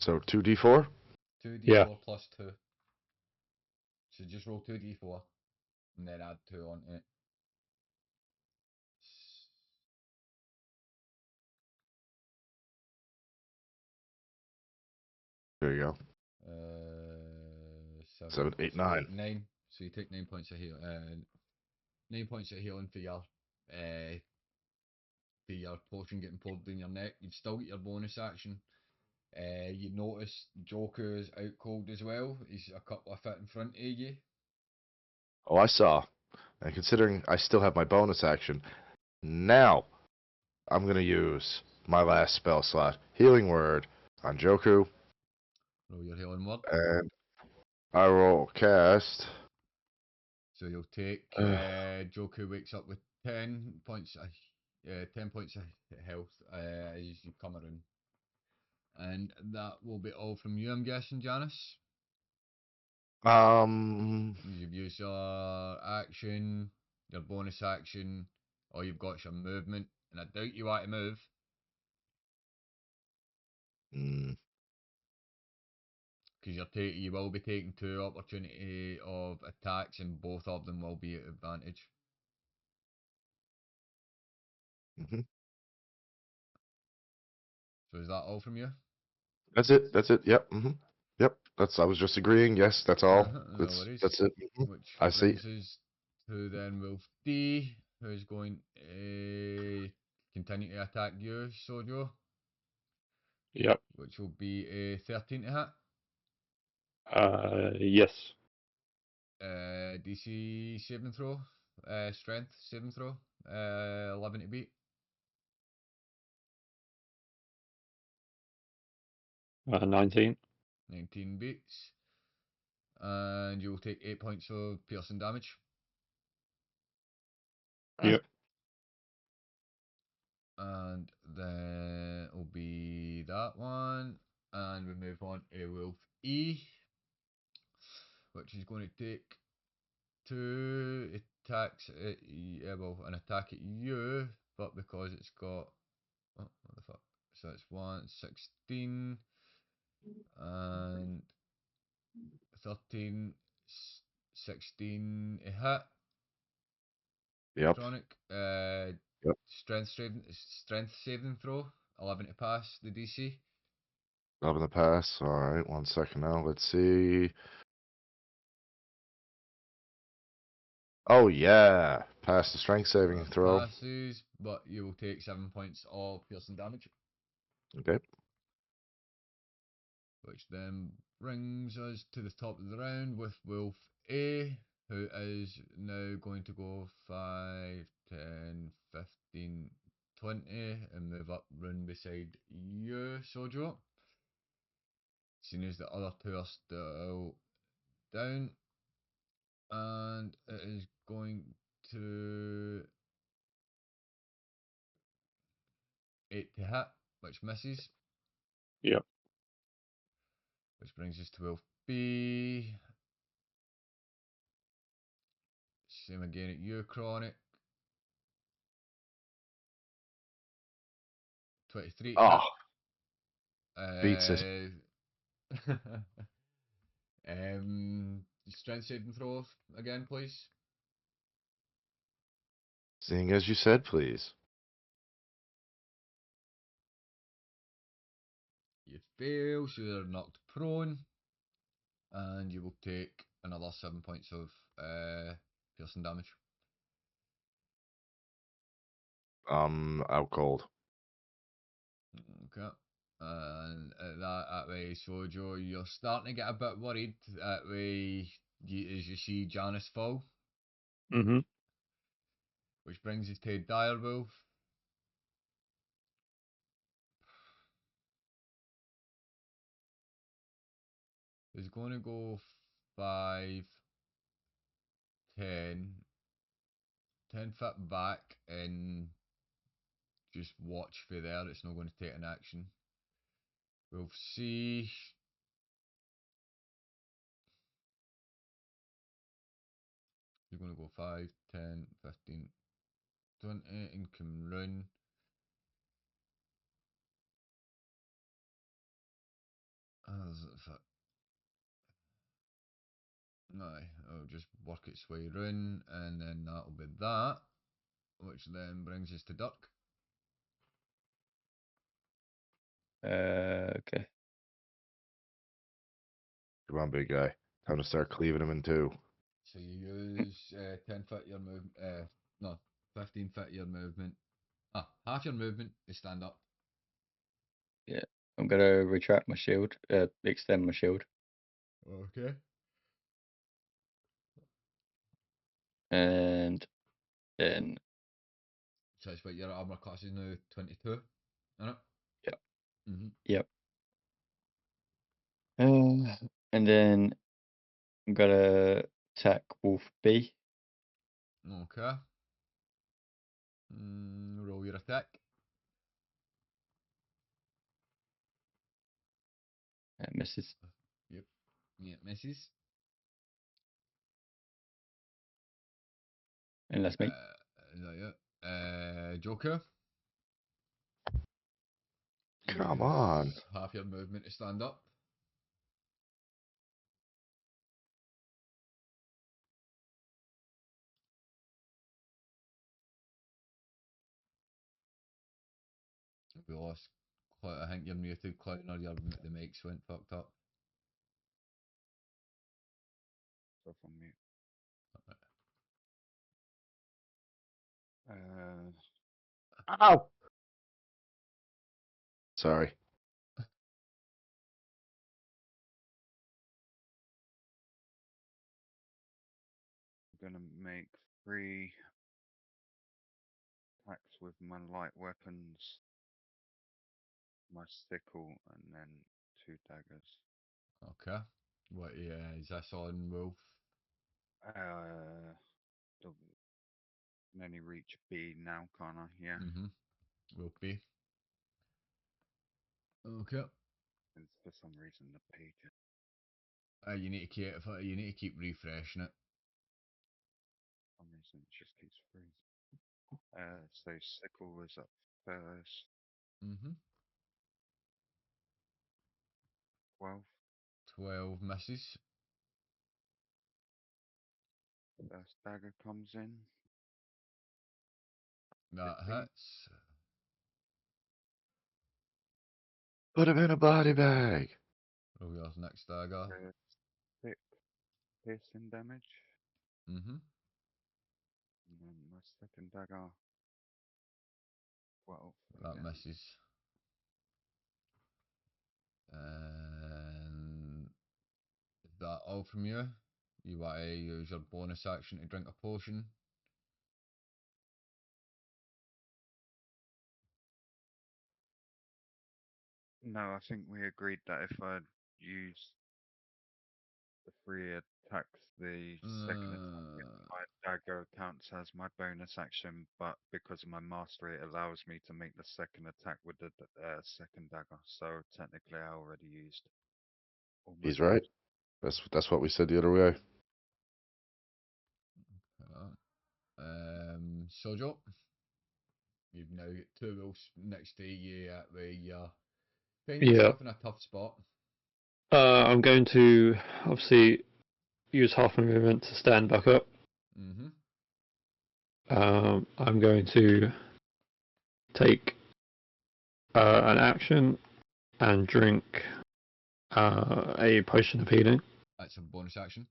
So 2d4. 2d4 Yeah. plus 2. So just roll 2d4 and then add 2 onto it. There you go. 7, 8, plus 9. 8, 9. So you take 9 points of heal. 9 points of healing for your potion getting poured down your neck. You've still got your bonus action. You notice Joker's out cold as well. He's a couple of feet in front of you. Oh, I saw. And considering I still have my bonus action, now I'm gonna use my last spell slot, healing word, on Joku, Roll your healing word. and I will cast. So you'll take Joker wakes up with 10 points of 10 points of health as you come around. And that will be all from you, I'm guessing, Janice. You've used your action, your bonus action, all you've got is your movement, and I doubt you want to move. mm, Because you will be taking 2 opportunity of attacks, and both of them will be at advantage. mhm. So is that all from you? That's it. That's it. Yep. Yep. I was just agreeing. Yes, that's all. No worries. That's it. Which I see. brings us to then Wolf D, who's going to continue to attack you, Sojo, Yep. which will be a 13 to hit. Yes. DC saving throw, strength saving throw, 11 to beat. 19. 19 beats. And you'll take 8 points of piercing damage. Yep. And then it'll be that one. And we move on to Wolf E, which is going to take 2 attacks at an attack at you, but because it's got what the fuck? So it's 16 and 13, 16 a hit. Yep. Chronic. Yep. Strength saving throw. 11 to pass the DC. Up in the pass. All right. 1 second now. Let's see. Oh yeah. Pass the strength saving That throw. passes, but you will take 7 points of piercing damage. Okay. Which then brings us to the top of the round with Wolf A, who is now going to go 5, 10, 15, 20 and move up round beside you, Sojo. Seeing as the other 2 are still down. And it is going to 8 to hit, which misses. Yep. Which brings us to Wolf B. Same again at you, Chronic. 23 to Oh, hit. beats it. Strength saving throw again, please. Seeing as you said, please. You fail, so you're knocked prone, and you will take another 7 points of piercing damage. Out cold. Okay. And that way, so Joe, you're starting to get a bit worried that way as you see Janice fall, Mm-hmm. which brings us to Direwolf. Is going to go 5, 10, 10 foot back and just watch for there. It's not going to take an action. We'll see. You're going to go 5, 10, 15, 20 and come round. Aye, it'll just work its way round, and then that'll be that, which then brings us to Dirk. Okay. Come on, big guy. Time to start cleaving him in two. So you use 10 foot your move, no, 15 foot your movement. Half your movement is stand up. Yeah. I'm gonna retract my shield. Extend my shield, Okay. and then So it's what your armor class is now 22, isn't it? Yep. Mm-hmm. yep. And then I'm gonna attack Wolf B. Okay. Roll your attack. Misses. Yep. Yeah, misses. And that's me. Is that it? Joker. Come Use on. half your movement to stand up. We lost. I think you're muted, Clown, or the mics went fucked up. Stuff on mute. Ow! Sorry. I'm gonna make 3 attacks with my light weapons, my sickle, and then 2 daggers. Okay. What? Yeah, is this on Wolf? The can only reach B now, can't I? Yeah. Mm-hmm. Wolf B. Okay. And for some reason the page. You need to keep. You need to keep refreshing it. For some reason it just keeps freezing. So sickle was up first. Mm-hmm. 12. 12 misses. First dagger comes in. That 15. hits. Put him in a body bag. Roll your next dagger. 6 piercing damage. Mm-hmm. And then my second dagger. 12. That Again. misses. And is that all from you? You want to use your bonus action to drink a potion? No, I think we agreed that if I use The 3 attacks the second attack. My dagger counts as my bonus action, but because of my mastery, it allows me to make the second attack with the second dagger. So technically, I already used all my He's right. That's what we said the other way. Sojo, you've now got 2 wolves next to you where you find Yeah. yourself in a tough spot. I'm going to obviously use half my movement to stand back up. Mm-hmm. I'm going to take an action and drink a potion of healing. That's a bonus action.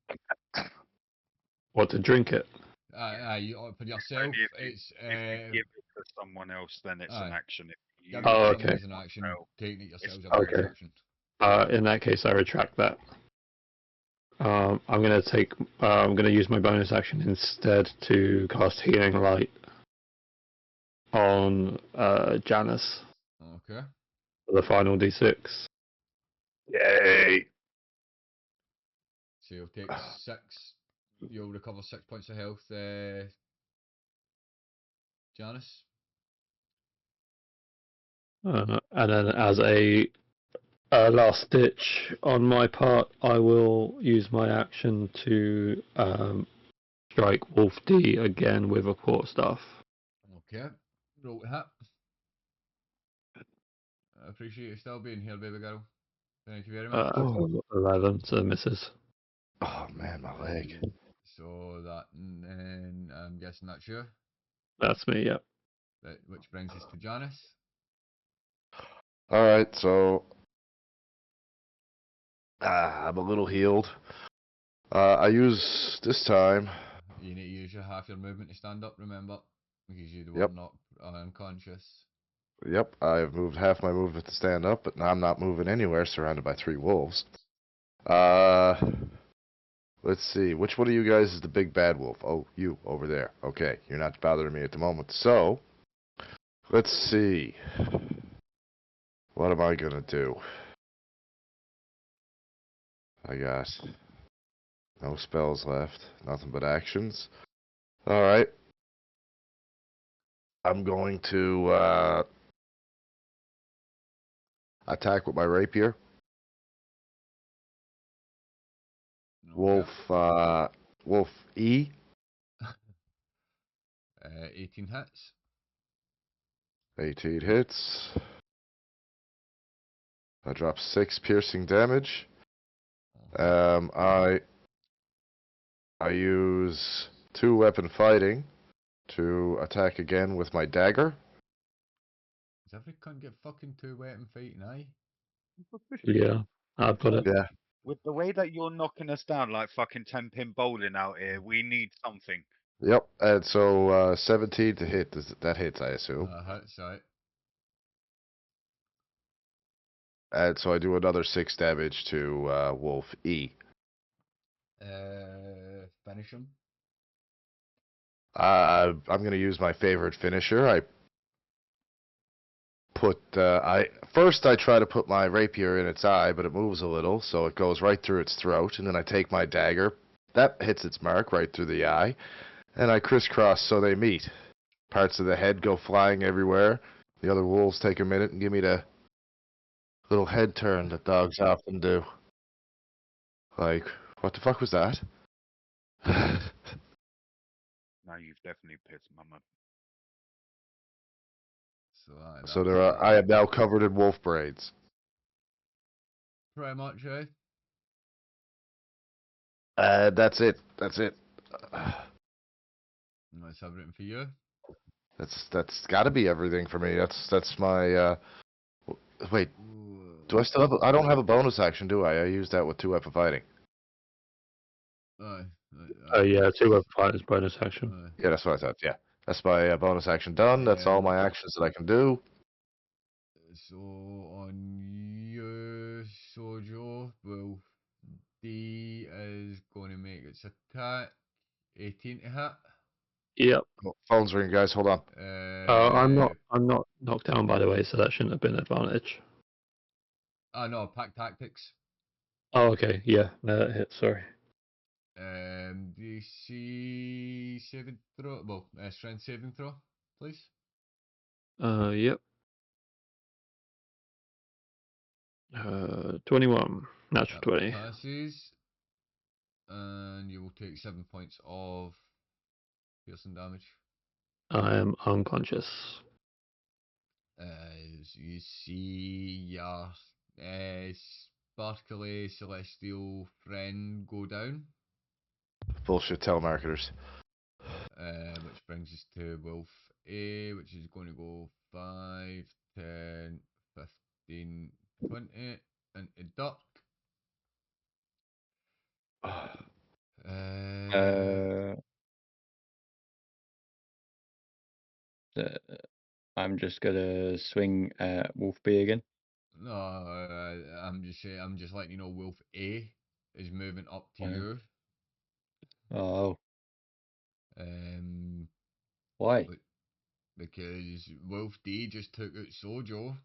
What, to drink it? For yourself, If it's you give it to someone else, then it's an aye. action. If you giving Oh, it to use someone okay. as an action, yourself, taking it yourself is a it's- bonus Okay. action. In that case, I retract that. I'm gonna use my bonus action instead to cast Healing Light on Janice Okay. for the final D6. Yay! So you'll take 6. You'll recover 6 points of health, Janice. And then as a last ditch on my part, I will use my action to strike Wolf D again with a quarterstaff. Okay. Roll to hit. I appreciate you still being here, baby girl. Thank you very much. 11, so misses. Oh man, my leg. So that, and then I'm guessing that's you. That's me, yeah. Right, which brings us to Janice. All right, so I'm a little healed. I use this time. You need to use your half your movement to stand up, remember? Because you were Yep. not unconscious. Yep, I've moved half my movement to stand up, but now I'm not moving anywhere, surrounded by 3 wolves. Let's see. Which one of you guys is the big bad wolf? Oh, you over there. Okay, you're not bothering me at the moment. So, let's see. What am I gonna do? I got no spells left, nothing but actions. All right. I'm going to attack with my rapier. Okay. Wolf E. 18 hits. 18 hits. I drop 6 piercing damage. I use 2 weapon fighting to attack again with my dagger. Does every cunt get fucking 2 weapon fighting, aye? Yeah, I've got it. Yeah. With the way that you're knocking us down like fucking 10-pin bowling out here, we need something. Yep. And so 17 to hit. That hits, I assume. Hits, right. And so I do another 6 damage to Wolf E. Finish him. I'm going to use my favorite finisher. I try to put my rapier in its eye, but it moves a little, so it goes right through its throat, and then I take my dagger. That hits its mark right through the eye, and I crisscross so they meet. Parts of the head go flying everywhere. The other wolves take a minute and give me the little head turn that dogs often do. Like, what the fuck was that? Now you've definitely pissed Mama. So, So I am now covered in wolf braids. pretty much, eh? That's it. That's it. That's everything for you. That's got to be everything for me. That's my. Wait, do I still have? I don't have a bonus action, do I? I used that with 2 weapon fighting. Aye. Yeah, 2 weapon fighters bonus action. Yeah, that's what I thought. Yeah, that's my bonus action done. That's all my actions that I can do. So on you, Sojo, well, D is going to make its attack. 18 to hit. Yep. Oh, phone's ringing, guys. Hold on. I'm not knocked down, by the way, so that shouldn't have been an advantage. No, pack tactics. Oh, okay. Yeah, no, that hits. Sorry. DC saving throw. Well, strength saving throw, please. Yep. 21. Natural That 20. passes, and you will take 7 points of piercing damage. I am unconscious. As you see your sparkly celestial friend go down, Bullshit telemarketers. which brings us to Wolf A, which is going to go 5, 10, 15, 20, into Duck. Uh, I'm just gonna swing at Wolf B again. No, I'm just saying. I'm just letting you know. Wolf A is moving up to Wow. you. Oh, Um, why? but because Wolf D just took out Sojo.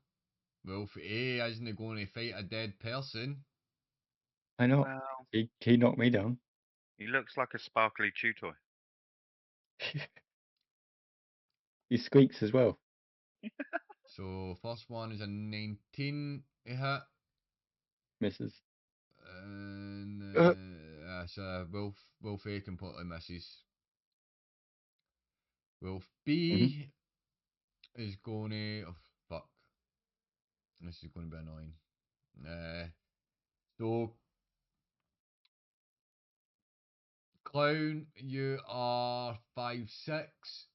Wolf A isn't going to fight a dead person. I know. Well, He knocked me down. he looks like a sparkly chew toy. He squeaks as well. So first one is a 19 to hit, Misses. and Uh. so Wolf A completely misses. Wolf Mm-hmm. B is going to. Oh fuck! This is going to be annoying. So Clown, you are 5'6".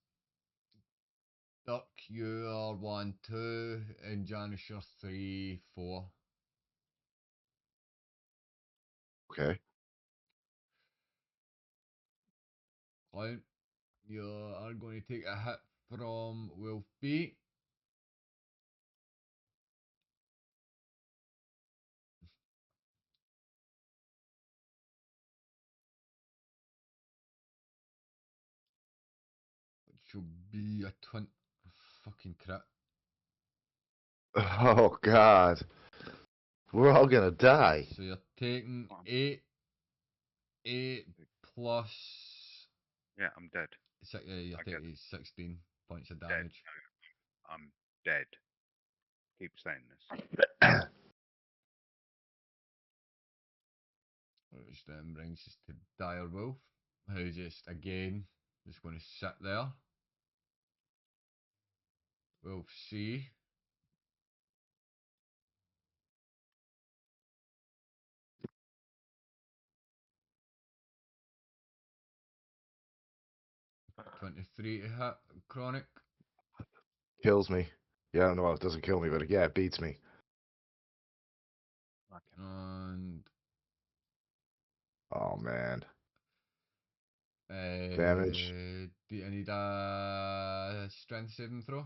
Duck, you are 1'2", and Janice, you're 3'4". Okay. Clown, you are going to take a hit from Wolf B. Which will be a 20. Fucking crit. Oh God. We're all gonna die. So you're taking Come on. 8 plus. Yeah, I'm dead. You're I get taking 16 points of dead. damage. I'm dead. Keep saying this. Which then brings us to Dire Wolf, who just again just going to sit there. Wolf C. $23 to hit, chronic. Kills me. Yeah, no, it doesn't kill me, but yeah, it beats me. And Oh man. uh, Damage. do I need a strength saving throw?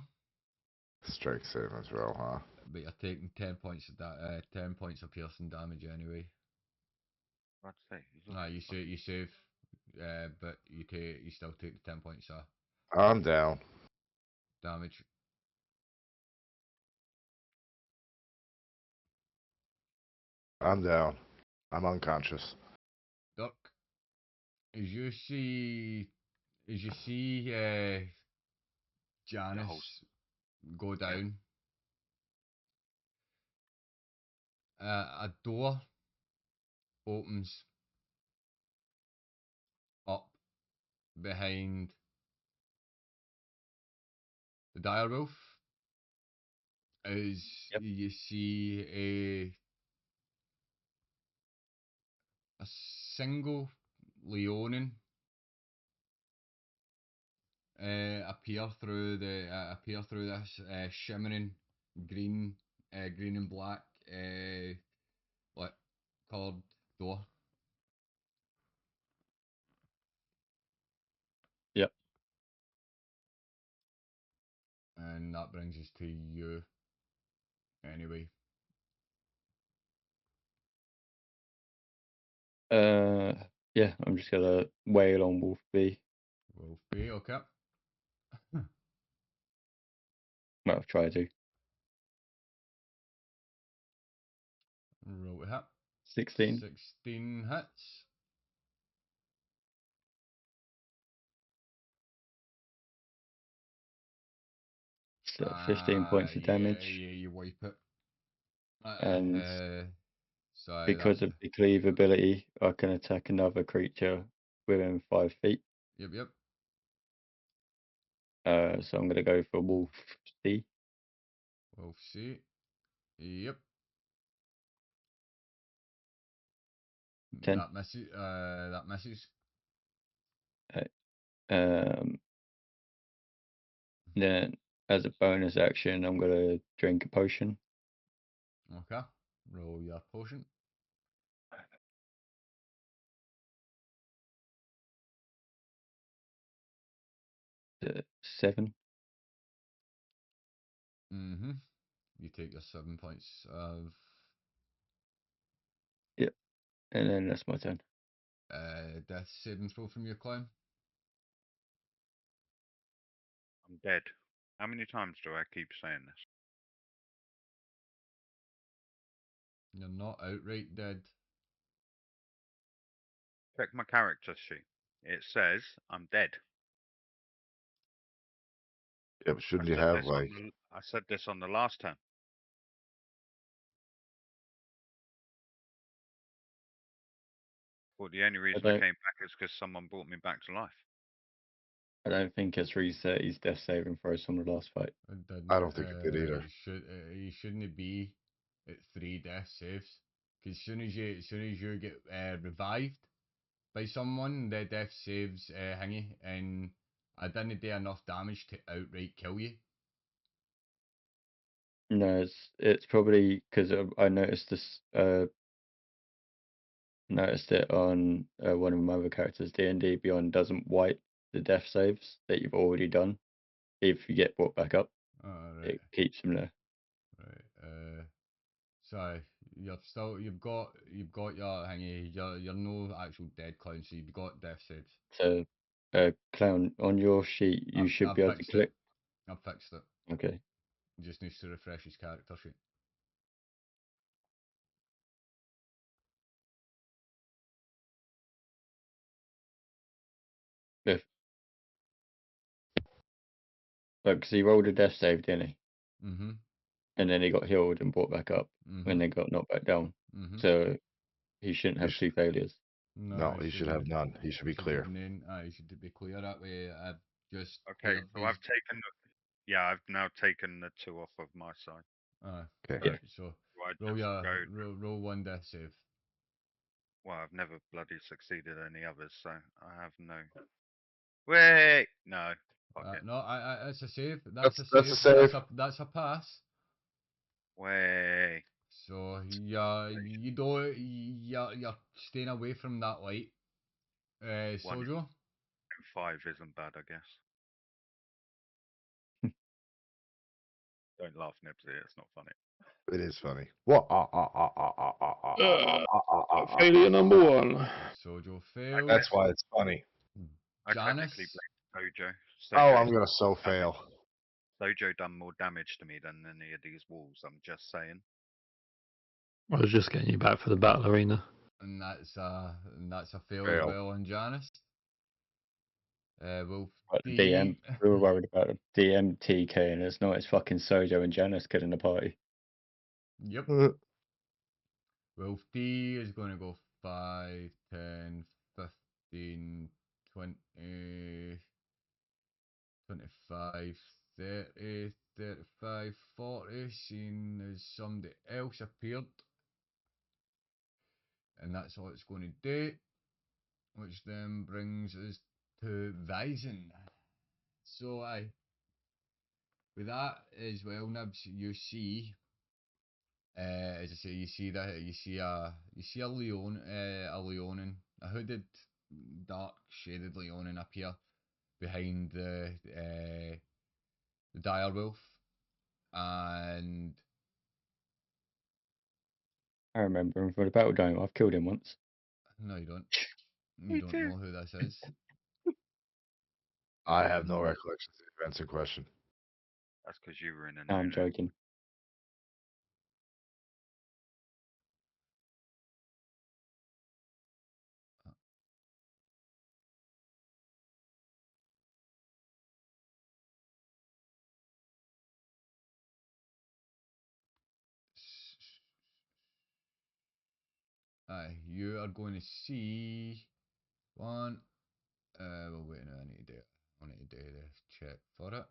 Strength saving throw, huh? But you're taking 10 points of that, 10 points of piercing damage anyway. I'd say he's Nah, already you save, but you still take the 10 points of I'm down. damage. I'm down. I'm unconscious. Duck, as you see, the whole. Janice go Yeah. down, a door opens up behind the direwolf as Yep. you see a single Leonin appear through this shimmering green green and black like coloured door. Yep. And that brings us to you anyway. Yeah, I'm just gonna wail on Wolf B. Wolf B, okay. Well, try to. Roll to hit. 16. 16 hits. So 15 points of damage. Yeah, you wipe it. And So because that, of the cleave ability, I can attack another creature within 5 feet. yep. So I'm going to go for Wolf C. We'll see. Yep. 10. That misses. That misses. Um, then, as a bonus action, I'm going to drink a potion. Okay. Roll your potion. Uh, 7. Mm-hmm. You take your 7 points of Yep. And then that's my turn. death saving throw from your climb. I'm dead. How many times do I keep saying this? You're not outright dead. Check my character sheet. It says I'm dead. Yeah, but shouldn't you have like? I said this on the last turn. Well, the only reason I don't- came back is because someone brought me back to life. I don't think it's reset his death saving throws from the last fight. It didn't. I don't think it did either. You shouldn't be at 3 death saves. Because as soon as you get revived by someone, the death saves hingy, and I didn't do enough damage to outright kill you. No, it's probably because I noticed this. Noticed it on one of my other characters. D&D Beyond doesn't wipe the death saves that you've already done. If you get brought back up, Right, it keeps them there. right. So you've got your hingy. You're no actual dead clown, so you've got death saves. So, clown, on your sheet, you should I've be able to fixed click. it. I've fixed it. Okay. He just needs to refresh his character sheet. If because he rolled a death save, didn't he? Mm-hmm. And then he got healed and brought back up, Mm-hmm. and then got knocked back down. Mm-hmm. So he shouldn't He have 2 failures. No, he should have none. He should be clear. He should be clear that way. I've just Okay, cleared so his. I've taken. I've now taken the 2 off of my side. Okay. Right, so Do I roll just your go? roll one death save. Well, I've never bloody succeeded any others, so I have no. Wait, no. Fuck it. No, it's a save. That's a that's save. a save. That's a pass. Way. So you don't you're staying away from that light. One in Sojo. 5 isn't bad, I guess. Don't laugh, Nibsy. It's not funny. It is funny. What? Failure number 1. Sojo failed. That's why it's funny. I Janice. technically blame Sojo. Oh, I'm Sojo's gonna so damage. fail. Sojo done more damage to me than any of these wolves. I'm just saying. I was just getting you back for the battle arena. And that's a fail as Fail. well on Janice. Wolf But the D. DM, we were worried about the DM TK, and it's not. It's fucking Sojo and Janice killing the party. Yep. Uh, Wolf D is going to go 5, 10, 15, 20, 25, 30, 35, 40, seeing as somebody else appeared. And that's all it's going to do, which then brings us to Vising. So with that as well, Nibs, you see, as I say, you see a Leonin, a hooded, dark shaded Leonin appear behind the dire wolf, and I remember him from the battle dome. I've killed him once. no, you don't. You Me don't too. know who this is. I have no Um, recollection of the events in question. That's because you were in a No, I'm no-no. joking. You are going to see one. Well, wait, no, I need to do it. I need to do the check for it.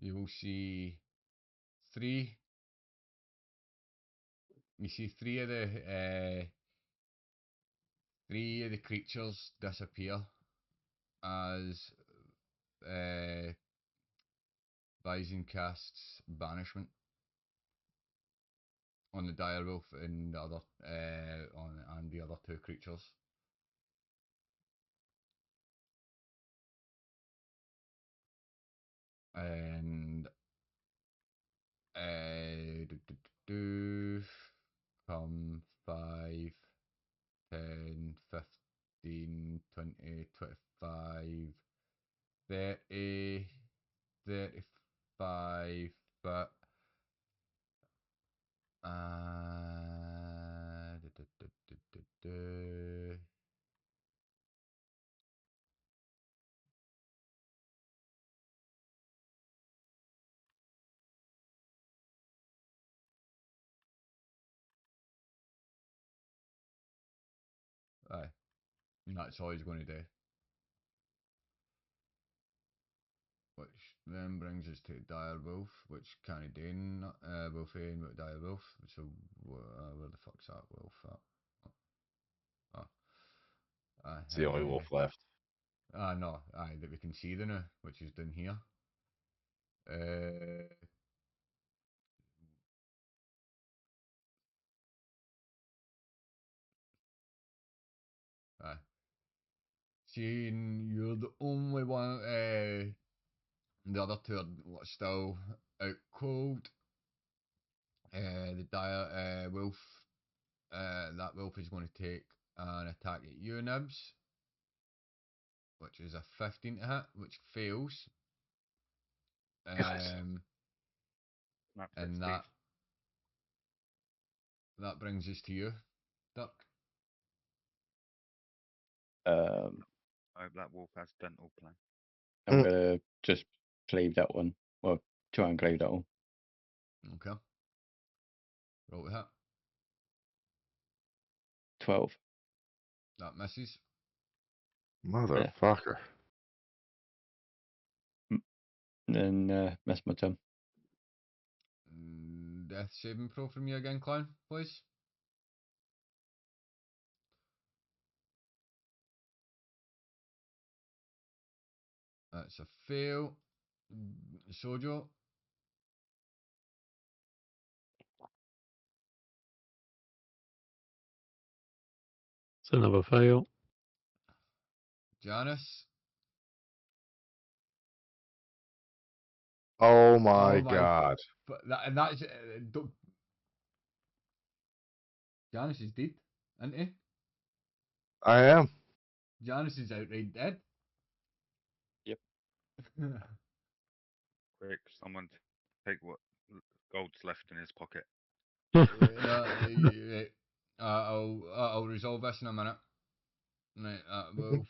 You will see three. You see three of the creatures disappear as Bison casts banishment on the direwolf and the other and the other two creatures. And come 5, 10, 15, 20, 25, 30, 35, but aye, and that's all he's going to do. Which then brings us to Direwolf, which kind of doing Wolfane with Direwolf. So where the fuck's that wolf at? Oh, It's the only wolf left. no, aye, that we can see the now, which is down here. Aye. Seeing you're the only one, the other two are still out cold. The dire wolf, that wolf is going to take an attack at you, Nibs, which is a 15 to hit, which fails. Not And Steve. that brings us to you, Dirk. I hope that wolf has dental plan. I'm gonna just cleave that one. Well, try and cleave that one. Okay. Roll to hit. 12. That misses. Motherfucker. Then that's my turn. Death saving throw from you again, clown, please. That's a fail. Sojo. It's another fail. Janice. Oh my Oh my god. But that's Janice is dead, isn't he? I am. Janice is outright dead. Yep. Quick, someone take what gold's left in his pocket. I'll resolve this in a minute. Right, Wolf.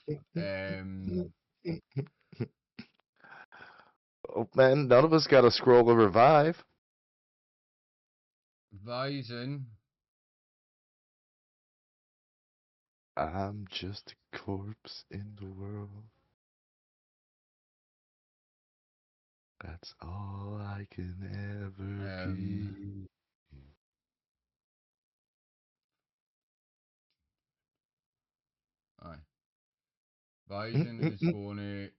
Oh man, none of us got a scroll to revive. Vising. I'm just a corpse in the world. That's all I can ever be. Aye. Bison is going to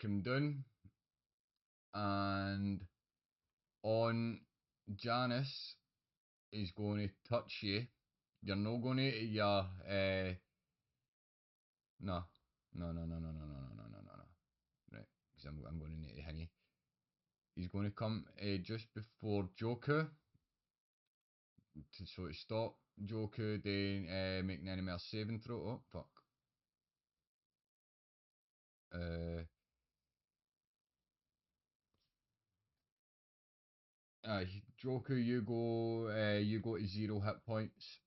come down and on Janice is going to touch you. You're not going to no. No. Right, because I'm going to need to hang you. He's going to come just before Joker. So to stop Joker, then make an enemy a saving throw. Oh, fuck. Joker, you go to 0 hit points.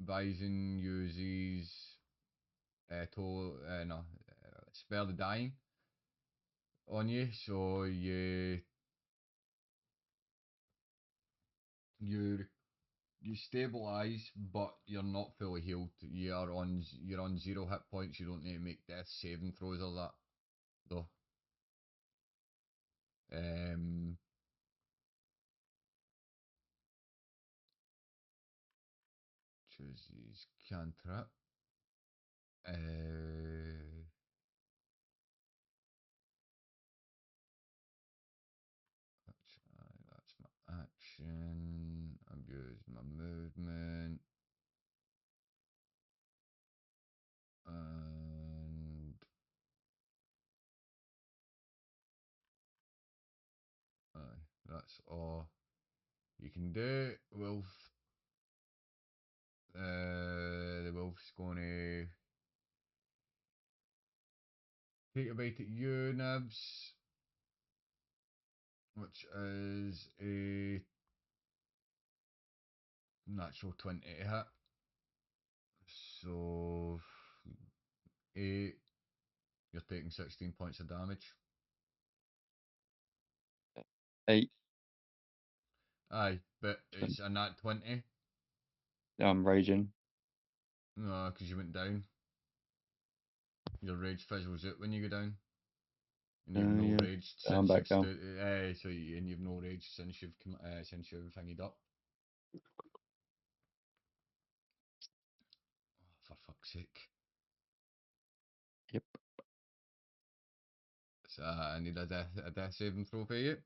Bison uses spare the dying on you, so you you stabilize, but you're not fully healed. You're on 0 hit points. You don't need to make death saving throws or that though. Choose his cantrip. That's my action. Abuse my movement. And that's all you can do. Wolf. The wolf's gonna take a bite at you, Nibs, which is a natural 20 to hit. So 8. You're taking 16 points of damage. 8. Aye, but it's a nat 20. I'm raging. No, because you went down. Your rage fizzles out when you go down. And you've no Yeah. rage I'm since back you've down. and you've no rage since you've since you've thingied up. Oh, for fuck's sake! Yep. So I need a death saving throw for you.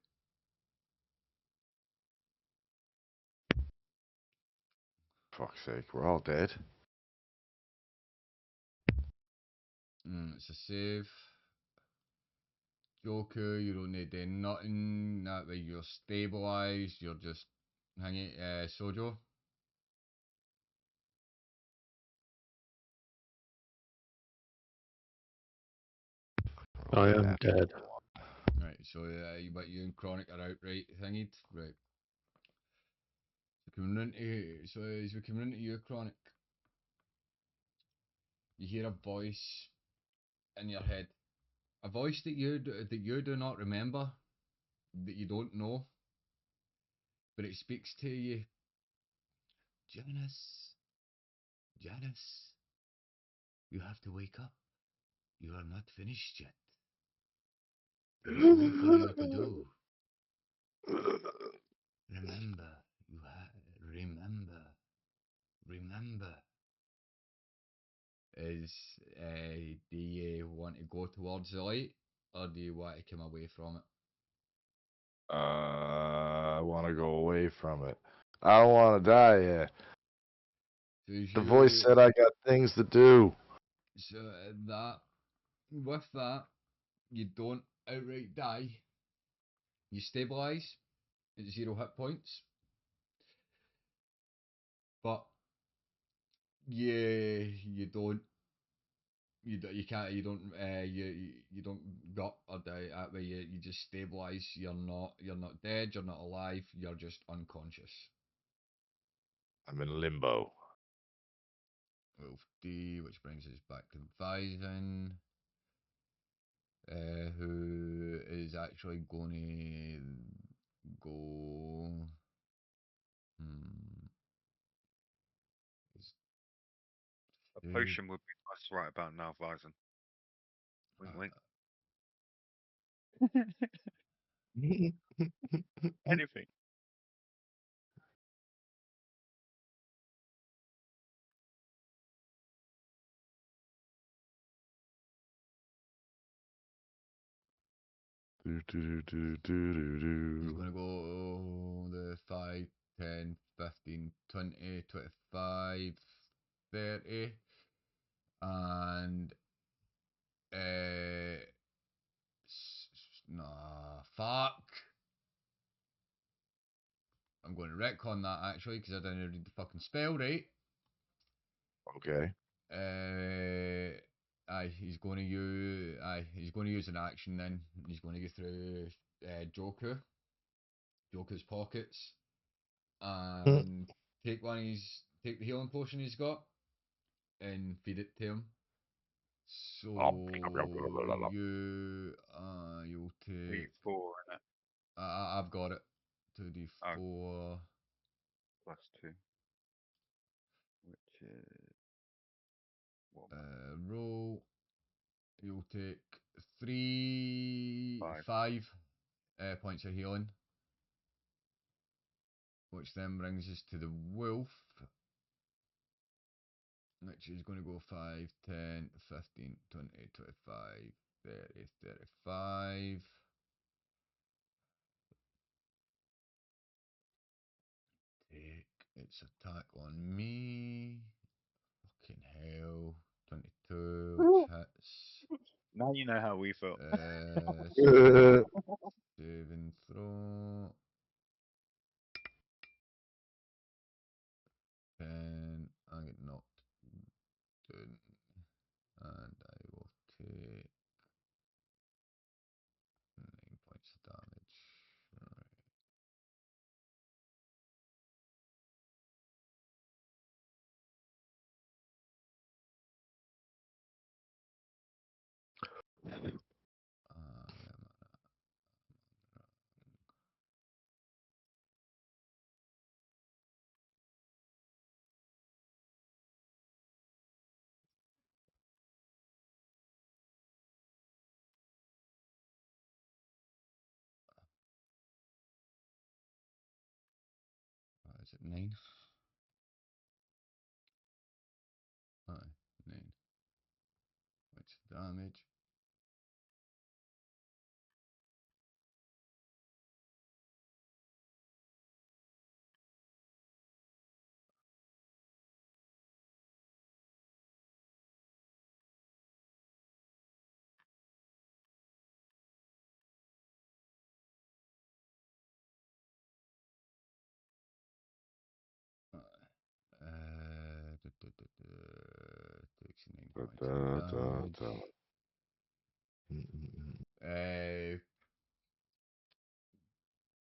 Fuck's sake, we're all dead. It's a save. Joker, you don't need to do nothing. That way you're stabilised. You're just hanging. Sojo. I am dead. Right, so but you and Chronic are outright thingied. Right. So as we come into you, Chronic, you hear a voice in your head. A voice that you do not remember, that you don't know, but it speaks to you. Janice, Janice, you have to wake up. You are not finished yet. There is more for you to do. Remember, remember. Is do you want to go towards the light or do you want to come away from it? I want to go away from it. I don't want to die yet. So The voice said I got things to do. So with that, you don't outright die. You stabilize at 0 hit points, but you don't you can't you don't gut or die that way. You just stabilize. You're not dead. You're not alive. You're just unconscious. I'm in limbo. Wolf D, which brings us back to Visine, who is actually going to go. Hmm. A potion would be nice right about now, Vyzen. Wink, wink. Anything. Do, do, do, do, He's do, going to go the 5, 10, 15, 20, 25, 30, and nah, fuck. I'm going to retcon that actually because I didn't read the fucking spell right. Okay. He's going to use an action then. He's going to go through Joker's pockets, and take the healing potion he's got, and feed it to him. So you'll take. D4 in it. I've got it. 2d4 +2, which is what? roll. You'll take Five. 5 points of healing, which then brings us to the wolf, which is going to go 5, 10, 15, 20, 25, 30, 35. Take its attack on me. Fucking hell. 22, which hits. Now you know how we feel. Saving throw. 10. I get knocked down. And I will take 9 points of damage. Right. Is it 9? Aye, 9 points of damage. Takes 9 points of damage.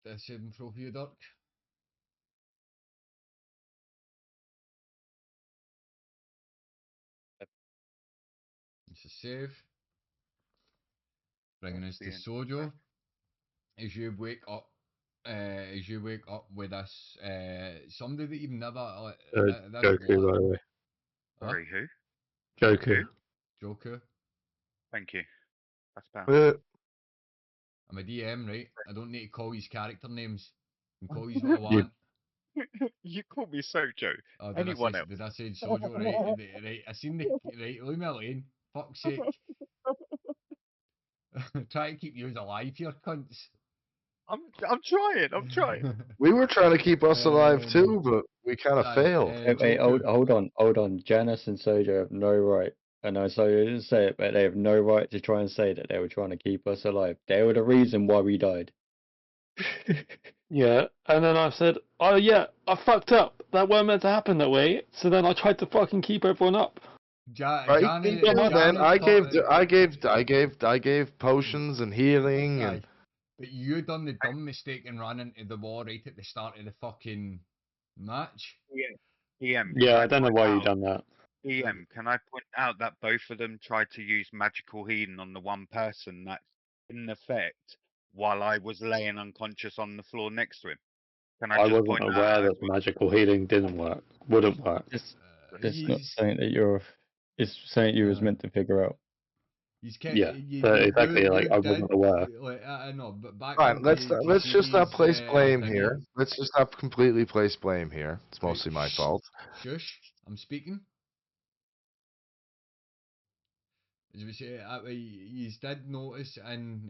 Death saving throw for you, Dirk. It's a save. Bringing us to Sojo. As you wake up with this, somebody that you've never. This Goku, bloke. by the way. Sorry, who? Goku. Who? Joker. Thank you. That's bad. I'm a DM, right? I don't need to call his character names. I can call you what I want. You call me Sojo. Oh, Anyone else? Did I say Sojo? Right, right. I seen the right. Leave me alone. Fuck's sake. Try to keep you alive here, cunts. I'm trying. We were trying to keep us alive too, but we kind of failed. Wait, Joker. hold on. Janice and Sojo have no right. I know Sojo didn't say it, but they have no right to try and say that they were trying to keep us alive. They were the reason why we died. Yeah, and then I said, oh yeah, I fucked up. That weren't meant to happen that way. So then I tried to fucking keep everyone up. Right? Johnny, Then I gave potions and healing and. But you done the dumb mistake and ran into the wall right at the start of the fucking match. EM. Yeah, I don't know why you done that. EM, can I point out that both of them tried to use magical healing on the one person that's in effect while I was laying unconscious on the floor next to him? Can I I just wasn't point aware out that magical healing wouldn't work. It's not something that it's something you was meant to figure out. Yeah, exactly. Like I wasn't aware. I know, but back. Fine, let's just not place blame thingy. here. Let's just not completely place blame here. It's mostly my fault. Shush, I'm speaking. As we say, you did notice in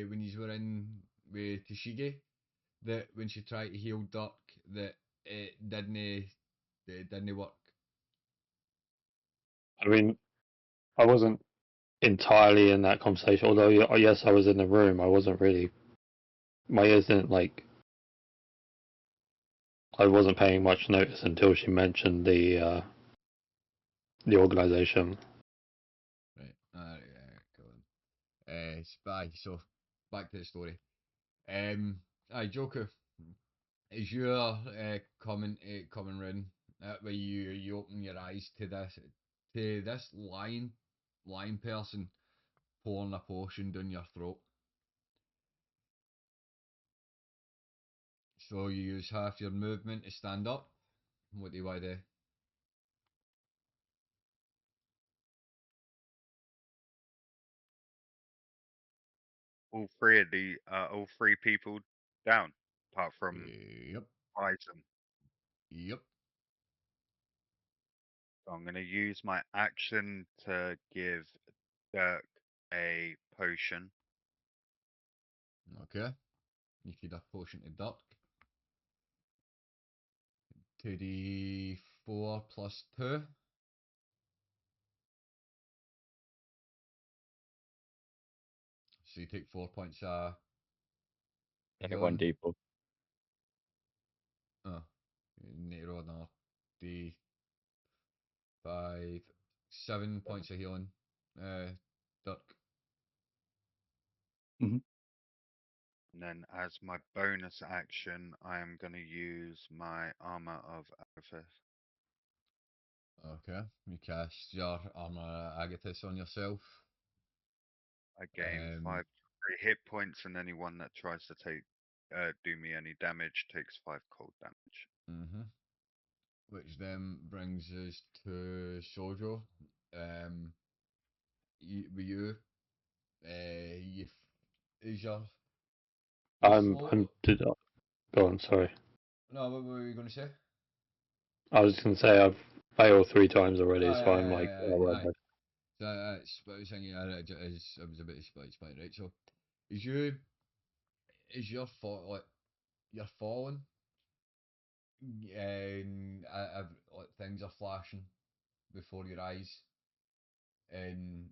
when you were in with Tashigi that when she tried to heal Dirk that it didn't work. I mean, I wasn't entirely in that conversation. Although yes, I was in the room. I wasn't really. My ears didn't like I wasn't paying much notice until she mentioned the organisation. Right. Cool. Spy. So back to the story. Aye, Joker. As you're coming round, that way you open your eyes to this lying person pouring a potion down your throat. So you use half your movement to stand up. What do you want to do? All three people down, apart from Yep. Bison. Yep. So I'm going to use my action to give Dirk a potion. Okay. You feed a potion to Dirk. 2d4 plus 2. So you take 4 points of One healing. D4. Oh. You need to roll another d5. 7 points of healing. Dirk. And then as my bonus action, I am going to use my Armor of Agathis. Okay. You cast your armor Agathis on yourself. I gain 5 free hit points, and anyone that tries to do me any damage takes 5 cold damage. Which then brings us to Sojo. With you, is your I'm go on, sorry. No, what were you going to say? I was just gonna say I've failed 3 times already, so I'm like, Aye. So that's what I was saying. I was a bit split, right? So, is you is your like you're falling, and like things are flashing before your eyes, and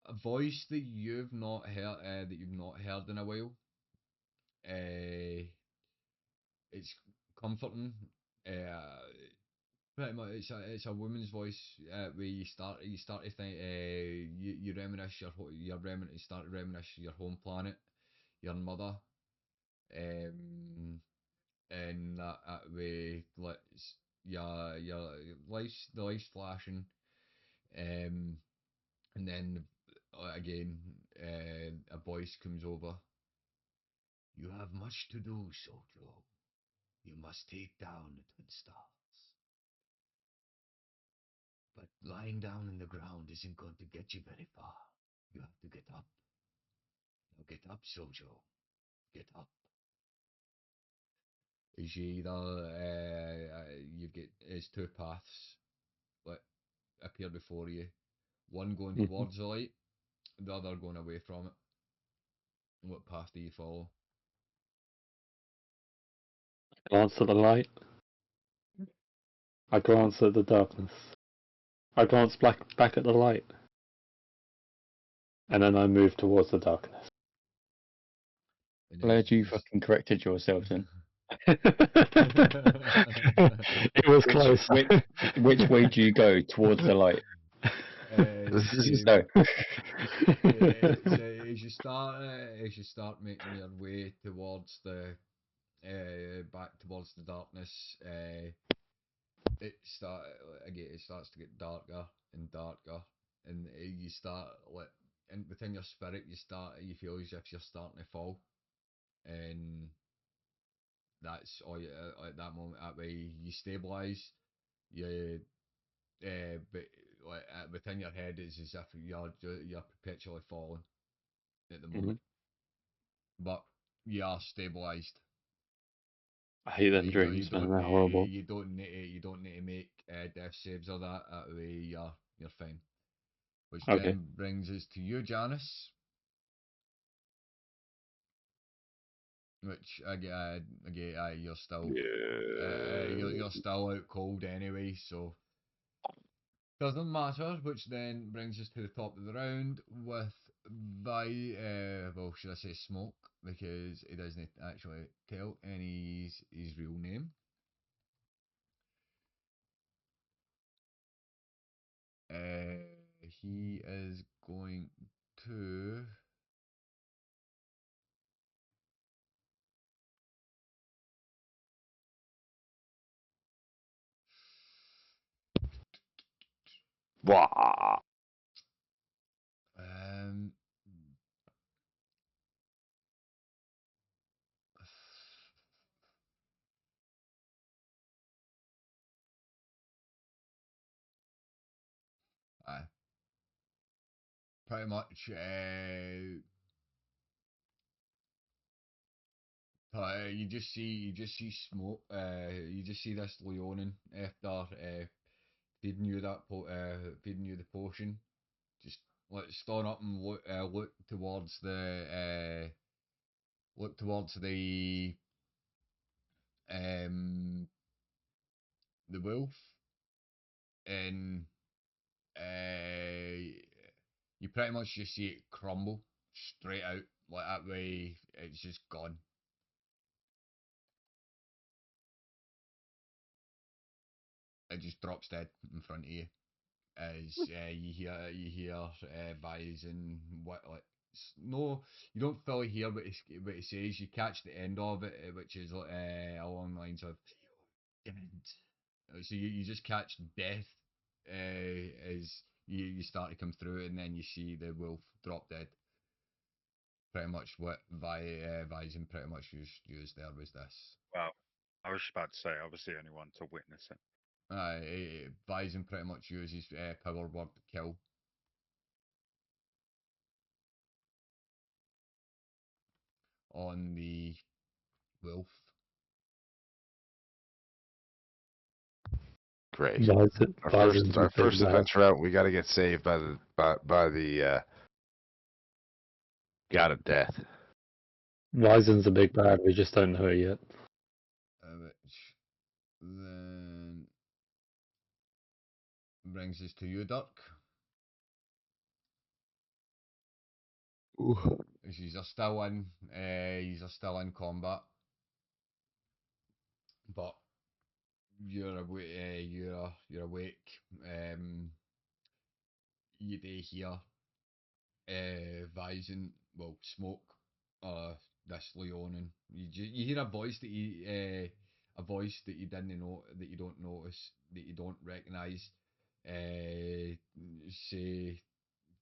a voice that you've not heard in a while. It's comforting. Uh, Pretty much, it's a woman's voice. Where you start to think. You reminisce start to reminisce your home planet, your mother, and that way lets your the lights flashing, and then again, a voice comes over. You have much to do, Sojo. You must take down the twin stars. But lying down in the ground isn't going to get you very far. You have to get up. Now get up, Sojo. Get up. Is you either you get there's two paths that appear before you. One going towards the light, the other going away from it. What path do you follow? Glance at the light. I glance at the darkness. I glance back at the light. And then I move towards the darkness. And Glad you fucking corrected yourself then. It was close. Which way do you go? Towards the light. No. As you start making your way towards the back towards the darkness, it starts to get darker and darker, and you start and within your spirit you feel as if you're starting to fall, and that's all at that moment. That way you stabilize. You but within your head it's as if you're perpetually falling at the moment, but you are stabilized. I hate them You dreams, man. don't They're horrible. you don't need to make death saves or that. That way you're fine. Which Okay. then brings us to you, Janice. Which again, you're still you're still out cold anyway, so doesn't matter. Which then brings us to the top of the round with Well, should I say Smoke? Because he doesn't actually tell any his real name. He is going to. Wah. Um, aye, pretty much. You just see smoke. You just see this Leonin after feeding you the potion. Just like stand up and look towards um the wolf, and you pretty much just see it crumble straight out like that way. It's just gone. It just drops dead in front of you as you hear Vise and what like no, you don't fully hear what he says. You catch the end of it, which is along the lines of dead. So you just catch death as you start to come through, and then you see the wolf drop dead. Pretty much what Vising pretty much used there was this. Well, I was just about to say I was the only one to witness it. Vising pretty much uses power word kill on the wolf. Great. Vison's Our a big first bad. adventure out, we got to get saved by the god of death. Vison's a big bad. We just don't know it yet. Which then brings us to you, Dirk. These are still in combat, but you're awake. You do hear Vising, well, smoke, this Leonin. You hear a voice that you didn't know, that you don't notice, that you don't recognise. Say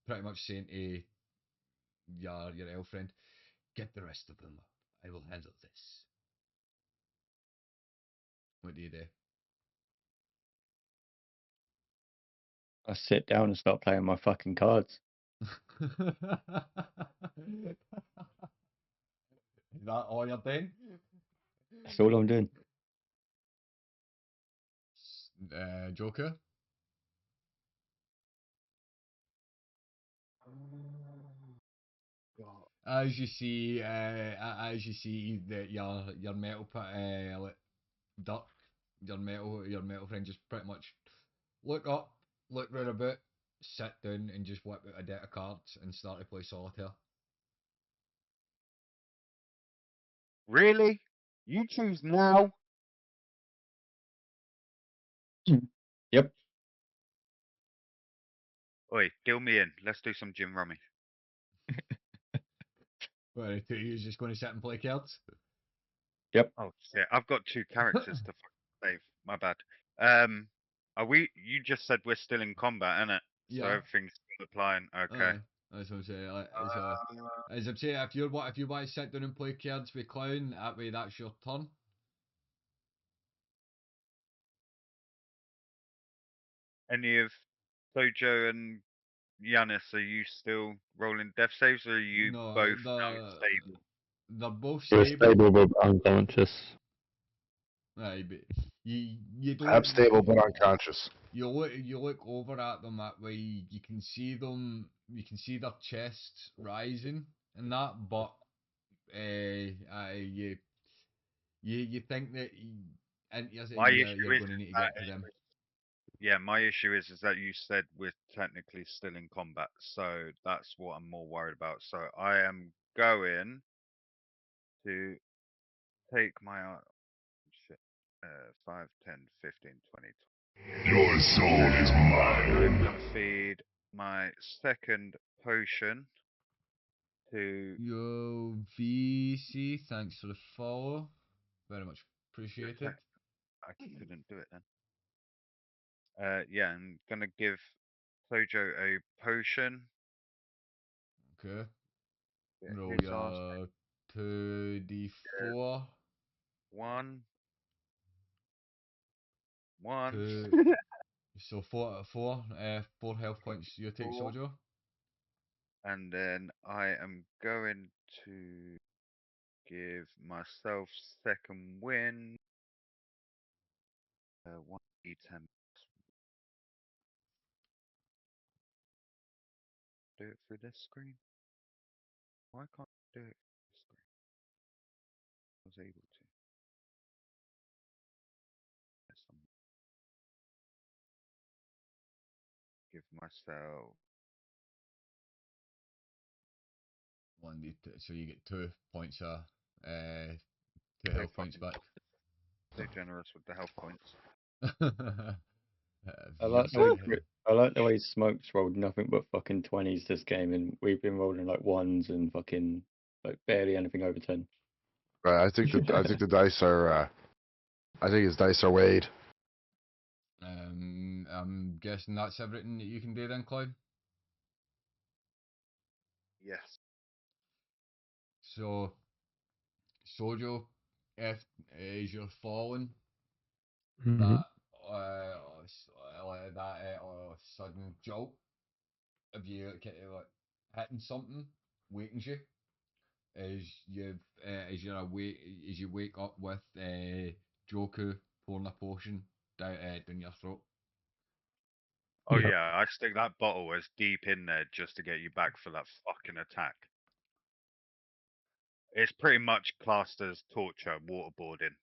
pretty much saying to your elf friend, get the rest of them up. I will handle this. What do you do? I sit down and start playing my fucking cards. Is that all you're doing? That's all I'm doing. Joker. As you see that your metal duck, your metal friend just pretty much look up, look round about, sit down, and just whip out a deck of cards and start to play solitaire. Really? You choose now? Yep. Oi, deal me in. Let's do some Jim Rummy. Well, the two of you just going to sit and play cards. Yep. Oh shit! I've got two characters to save. My bad. Are we? You just said we're still in combat, innit? So Yeah. everything's still applying. Okay. Aye, that's what I'm saying. As I'm saying, if you want to sit down and play cards with Clown, that way that's your turn. Any of Sojo and Yanis, are you still rolling death saves, or are you No, both now stable? they're both We're stable. stable but unconscious. Aye, but you I'm don't stable but unconscious. you look over at them that way. You can see them. You can see their chests rising and that, but you think that and My you're issue going to isn't need to that. get to them. Yeah, my issue is that you said we're technically still in combat, so that's what I'm more worried about. So I am going to take my shit, 5, 10, 15, 20. Your soul is I'm mine. gonna feed my second potion to Yo, VC, thanks for the follow. Very much your appreciated. I couldn't do it then. Yeah, I'm gonna give Sojo a potion. Okay. Get Roll his ass your 2d4. one, one, 2. So 4 health points you take, four, Sojo. and then I am going to give myself second win. 1d10. Do it through this screen. Why can't I do it through this screen? I was able to. Yes, give myself 1d2. So you get 2 points of, 2 so health points fucking back. so generous with the health points. I like the way VC. I like the way Smokes rolled nothing but fucking 20s this game, and we've been rolling like ones and fucking like barely anything over 10. Right, I think the dice are. I think his dice are weighed. I'm guessing that's everything that you can do then, Cloud. Yes. So, Sojo, if as you're falling, Mhm. that like that sudden jolt of you like hitting something wakens you as you're awake as you wake up with Joku pouring a potion down your throat. Oh Yep. yeah, I stick that bottle as deep in there just to get you back for that fucking attack. It's pretty much classed as torture, waterboarding,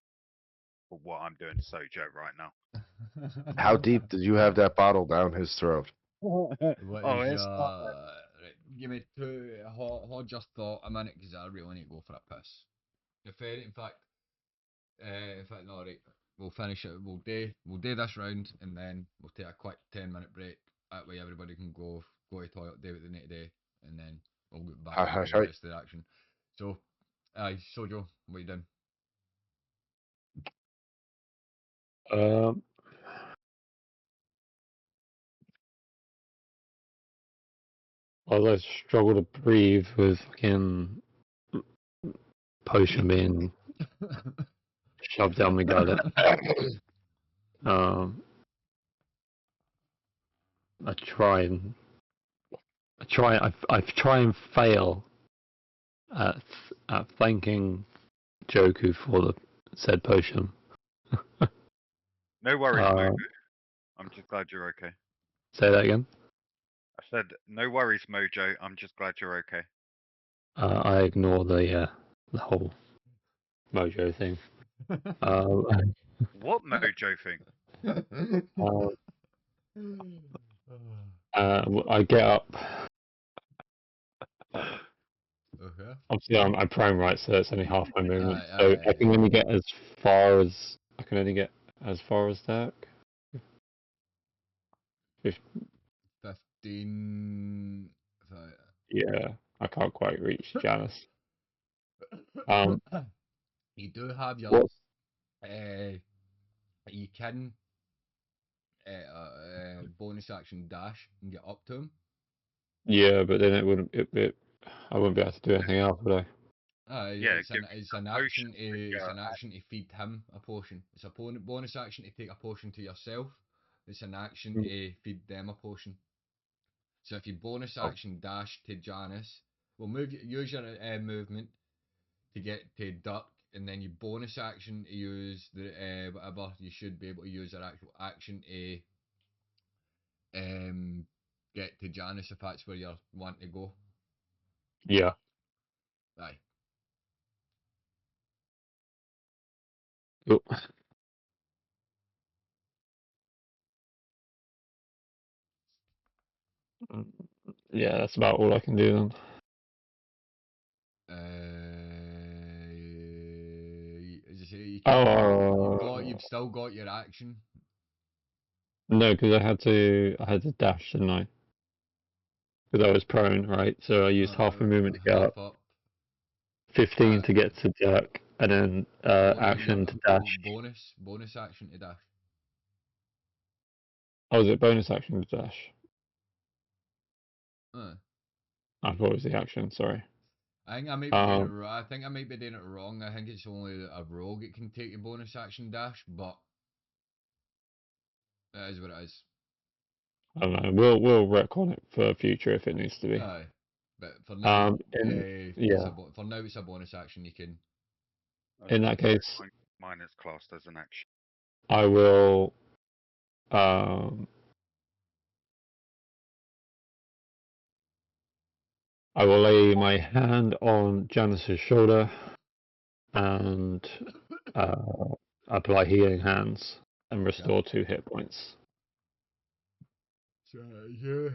for what I'm doing to Sojo right now. How deep did you have that bottle down his throat? What Oh, is it's not that. right, give me two hold just thought a minute because I really need to go for a piss. If in fact no right, we'll finish it. We'll do this round and then we'll take a quick 10-minute break. That way everybody can go to the toilet, do what they need to do, and then we'll get back How, into how, the how, rest of the action. So, Sojo, what you doing? Um, as I struggle to breathe with fucking potion being shoved down my gullet. Um, I try and I try and fail at thanking Joku for the said potion. No worries, Uh, Mojo. I'm just glad you're okay. say that again. I said, no worries, Mojo. I'm just glad you're okay. I ignore the whole mojo thing. Uh, What Mojo thing? I get up. Okay. Obviously, I'm prone right, so it's only half my movement. Aye, So I aye, can only get as far as that. 15. Yeah, I can't quite reach Janice. Um, You do have your. what? Uh, you can bonus action dash and get up to him. Yeah, but then it wouldn't. I wouldn't be able to do anything else, would I? Yeah, It's give an you it's a an potion action to with it's your an action to feed him a potion. It's a bonus action to take a potion to yourself. It's an action Mm. to feed them a potion. So if you bonus Oh, action dash to Janice, well use your movement to get to duck, and then you bonus action to use the whatever you should be able to use your actual action to get to Janice if that's where you want to go. yeah. Aye. Cool. Yeah, that's about all I can do then. As I say, you can, you've Oh, still got your action. no, because I had to dash, didn't I? Because I was prone, right? So I used half my movement to get Half up, up. 15 to get to duck, and then action to dash. Bonus action to dash. Oh, was it bonus action to dash? Uh, I thought it was the action. Sorry. I think I might be doing it. I think I might be doing it wrong. I think it's only a rogue that can take a bonus action dash, but that is what it is. I don't know. We'll retcon it for future if it needs to be. Aye, but for now, Yeah. for now it's a bonus action. You can. In that case, mine is classed as an action. I will. Um, I will lay my hand on Janice's shoulder and apply healing hands and restore 2 hit points. So yeah,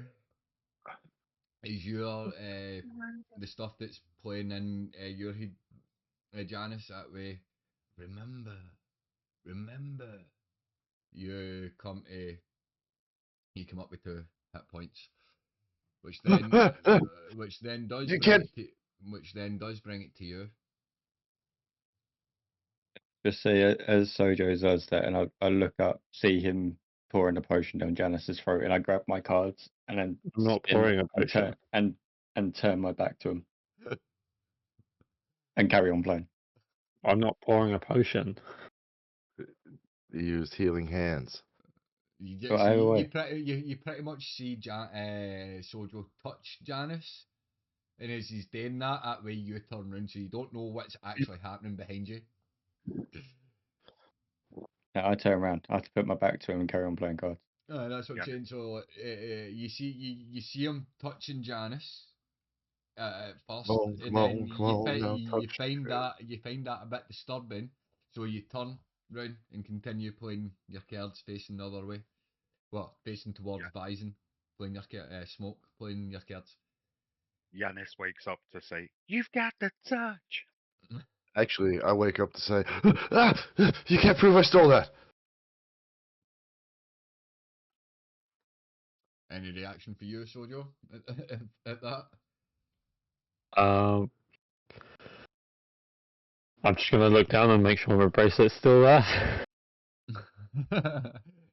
is your the stuff that's playing in your head, Janice? That way, remember, you come up with 2 hit points, which then does You bring can't. it to bring it to you. Just say as Sojo does that, and I look up, see him pouring a potion down Janice's throat, and I grab my cards and then I'm not spin pouring a and potion. turn my back to him and carry on playing. I'm not pouring a potion. You used healing hands. You But get either see way, you pretty much see Sojo touch Janice, and as he's doing that way you turn around, so you don't know what's actually happening behind you. yeah, I turn around. I have to put my back to him and carry on playing cards. That's what I'm saying. So you see him touching Janice at first, and then Come on, now you touch. find that a bit disturbing. So you turn round and continue playing your cards facing the other way. Well, facing towards Bison, playing your Smoke, playing your cards. Yanis wakes up to say, "You've got the touch." Actually, I wake up to say, ah, you can't prove I stole that. Any reaction for you, Sojo, at that? I'm just gonna look down and make sure my bracelet's still there.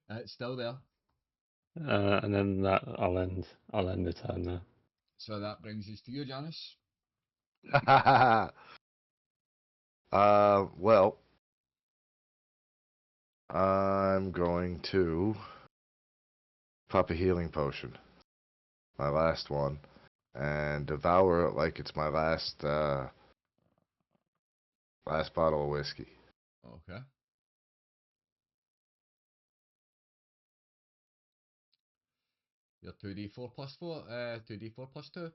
It's still there. And then I'll end the turn there. So that brings us to you, Janice. Well, I'm going to pop a healing potion, my last one, and devour it like it's my last bottle of whiskey. Okay. Your 2d4 plus 4, 2d4 plus 2.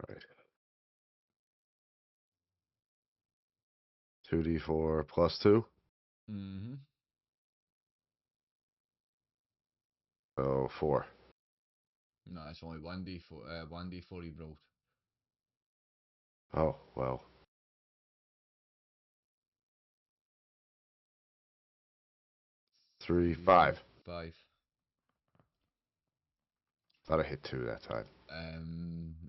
Right. 2d4 plus 2. Mm-hmm. So 4. No, it's only 1d4, 1d4 you rolled. Oh, well. 3, 5. 5. Thought I hit 2 that time.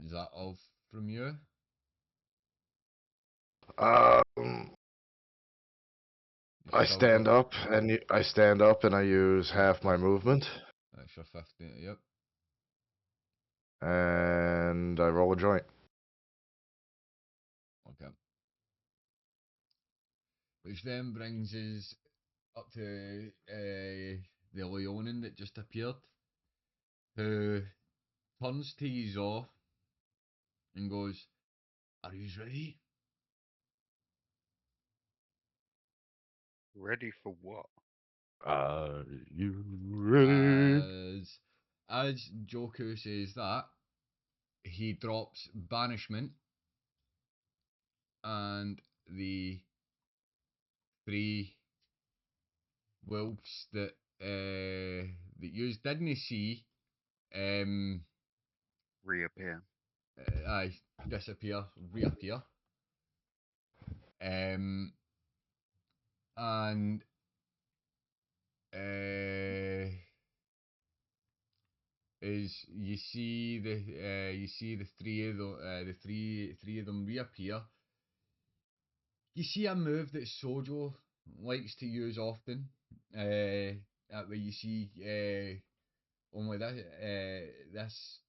Is that all from you? Um, You've I still stand got up and I use half my movement, extra 15, yep. and I roll a joint. Okay. Which then brings us up to the Leonin that just appeared, who turns to his off and goes, "Are you ready?" Ready for what? Are you ready? As Joku says that, he drops banishment, and the 3 wolves that you didn't see um Reappear. aye disappear, reappear. And is you see the three of them reappear. You see a move that Sojo likes to use often. That way you see only this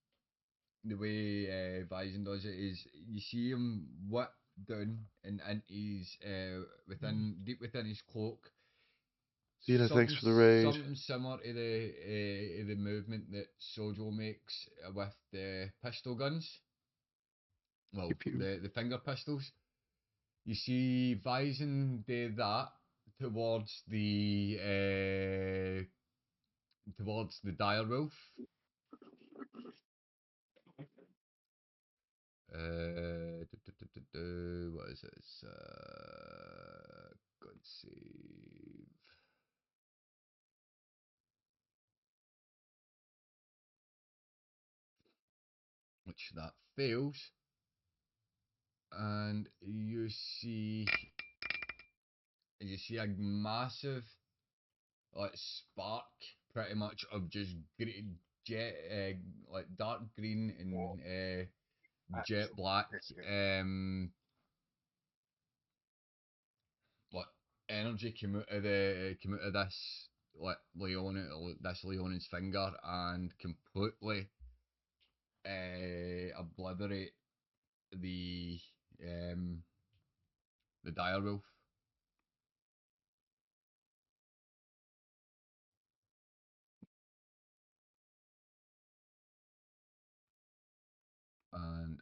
the way Bison does it is you see him whip down and he's within deep within his cloak. Dina, thanks for the raid. Something similar to the movement that Sojo makes with the pistol guns. Well, Pew pew. the finger pistols. You see Bison do that towards the dire wolf. What is it? It's, God save. Which that fails. And you see a massive like spark pretty much of just green, jet like dark green and jet Actual black biscuit. like energy came out of this like Leonin's finger and completely obliterate the um the direwolf. And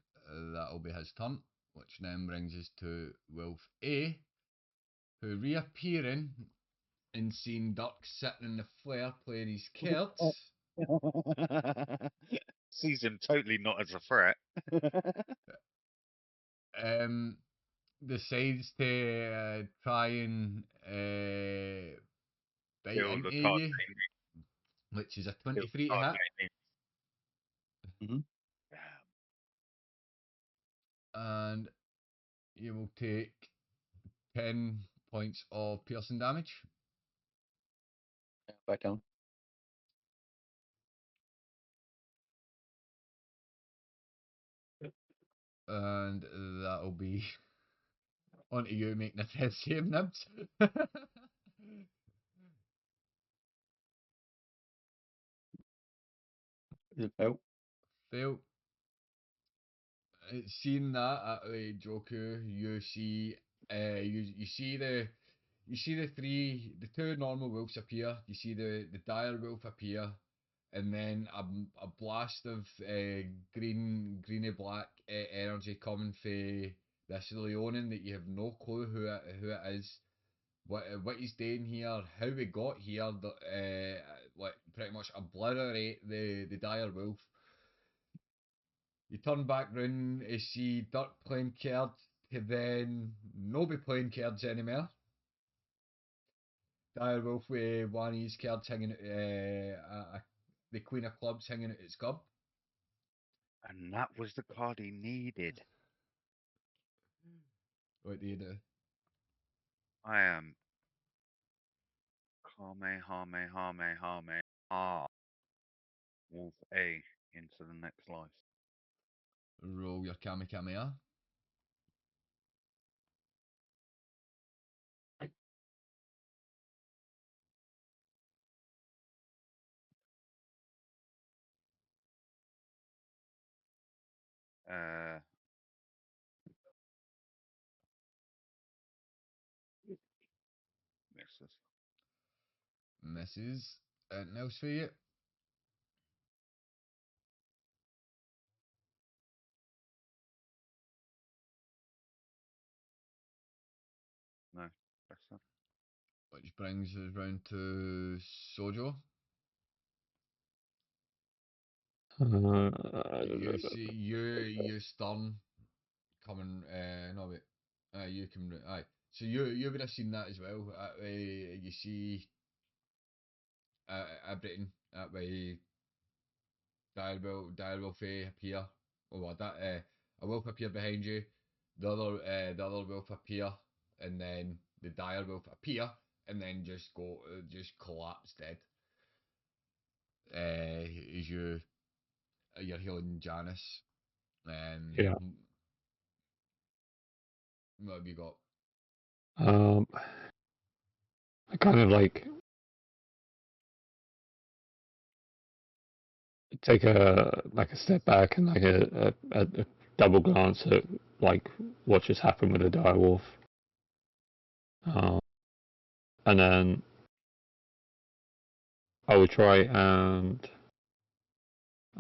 that'll be his turn, which then brings us to Wolf A, who reappearing and seeing Duck sitting in the flare playing his cards. Sees him totally not as a threat. Decides to try and bite Kill into the card you, game. which is a Kill the 23 to card hit, game. Mhm. and you will take 10 points of piercing damage. Back down. And that'll be onto you making a death save, Nibs. Is it fail? Fail. Seeing that at the Joku, you see, you see the two normal wolves appear. You see the dire wolf appear, and then a blast of greeny black energy coming for this Leonin that you have no clue who it is. What he's doing here, how we got here, like pretty much obliterate the dire wolf. You turn back round to see Dirk playing cards, to then no be playing cards anymore. Dire wolf with one of his cards hanging out, the Queen of Clubs hanging out its gob. And that was the card he needed. What do you do? I am Kamehameha. Wolf A into the next life. Roll your Kamehameha. Uh, misses. Misses. Anything else for you? No, that's it. Which brings us round to Sojo. You see, you Stern coming. No wait. You can. Aye. So you would have seen that as well. You see everything. That way, dire will appear. Oh, what that? A wolf appear behind you. The other wolf appear, and then the dire wolf appear, and then just collapse dead. As you're healing Janice. Yeah. What have you got? I kind of like take a step back and like a double glance at like what just happened with the direwolf, and then I will try and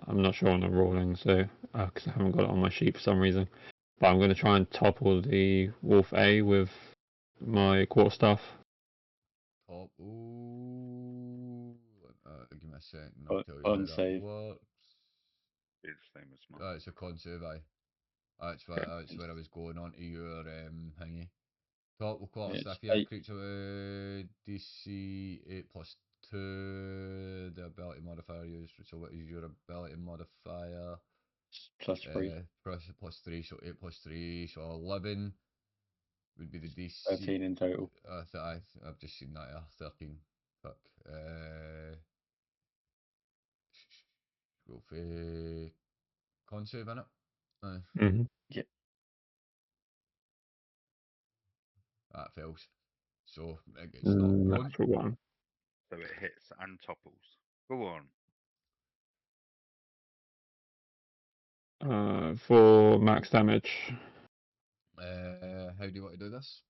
I'm not sure on the ruling, so because I haven't got it on my sheet for some reason, but I'm going to try and topple the wolf A with my quarterstaff. Top. Ooh. Give me a second. I'll tell you On how that save. works. It's the same as mine. It's a con save, aye. That's where I was going on to your thingy. Top will quarter It's staff here. 8. Creature with DC 8+2. The ability modifier used. So what is your ability modifier? +3. Plus 3, so 8+3, so 11 would be the DC. 13 in total. I've just seen that. 13. Fuck. Go for con save in it. Mm-hmm. Yeah. That fails. So it gets knocked prone. Natural one. So it hits and topples. Go on. For max damage, How do you want to do this?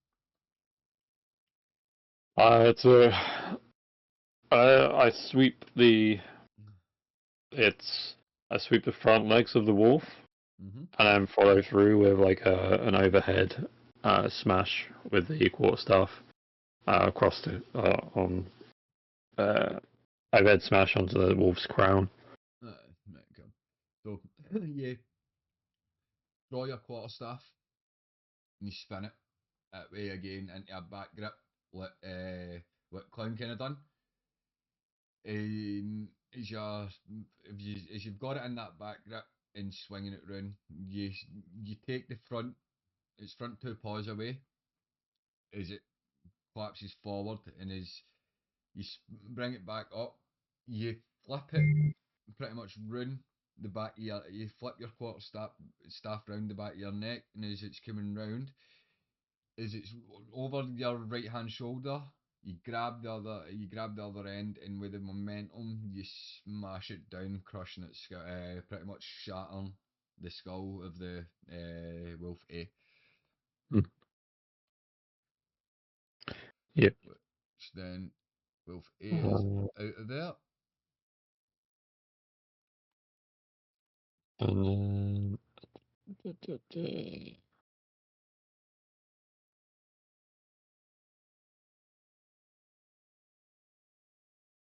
I sweep the I sweep the front legs of the wolf Mm-hmm. and then follow through with like an overhead smash with the quarterstaff across the on overhead smash onto the wolf's crown. Right, okay. So you draw your quarterstaff and you spin it that way again into a back grip, what Clown kind of done. As you've got it in that back grip and swinging it round, you take the front, its front two paws away as it collapses forward, and as you bring it back up, you flip it pretty much round the back of you flip your quarter staff round the back of your neck, and as it's coming round, as it's over your right hand shoulder, you grab the other end, and with the momentum, you smash it down, crushing it, pretty much shattering the skull of the wolf A. Yep. Which then wolf A is out of there. And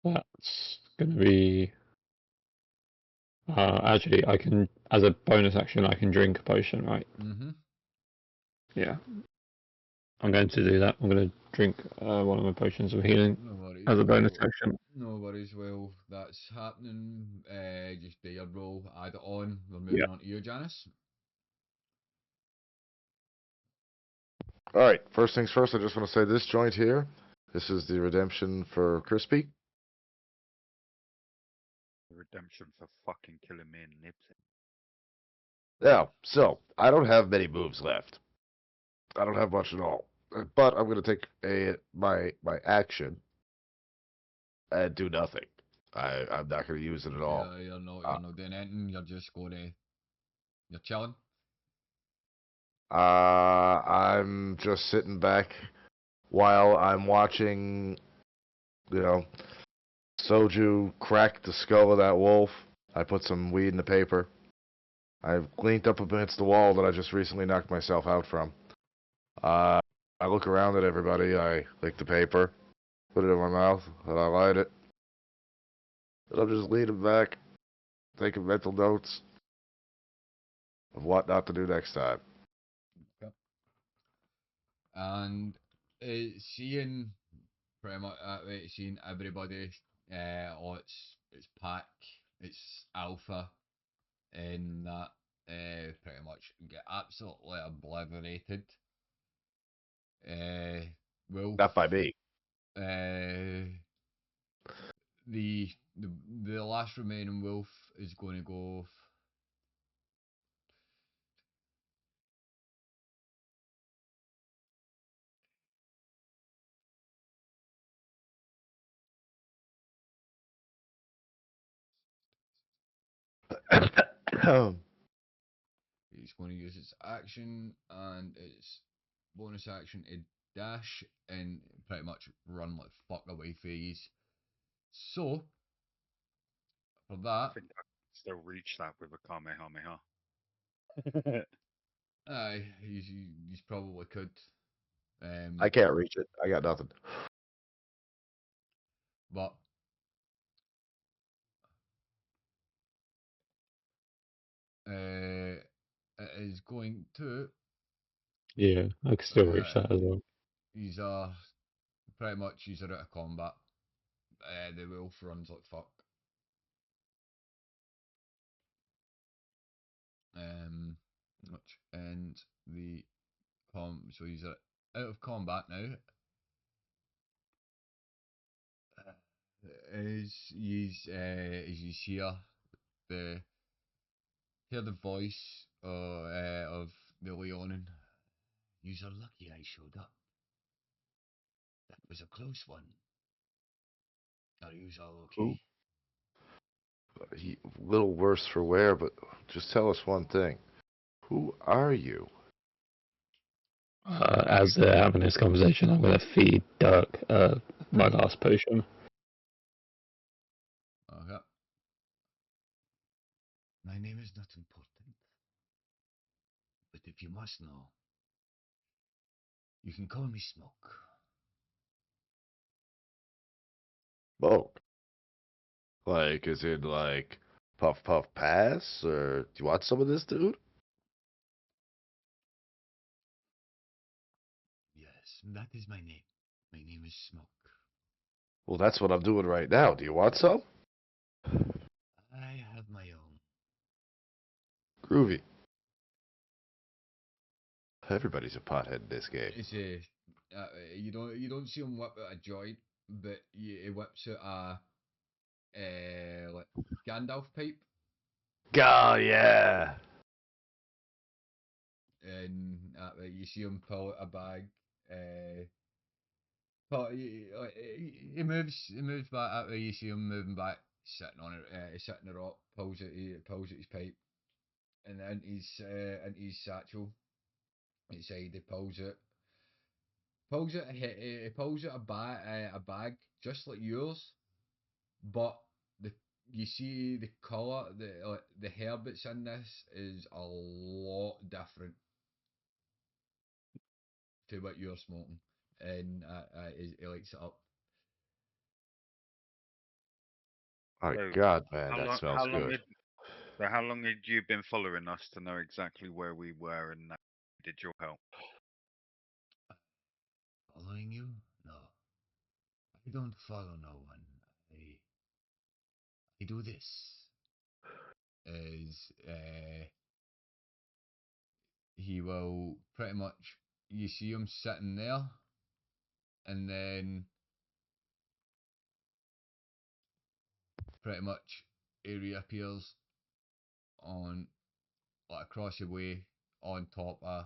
that's going to be. Actually, I can, as a bonus action, I can drink a potion, right? Mm-hmm. Yeah. I'm going to do that. I'm going to drink one of my potions of healing No worries. as a bonus Well, action. no worries. Well, that's happening. Just do your roll, add it on. We're moving Yeah. on to you, Janice. All right. First things first. I just want to say this joint here. This is the redemption for Crispy. Redemption for fucking killing me and Nibs. Now, so I don't have many moves left. I don't have much at all. But I'm gonna take my action and do nothing. I'm not gonna use it at all. Yeah, you're not doing anything. You're just you're chilling. I'm just sitting back while I'm watching, Soju crack the skull of that wolf. I put some weed in the paper. I've leaned up against the wall that I just recently knocked myself out from. I look around at everybody. I lick the paper, put it in my mouth, and I light it. And I'm just leaning back, taking mental notes of what not to do next time. Okay. And seeing pretty much seeing everybody or its pack, its alpha, and that pretty much get absolutely obliterated. Wolf. Not by me. Uh, the last remaining wolf is going to go. He's going to use its action and its bonus action to dash and pretty much run like fuck away for these. So for I that, think I can still reach that with a Kamehameha. he's probably could. I can't reach it. I got nothing. But it is going to. Yeah, I can still reach that as well. He's pretty much he's out of combat. The wolf runs like fuck. Which ends the so he's out of combat now. As you the hear the voice of the Leonin. You're lucky I showed up. That was a close one. Are you all okay? A little worse for wear, but just tell us one thing. Who are you? As they're having this conversation, I'm going to feed Dirk my last potion. Okay. My name is not important, but if you must know, you can call me Smoke. Smoke. Like, is it like puff puff pass, or do you want some of this, dude? Yes, that is my name. My name is Smoke. Well, that's what I'm doing right now. Do you want some? I have my own. Groovy. Everybody's a pothead in this game. It's a you don't see him whip out a joint, but he whips out a like Gandalf pipe, Oh, yeah. and you see him pull out a bag. But he moves back out where you see him moving back, sitting on it, sitting the rock, pulls out his pipe, and then into his satchel. Inside he pulls out a bag just like yours, but the you see the colour, the herb that's in this is a lot different to what you're smoking, and he lights it up. My So God, man, how that long? smells good. How long had you been following us to know exactly where we were and that we did your help? Following you? No, I don't follow no one. I do this. Is he will pretty much you see him sitting there, and then pretty much he reappears on like across the way on top of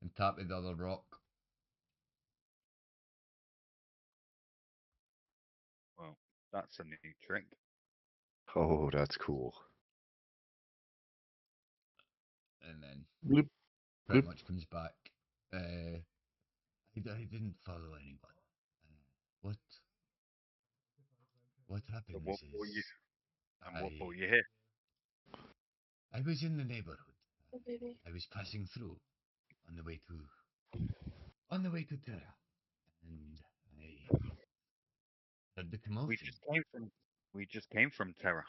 and tap of the other rock. Well, that's a neat trick. Oh, that's cool. And then Bloop, pretty bloop. much comes back. I didn't follow anyone. What So happens what brought you is and what I brought you here? I was in the neighborhood. I was passing through on the way to Terra, and I heard the We commotion. just came from Terra.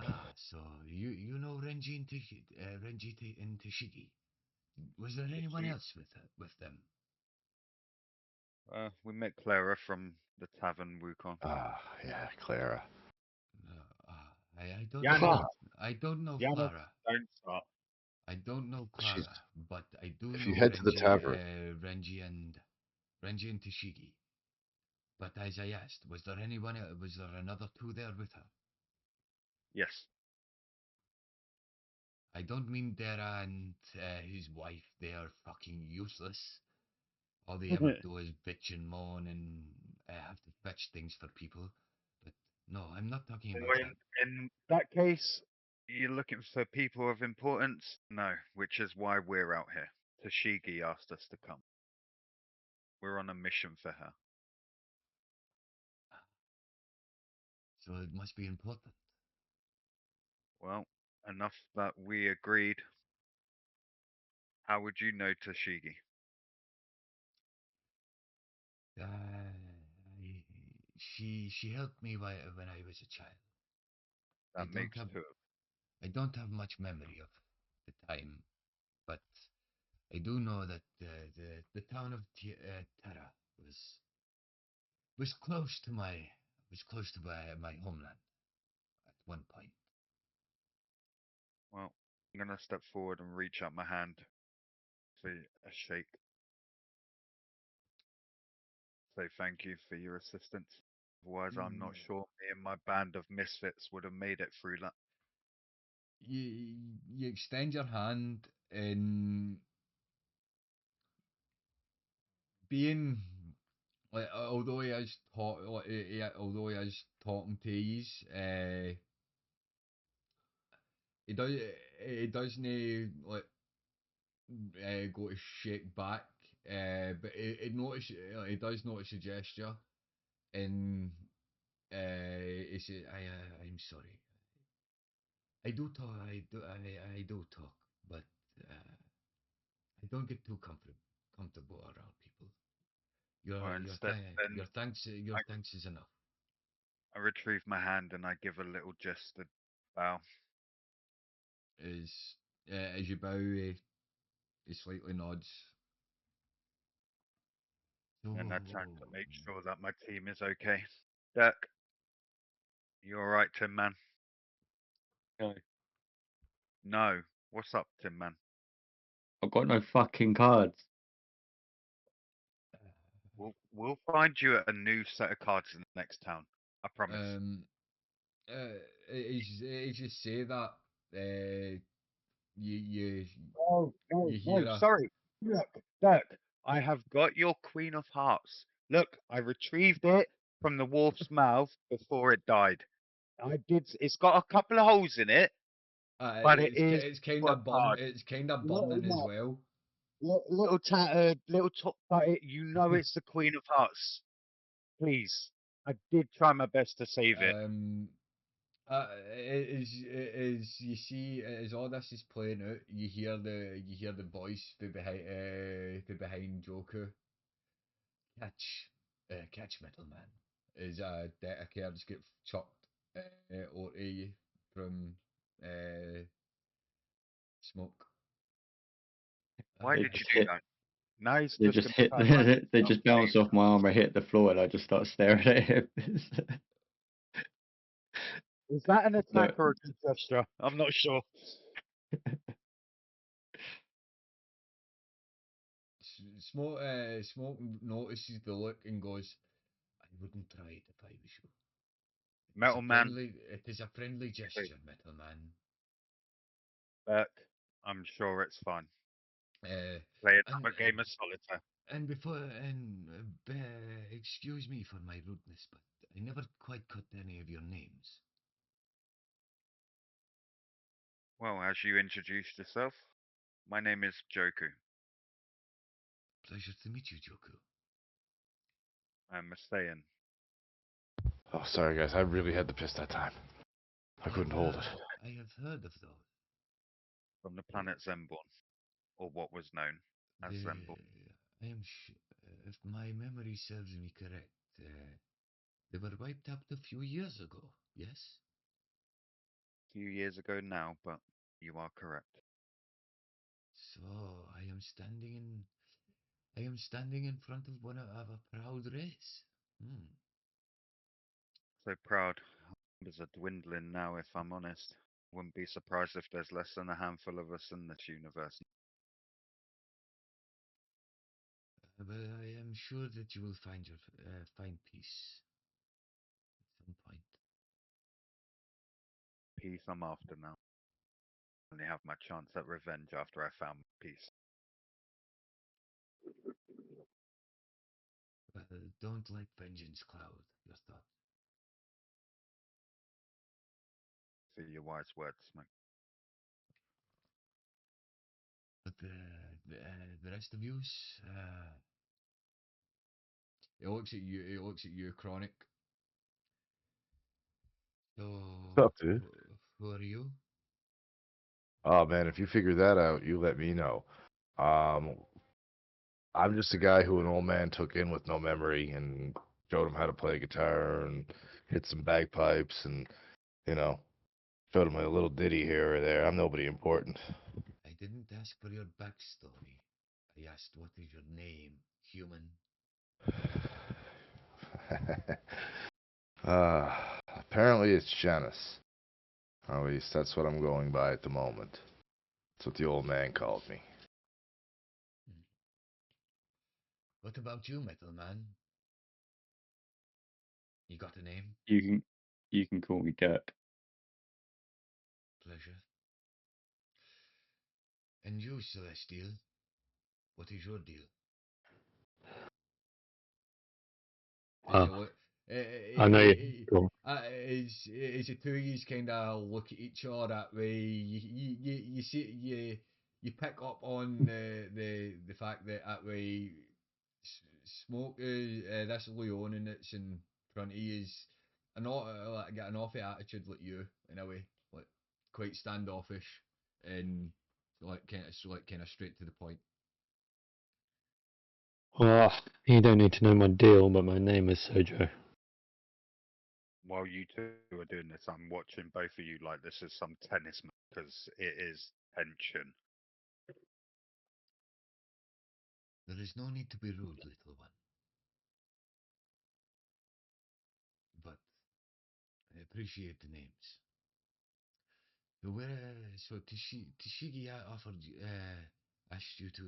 Ah, so you know Renji and and Tashigi. Was there anyone We else with them? We met Clara from the tavern Wukong. Ah, yeah, Clara. I don't Yana, know. I don't know Yana, Clara. don't start. I don't know She's. Clara, but I do If you know head to the tavern, Renji and Tashigi. But as I asked, was there anyone? Was there another two there with her? Yes. I don't mean Dara and his wife. They are fucking useless. All they ever do is bitch and moan and have to fetch things for people. But no, I'm not talking about Well, that. in that case, you're looking for people of importance? No, which is why we're out here. Tashigi asked us to come. We're on a mission for her. So it must be important. Well, enough that we agreed. How would you know Tashigi? She helped me when I was a child. That makes two. I don't have much memory of the time, but I do know that the town of Tara was close to my homeland at one point. Well, I'm gonna step forward and reach out my hand for a shake. Say thank you for your assistance. Otherwise, I'm not sure me and my band of misfits would have made it through that. You extend your hand and being like although he is although he is talking to you, he doesn't like go to shake back, but he does notice a gesture, and he says, I'm sorry. I do talk. I do talk, but I don't get too comfortable around people. Or instead, then Your I, thanks is enough. I retrieve my hand and I give a little gesture bow. As you bow, he slightly nods. So, And I turn to make sure that my team is okay. Dirk, you alright, Tin Man? No, No. What's up, Tin Man? I've got no fucking cards. We'll find you a new set of cards in the next town. I promise. As you say that, you you Oh, no, you no, hear a sorry. Look, Dirk, I have got your Queen of Hearts. Look, I retrieved it from the wolf's mouth before it died. I did. It's got a couple of holes in it, but it is it's kind work of hard. it's kind of Little, burning as well. little tattered, little top butted. You know it's the Queen of Hearts. Please, I did try my best to save it. Um, as you see, as all this is playing out, you hear the voice from behind Joker. Catch middleman. As deck of cards get chucked or a from smoke. Why They did you just do hit. that? Now he's They just just going to hit. turn around and They start just bounce off saying, my arm. I hit the floor, and I just start staring at him. is that an No, attack or a good gesture? I'm not sure. Smoke notices the look and goes, I wouldn't try it if I was you. Metal Man, It is a friendly gesture, Metal Man. Burke, I'm sure it's fun. Uh, Play and another game of solitaire. excuse me for my rudeness, but I never quite caught any of your names. Well, as you introduced yourself, my name is Joku. Pleasure to meet you, Joku. I'm Masayan. oh, sorry guys, I really had to piss that time. I couldn't hold it. I have heard of those. From the planet Zemborn, or what was known as The, Zemborn. if my memory serves me correct, they were wiped out a few years ago. Yes. A few years ago now, but you are correct. So I am standing I am standing in front of one of a proud race. Hmm. So proud. Numbers are dwindling now, if I'm honest. Wouldn't be surprised if there's less than a handful of us in this universe. But I am sure that you will find your find peace at some point. Peace I'm after now. Only have my chance at revenge after I found peace. Don't let vengeance cloud your thought. See your wise words, Smoke. But the rest of you, it looks at you. It looks at you, Chronic. So, What's up, dude? who are you? Oh man, if you figure that out, you let me know. Um, I'm just a guy who an old man took in with no memory and showed him how to play guitar and hit some bagpipes and you know showed him a little ditty here or there. I'm nobody important. I didn't ask for your backstory. I asked what is your name, human. Apparently it's Janice. Or at least that's what I'm going by at the moment. That's what the old man called me. Hmm. What about you, Metal Man? You got a name? You can call me Dirk. Pleasure. And you, Celestial, what is your deal? As you Well, look, I know you. Go as the two of you kind of look at each other that way, you see you pick up on the fact that that way smoke this Leonin that's in front of you is like got an awful attitude like you in a way, like quite standoffish and like kind of straight to the point. Well, you don't need to know my deal, but my name is Sojo. While you two are doing this, I'm watching both of you like this is some tennis match because it is tension. There is no need to be rude, little one, but I appreciate the names. So so Tishigi offered asked you to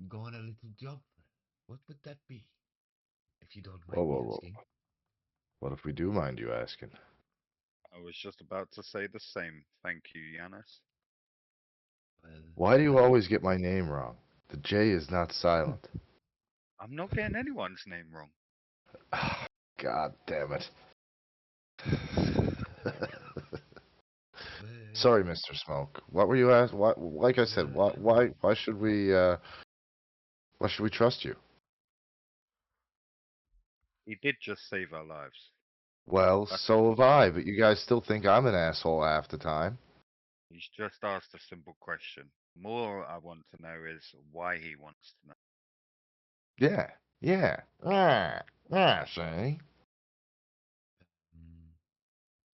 go on a little job for her. What would that be, if you don't Whoa, mind me whoa, whoa. asking? What if we do mind you asking? I was just about to say the same. Thank you, Yanis. Well, Why do you I always get my name wrong? The J is not silent. I'm not getting anyone's name wrong. God damn it. well, Sorry, Mr. Smoke. What were you asked? Why, like I said, well, why should we trust you? He did just save our lives. Well, That's so have I, but you guys still think I'm an asshole half the time. He's just asked a simple question. More I want to know is why he wants to know. Yeah, yeah. See? mm,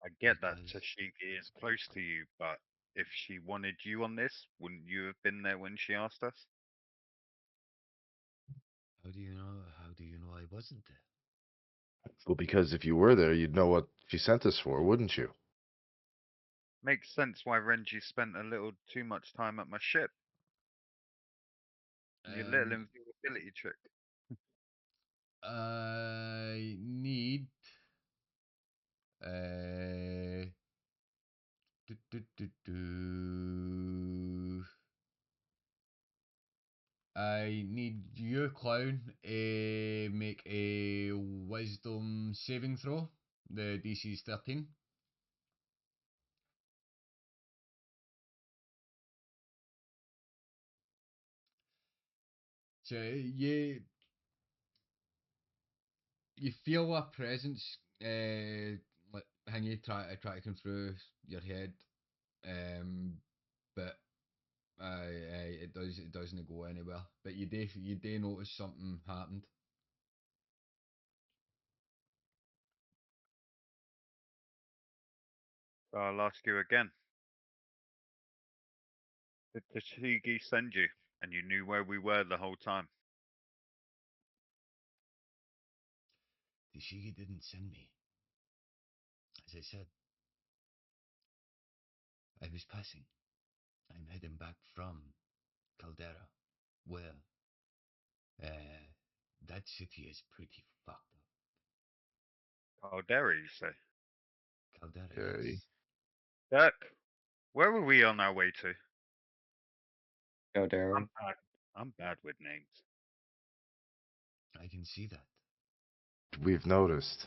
I get that because Tashiki is close to you, but if she wanted you on this, wouldn't you have been there when she asked us? how do you know I wasn't there? Well, because if you were there, you'd know what she sent us for, wouldn't you? Makes sense why Renji spent a little too much time at my ship. Your little Um, invisibility trick. I need uh, do, do, do, do. I need you, clown, make a wisdom saving throw. The DC is 13. So you feel a presence, like hanging, try to come through your head, but it doesn't go anywhere. But you do notice something happened. So I'll ask you again. Did Tashigi send you? And you knew where we were the whole time. The Shigi didn't send me. As I said, I was passing. I'm heading back from Caldera, where that city is pretty fucked up. Caldera, you say? Caldera, Okay. yes. Dirk, where were we on our way to? Caldera. I'm bad with names. I can see that. We've noticed.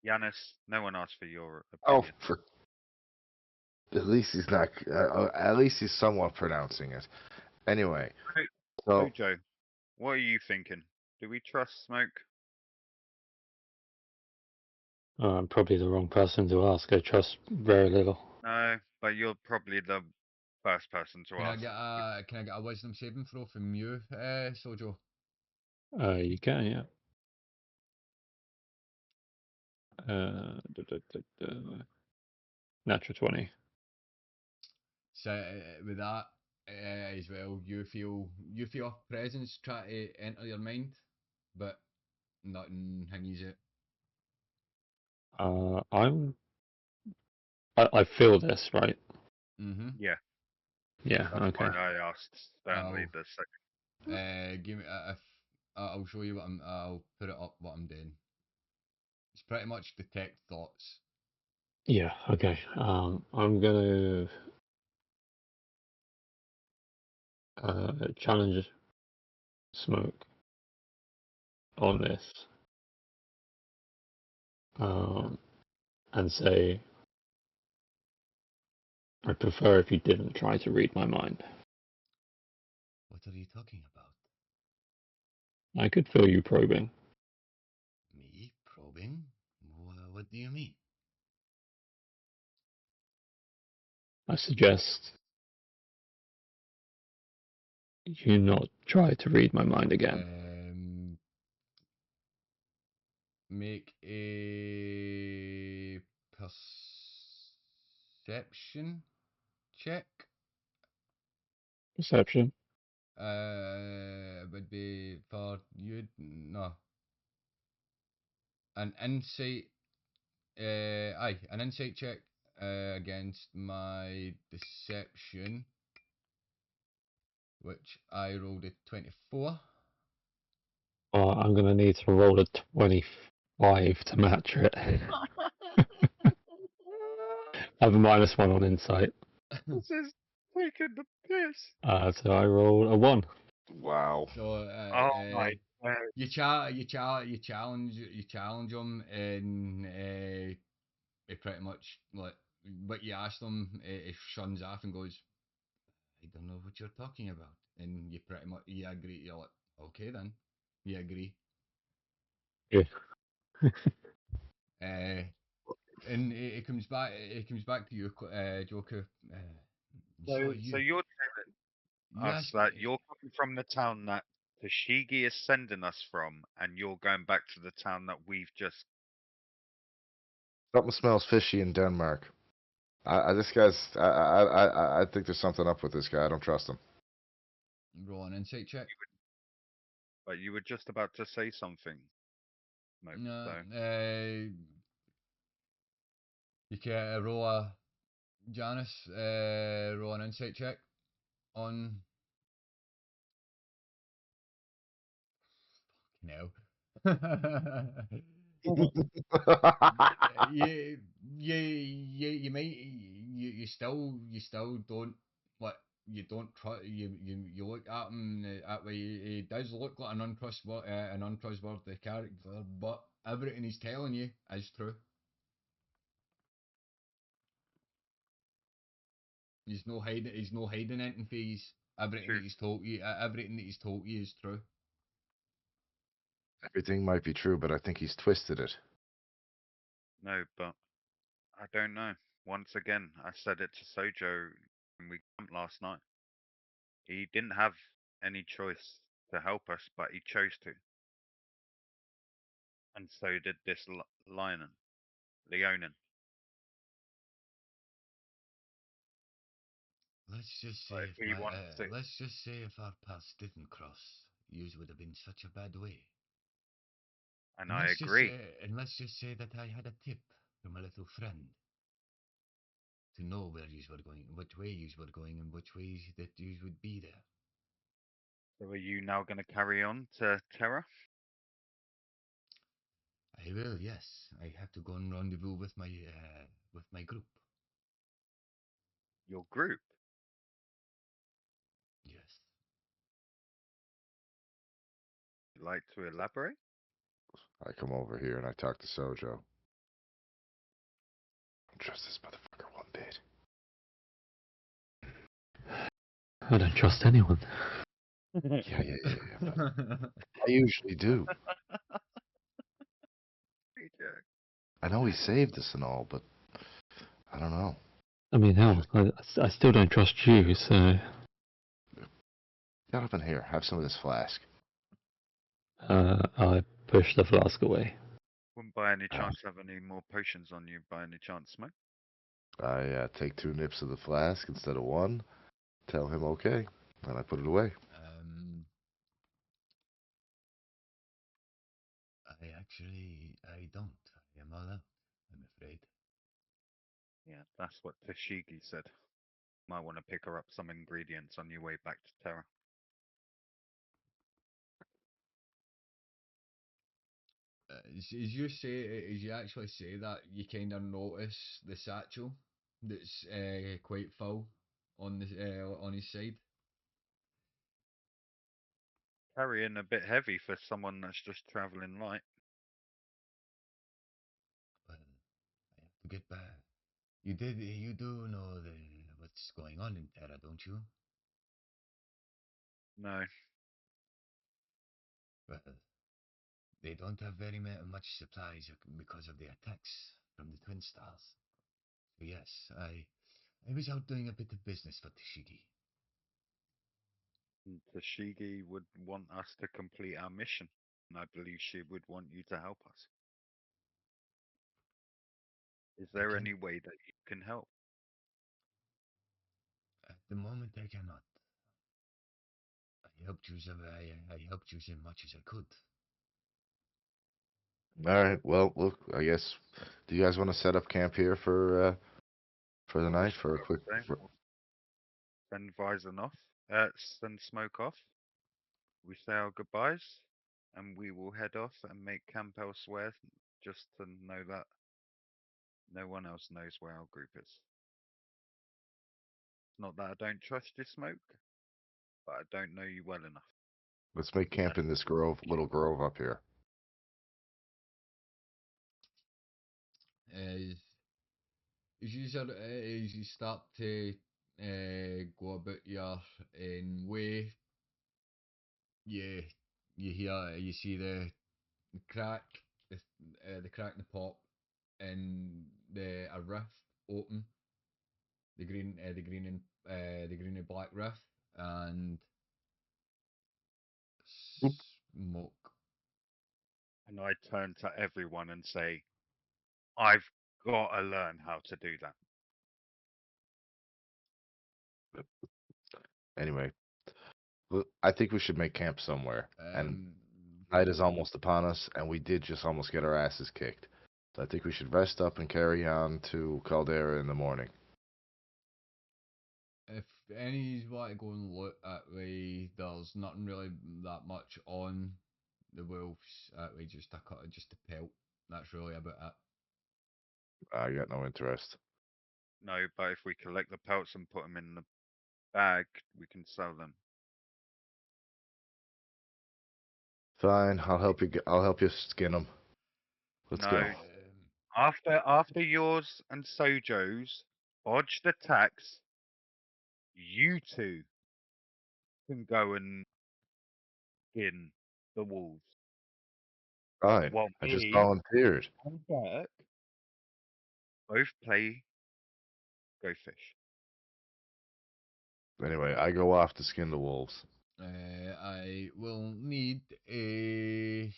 Yanis, no one asked for your Oh, opinion. for at least he's not. At least he's somewhat pronouncing it. Anyway, so Jojo, what are you thinking? Do we trust Smoke? I'm probably the wrong person to ask. I trust very little. No, but you're probably the first person to Can I ask. get a wisdom saving throw from you, Sojo? You can, yeah. Natural 20. So with that as well, you feel a presence try to enter your mind, but nothing hinders it. I feel this, right? Mm-hmm. Yeah, Yeah, that's okay. why I asked sternly Oh. the second. Give me if I'll show you what I'll put it up what I'm doing. It's pretty much detect thoughts. Yeah, okay. I'm gonna challenge Smoke on this. And say, I'd prefer if you didn't try to read my mind. What are you talking about? I could feel you probing. Me probing? What do you mean? I suggest you not try to read my mind again. Make a perception check. Perception. Would be for you. No. An insight. An insight check against my deception, which I rolled a 24. I'm going to need to roll a 25 to match it. I have a -1 on insight. This is taking the piss. So I roll a 1. wow. So Oh my god. you challenge him, and he pretty much like what you asked him. He shuns off and goes, "I don't know what you're talking about," and you pretty much you agree. You're like, "Okay then," you agree. Yeah. And it comes back. It comes back to you, Joker. So So you're you telling us ask. that you're coming from the town that Toshigi is sending us from, and you're going back to the town that we've just. Something smells fishy in Denmark. This guy's. I think there's something up with this guy. I don't trust him. Roll an insight check. But you were just about to say something. Smoke, No, so. you can roll a Janice. Roll an insight check on. No. You might you still don't like you don't trust you look at him that way. He does look like an untrustworthy character, but everything he's telling you is true. He's no hiding anything for you. Everything True. that he's told you, everything that he's told you is true. Everything might be true, but I think he's twisted it. No, but I don't know. Once again, I said it to Sojo when we camped last night. He didn't have any choice to help us, but he chose to. And so did this Leonin. Let's just say But if he wants to, let's just say if our paths didn't cross, yours would have been such a bad way. and I agree. And let's just say that I had a tip from a little friend to know where you were going, which way you were going, and which ways that you would be there. So are you now going to carry on to Terra? I will, yes. I have to go and rendezvous with my group. Your group? Yes. You'd like to elaborate? I come over here and I talk to Sojo. Don't trust this motherfucker one bit. I don't trust anyone. Yeah. But I usually do. Reject. I know he saved us and all, but I don't know. I mean, hell, I still don't trust you, so Get up in here. Have some of this flask. I push the flask away. Wouldn't by any chance have any more potions on you by any chance, Smoke? I take 2 nips of the flask instead of 1. Tell him okay, and I put it away. I don't. I am all out, I'm afraid. Yeah, that's what Tashigi said. Might want to pick her up some ingredients on your way back to Terra. Is you actually say that you kind of notice the satchel that's quite full on on his side? Carrying a bit heavy for someone that's just travelling light. Well, I have to get back. You do know what's going on in Terra, don't you? No, Well, they don't have very much supplies because of the attacks from the Twin Stars. So yes, I was out doing a bit of business for Tashigi. Tashigi would want us to complete our mission, and I believe she would want you to help us. Is I there can any way that you can help? At the moment I cannot. I helped you as much as I could. All right. Well, look. I guess. Do you guys want to set up camp here for the I night was for a about to quick? say, we'll send Visor off, send Smoke off. We say our goodbyes, and we will head off and make camp elsewhere, just to know that no one else knows where our group is. Not that I don't trust you, Smoke, but I don't know you well enough. Let's make camp in this little grove up here. As as you start to go about your way, you you see the crack, the crack in the pop, and a rift open, the green and black rift, and Oop. smoke. And I turn to everyone and say, I've got to learn how to do that. Anyway, I think we should make camp somewhere. And Um, night is almost upon us, and we did just almost get our asses kicked. So I think we should rest up and carry on to Caldera in the morning. if any want to go and look at way, there's nothing really that much on the wolves. That way, just a pelt. That's really about it. I got no interest. No, but if we collect the pelts and put them in the bag, we can sell them. Fine, I'll help you skin them. Let's go. No. After yours and Sojo's bodged attacks, you two can go and skin the wolves. Fine. While I just me volunteered. and Burke both play Go Fish. Anyway, I go off to skin the wolves. I will need a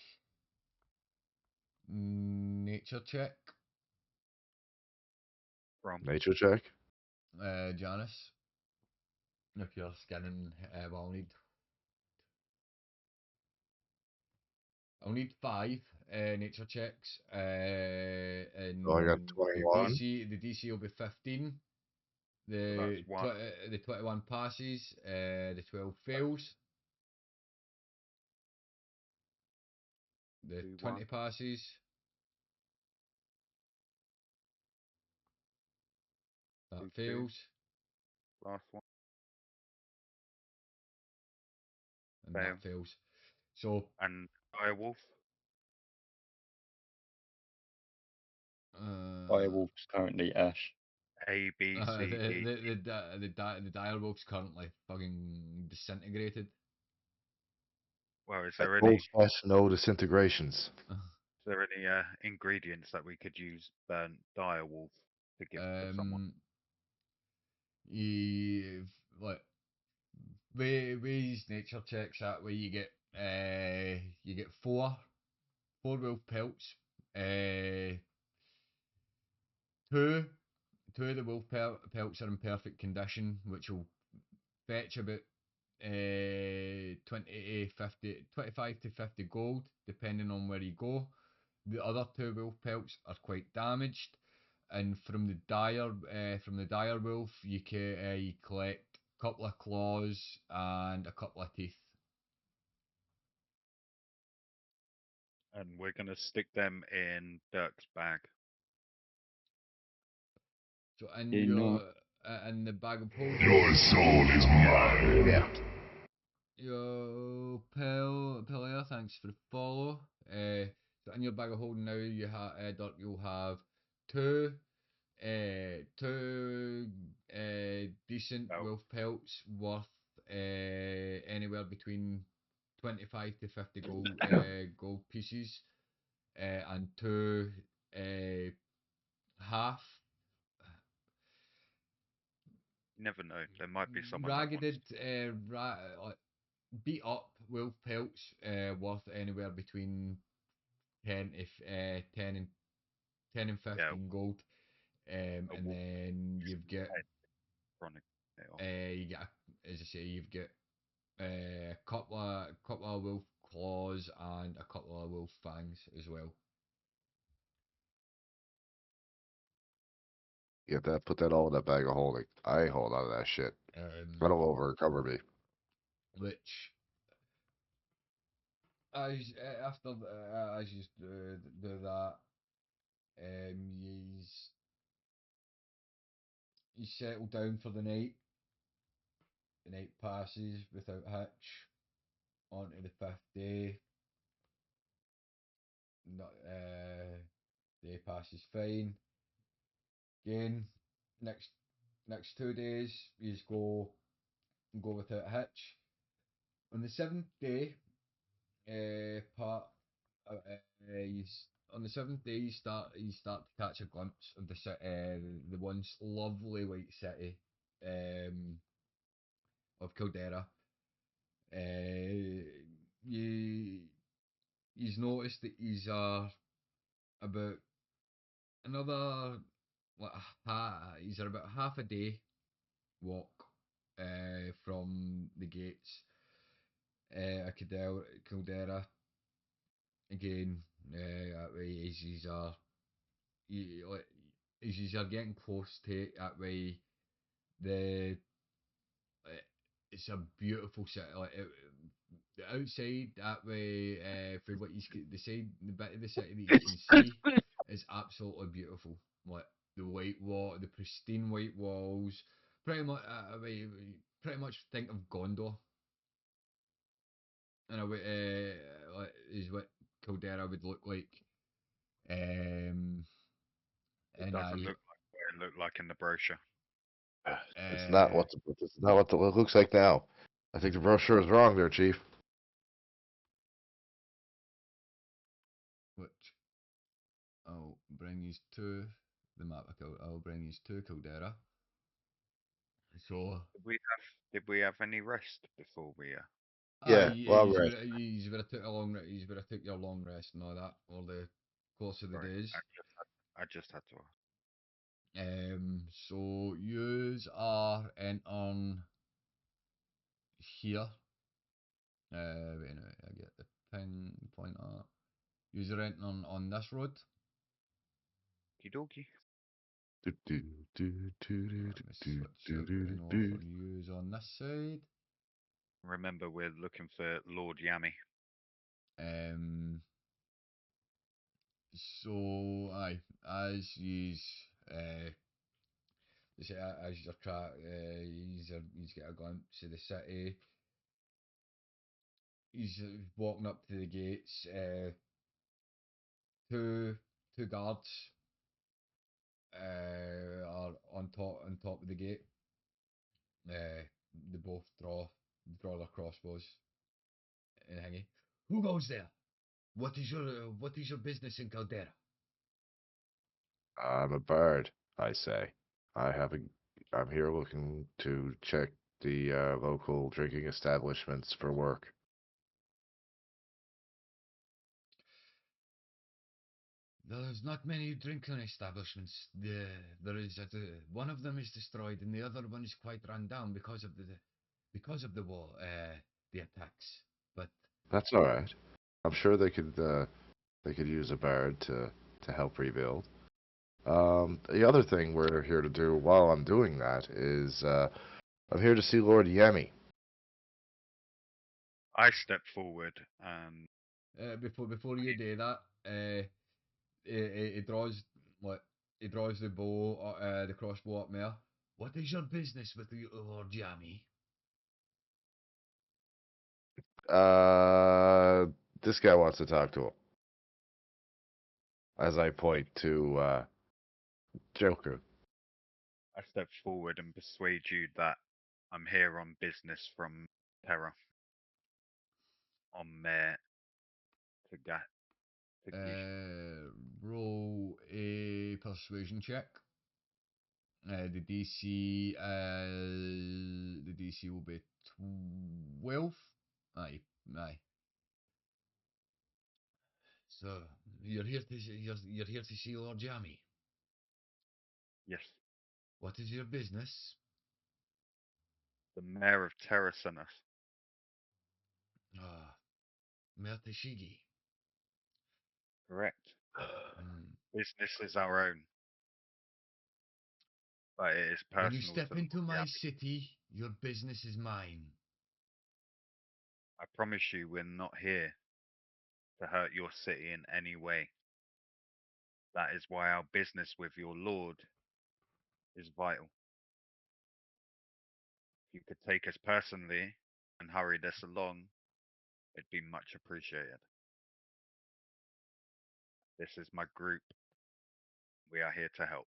nature check, From Nature check. Janice. if you're scanning, well, I'll need 5 nature checks, and So I got the 21. DC will be 15. So that's one. The 21 passes, the 12 fails, the 2, 20 1. passes, that 2, 2. fails, Last one. and Fail. that fails. So And direwolf. Direwolf's currently Ash. A, B, C, D. the direwolf's currently fucking disintegrated. Well, is At there any /no disintegrations. ingredients that we could use burnt direwolf to give to someone? You like with these nature checks that way you get four wolf pelts, two of the wolf pelts are in perfect condition, which will fetch about 20 to 50, 25 to 50 gold, depending on where you go. The other two wolf pelts are quite damaged, and from the dire wolf, you collect a couple of claws and a couple of teeth. And we're going to stick them in Dirk's bag. So in You know- in the bag of holding, Your soul is mine. Yeah. yo, Pelia, thanks for the follow. So in your bag of holding now, you have Dirk, you'll have two decent No. wolf pelts worth anywhere between 25 to 50 gold pieces, and two half You never know. There might be someone that ragged wants. like beat up wolf pelts worth anywhere between 10 and 15 gold, and wolf then you've got chronic. as I say, you've got a couple of wolf claws and a couple of wolf fangs as well. Get that, put that all in that bag of holding. I ain't hold on to that shit. That'll overcover me. Which after as you do that, you settle down for the night. The night passes without hitch. On to the 5th day. Not, day passes fine. Again, next 2 days, you just go without hitch. On the 7th day, part on the 7th day you start to catch a glimpse of the city, the once lovely white city of Caldera. You've noticed that he's about another he's about half a day walk from the gates of Caldera. Again, that way as you are getting close to it, that way the it's a beautiful city. Like the outside, that way, for what the bit of the city that you can see is absolutely beautiful. Like the white wall, the pristine white walls. Pretty much, pretty much think of Gondor. In a way, like, is what Caldera would look like. It And doesn't look like what it looked like in the brochure. It's not what it looks like now. I think the brochure is wrong there, Chief. which I'll bring you to the map. I'll bring you to Caldera. So, Did we have any rest before we? Yeah, well, he's right. better took a long. He's better took your long rest and all that, or the course of the Sorry, days. I just had to. Ask. So yous are entering here. Wait a minute, I get the pointer. User entering on this road. Okie Do, do, do, do, do, Let me do, switch do, out do, and do, over do. use on this side. Remember, we're looking for Lord Yami. So aye, as yous as your track, you get a glimpse of the city. He's walking up to the gates. Two guards are on top of the gate. They both draw their crossbows and hanging. Who goes there? What is your business in Caldera? I'm a bird, I say. I'm here looking to check the local drinking establishments for work. There's not many drinking establishments. There is one of them is destroyed, and the other one is quite run down because of the war, the attacks. But That's all right. I'm sure they could use a bird to help rebuild. The other thing we're here to do while I'm doing that is I'm here to see Lord Yemi. I step forward and before you do that, he draws what he draws the bow, the crossbow up there. What is your business with the Lord Yami? This guy wants to talk to him. As I point to Joker. I step forward and persuade you that I'm here on business from Terra. On Mayor Tagashi. Roll a persuasion check. The DC will be 12. Aye, aye. So you're here to see Lord Yami. Yes, What is your business? the Mayor of Terra sent us. Ah, Mayor Tashigi. Correct. Hmm. Business is our own, but it is When you personal step to into Lord my Yami. city, your business is mine. I promise you, we're not here to hurt your city in any way. That is why our business with your lord is vital. If you could take us personally and hurry this along, it'd be much appreciated. This is my group. We are here to help.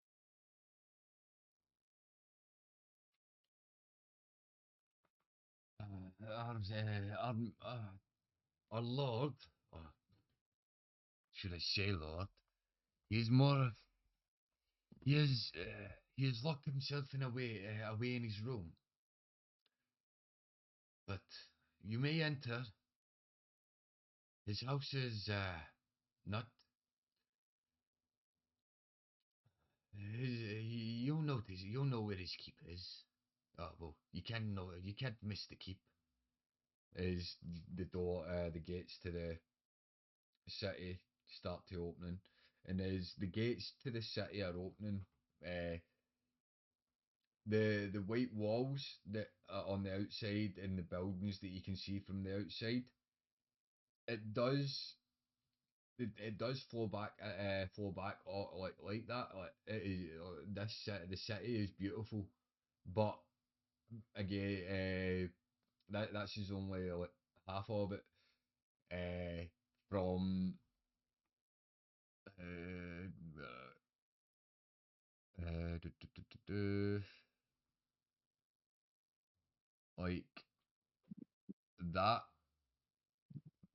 Our Lord, or should I say Lord, he's more. He has locked himself away in his room. But you may enter. His house is not. You'll notice. You'll know where his keep is. Oh well, you can know. You can't miss the keep. Is the door, the gates to the city start to opening, and as the gates to the city are opening, uh, the white walls that are on the outside and the buildings that you can see from the outside, it does it does flow back like that. Like it is, this city, the city is beautiful, but again, that's just only like half of it. From uh, do, do, do, do, do, like that,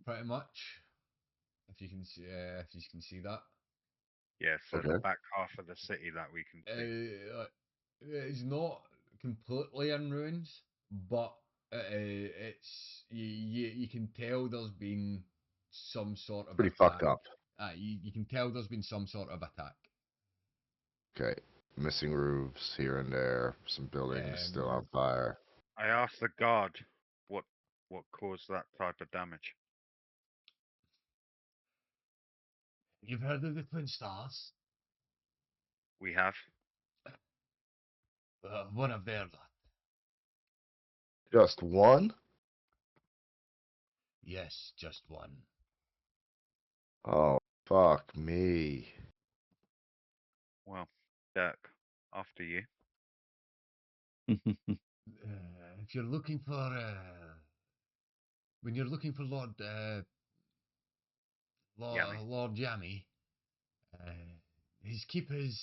pretty much. If you can see that, Yeah, so the Okay. back half of the city that we can see. it's not completely in ruins, but it's you can tell there's been some sort of Pretty attack. fucked up. You can tell there's been some sort of attack. Okay. Missing roofs here and there. Some buildings still Um, on fire. I asked the guard what What caused that type of damage? You've heard of the Twin Stars? We have. One of their lot. Just one? Yes, just one. Oh, fuck me. Well, Dirk, after you. If you're looking for, when you're looking for Yummy. Lord Yammy, his keep is,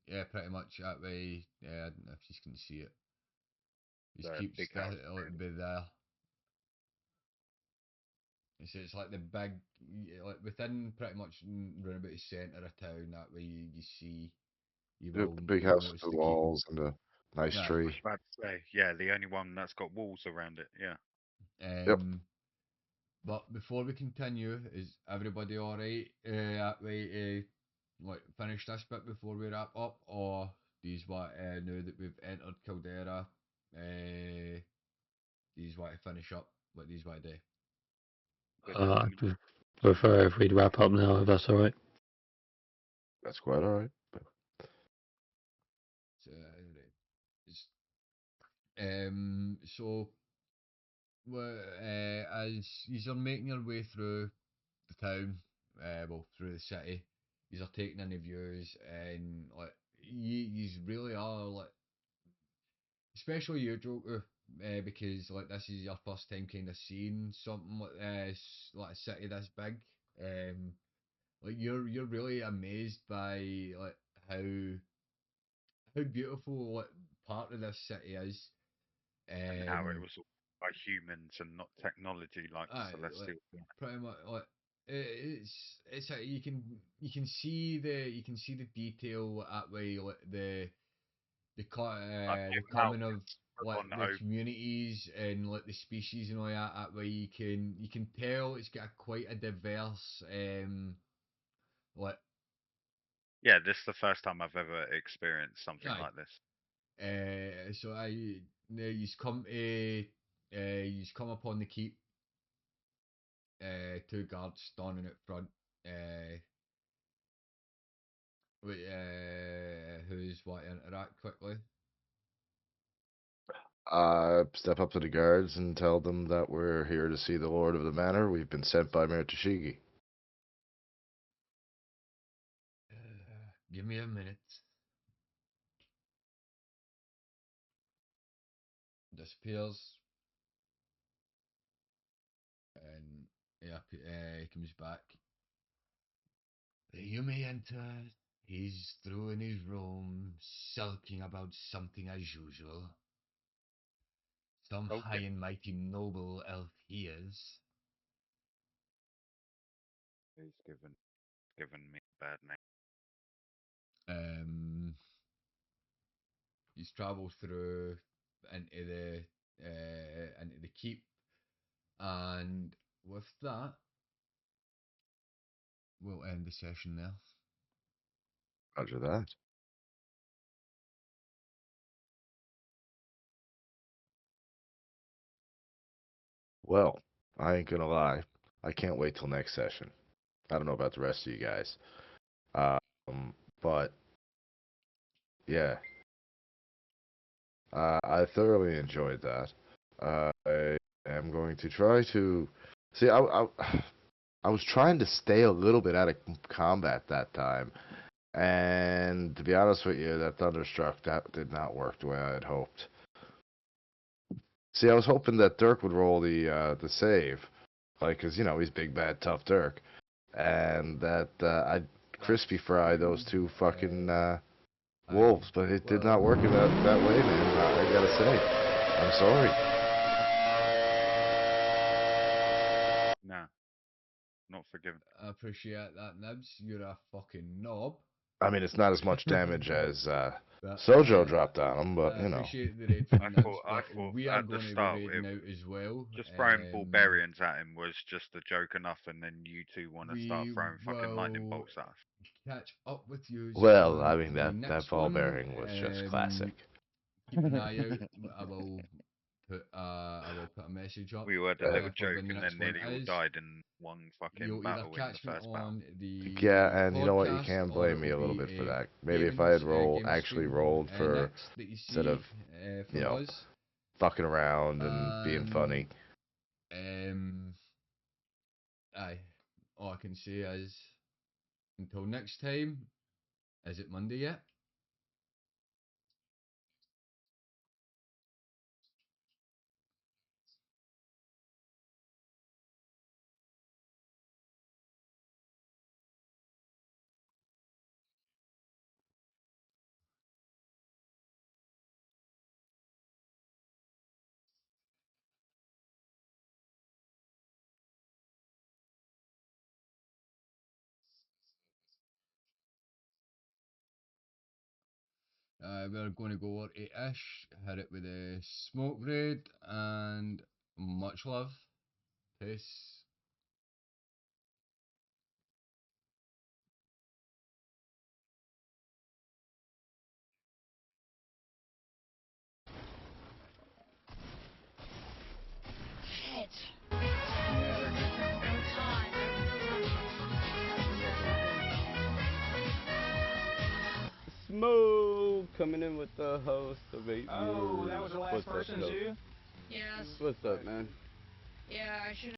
yeah, pretty much that way. Yeah, I don't know if you can see it. His The keep's big that house, a little bit there. It's like the big, like within pretty much round about the centre of town. That way you see, The you'll big you'll house with notice the the keep. walls and a nice Right. I was tree. about to say, yeah, the only one that's got walls around it. Yeah. Yep. But before we continue, is everybody all right? That way to like finish this bit before we wrap up, or do you want now that we've entered Caldera, do you want to finish up? What do you want to do? I prefer if we'd wrap up now, if that's all right. That's quite all right. So, so well, as you're making your way through the town, well, through the city, you're taking in the views, and like you really are like, especially you, Joker, because like this is your first time kind of seeing something like this, like a city this big. Like you're really amazed by like how beautiful like part of this city is. And how it Um, was all by humans and not technology like Aye, like celestial. pretty much like it's like you can see the detail at way like Like the the coming of mountains like on the open. communities and like the species and all that. That way you can tell it's got quite a diverse like Yeah, this is the first time I've ever experienced something aye. like this. So I now you come upon the keep. Two guards standing out front. Uh, who's what interact quickly? Step up to the guards and tell them that we're here to see the Lord of the Manor. We've been sent by Mayor Tashigi. Give me a minute. Disappears, and yeah, he comes back. You may enter. He's through in his room, sulking about something as usual. Some high Okay. and mighty noble elf he is. He's given me a bad name. Um, he's travelled through into the keep, and with that, we'll end the session there. Roger that. Well, I ain't gonna lie. I can't wait till next session. I don't know about the rest of you guys. But yeah, I thoroughly enjoyed that. I am going to try to see. I was trying to stay a little bit out of combat that time, and to be honest with you, that thunderstruck that did not work the way I had hoped. See, I was hoping that Dirk would roll the save, like, cause you know he's big bad tough Dirk, and that I'd crispy fry those two fucking wolves, but it did not work in that way, man. I gotta say, I'm sorry. Nah, not forgiven. I appreciate that, Nibs. You're a fucking knob. I mean, it's not as much damage as But Sojo dropped on him, but I you know. appreciate the raid from Nibs, I but thought we are at the going to be start raiding out as well. just throwing barbarians at him was just a joke enough, and then you two want to start We throwing fucking lightning will bolts at us. catch up with you Well, I on mean the that next ball one. bearing was just classic. Keep an eye out. I will put a message up. We were the uh, little for joke, when the and next then one nearly all is. died in one fucking You'll either battle in the catch me first battle. on the Yeah, and you know what? You podcast, can or blame me it'll a little be bit for a that. Maybe if I had actually stream, rolled for next that you instead see of from you know us. fucking around and being funny. Aye, all I can say is until next time. Is it Monday yet? We're going to go over 8-ish, hit it with a smoke grenade, and much love. Peace. Smoke coming in with the host of 8 Oh, that was the last What's up, person though? too? Yes. What's up, man? Yeah, I should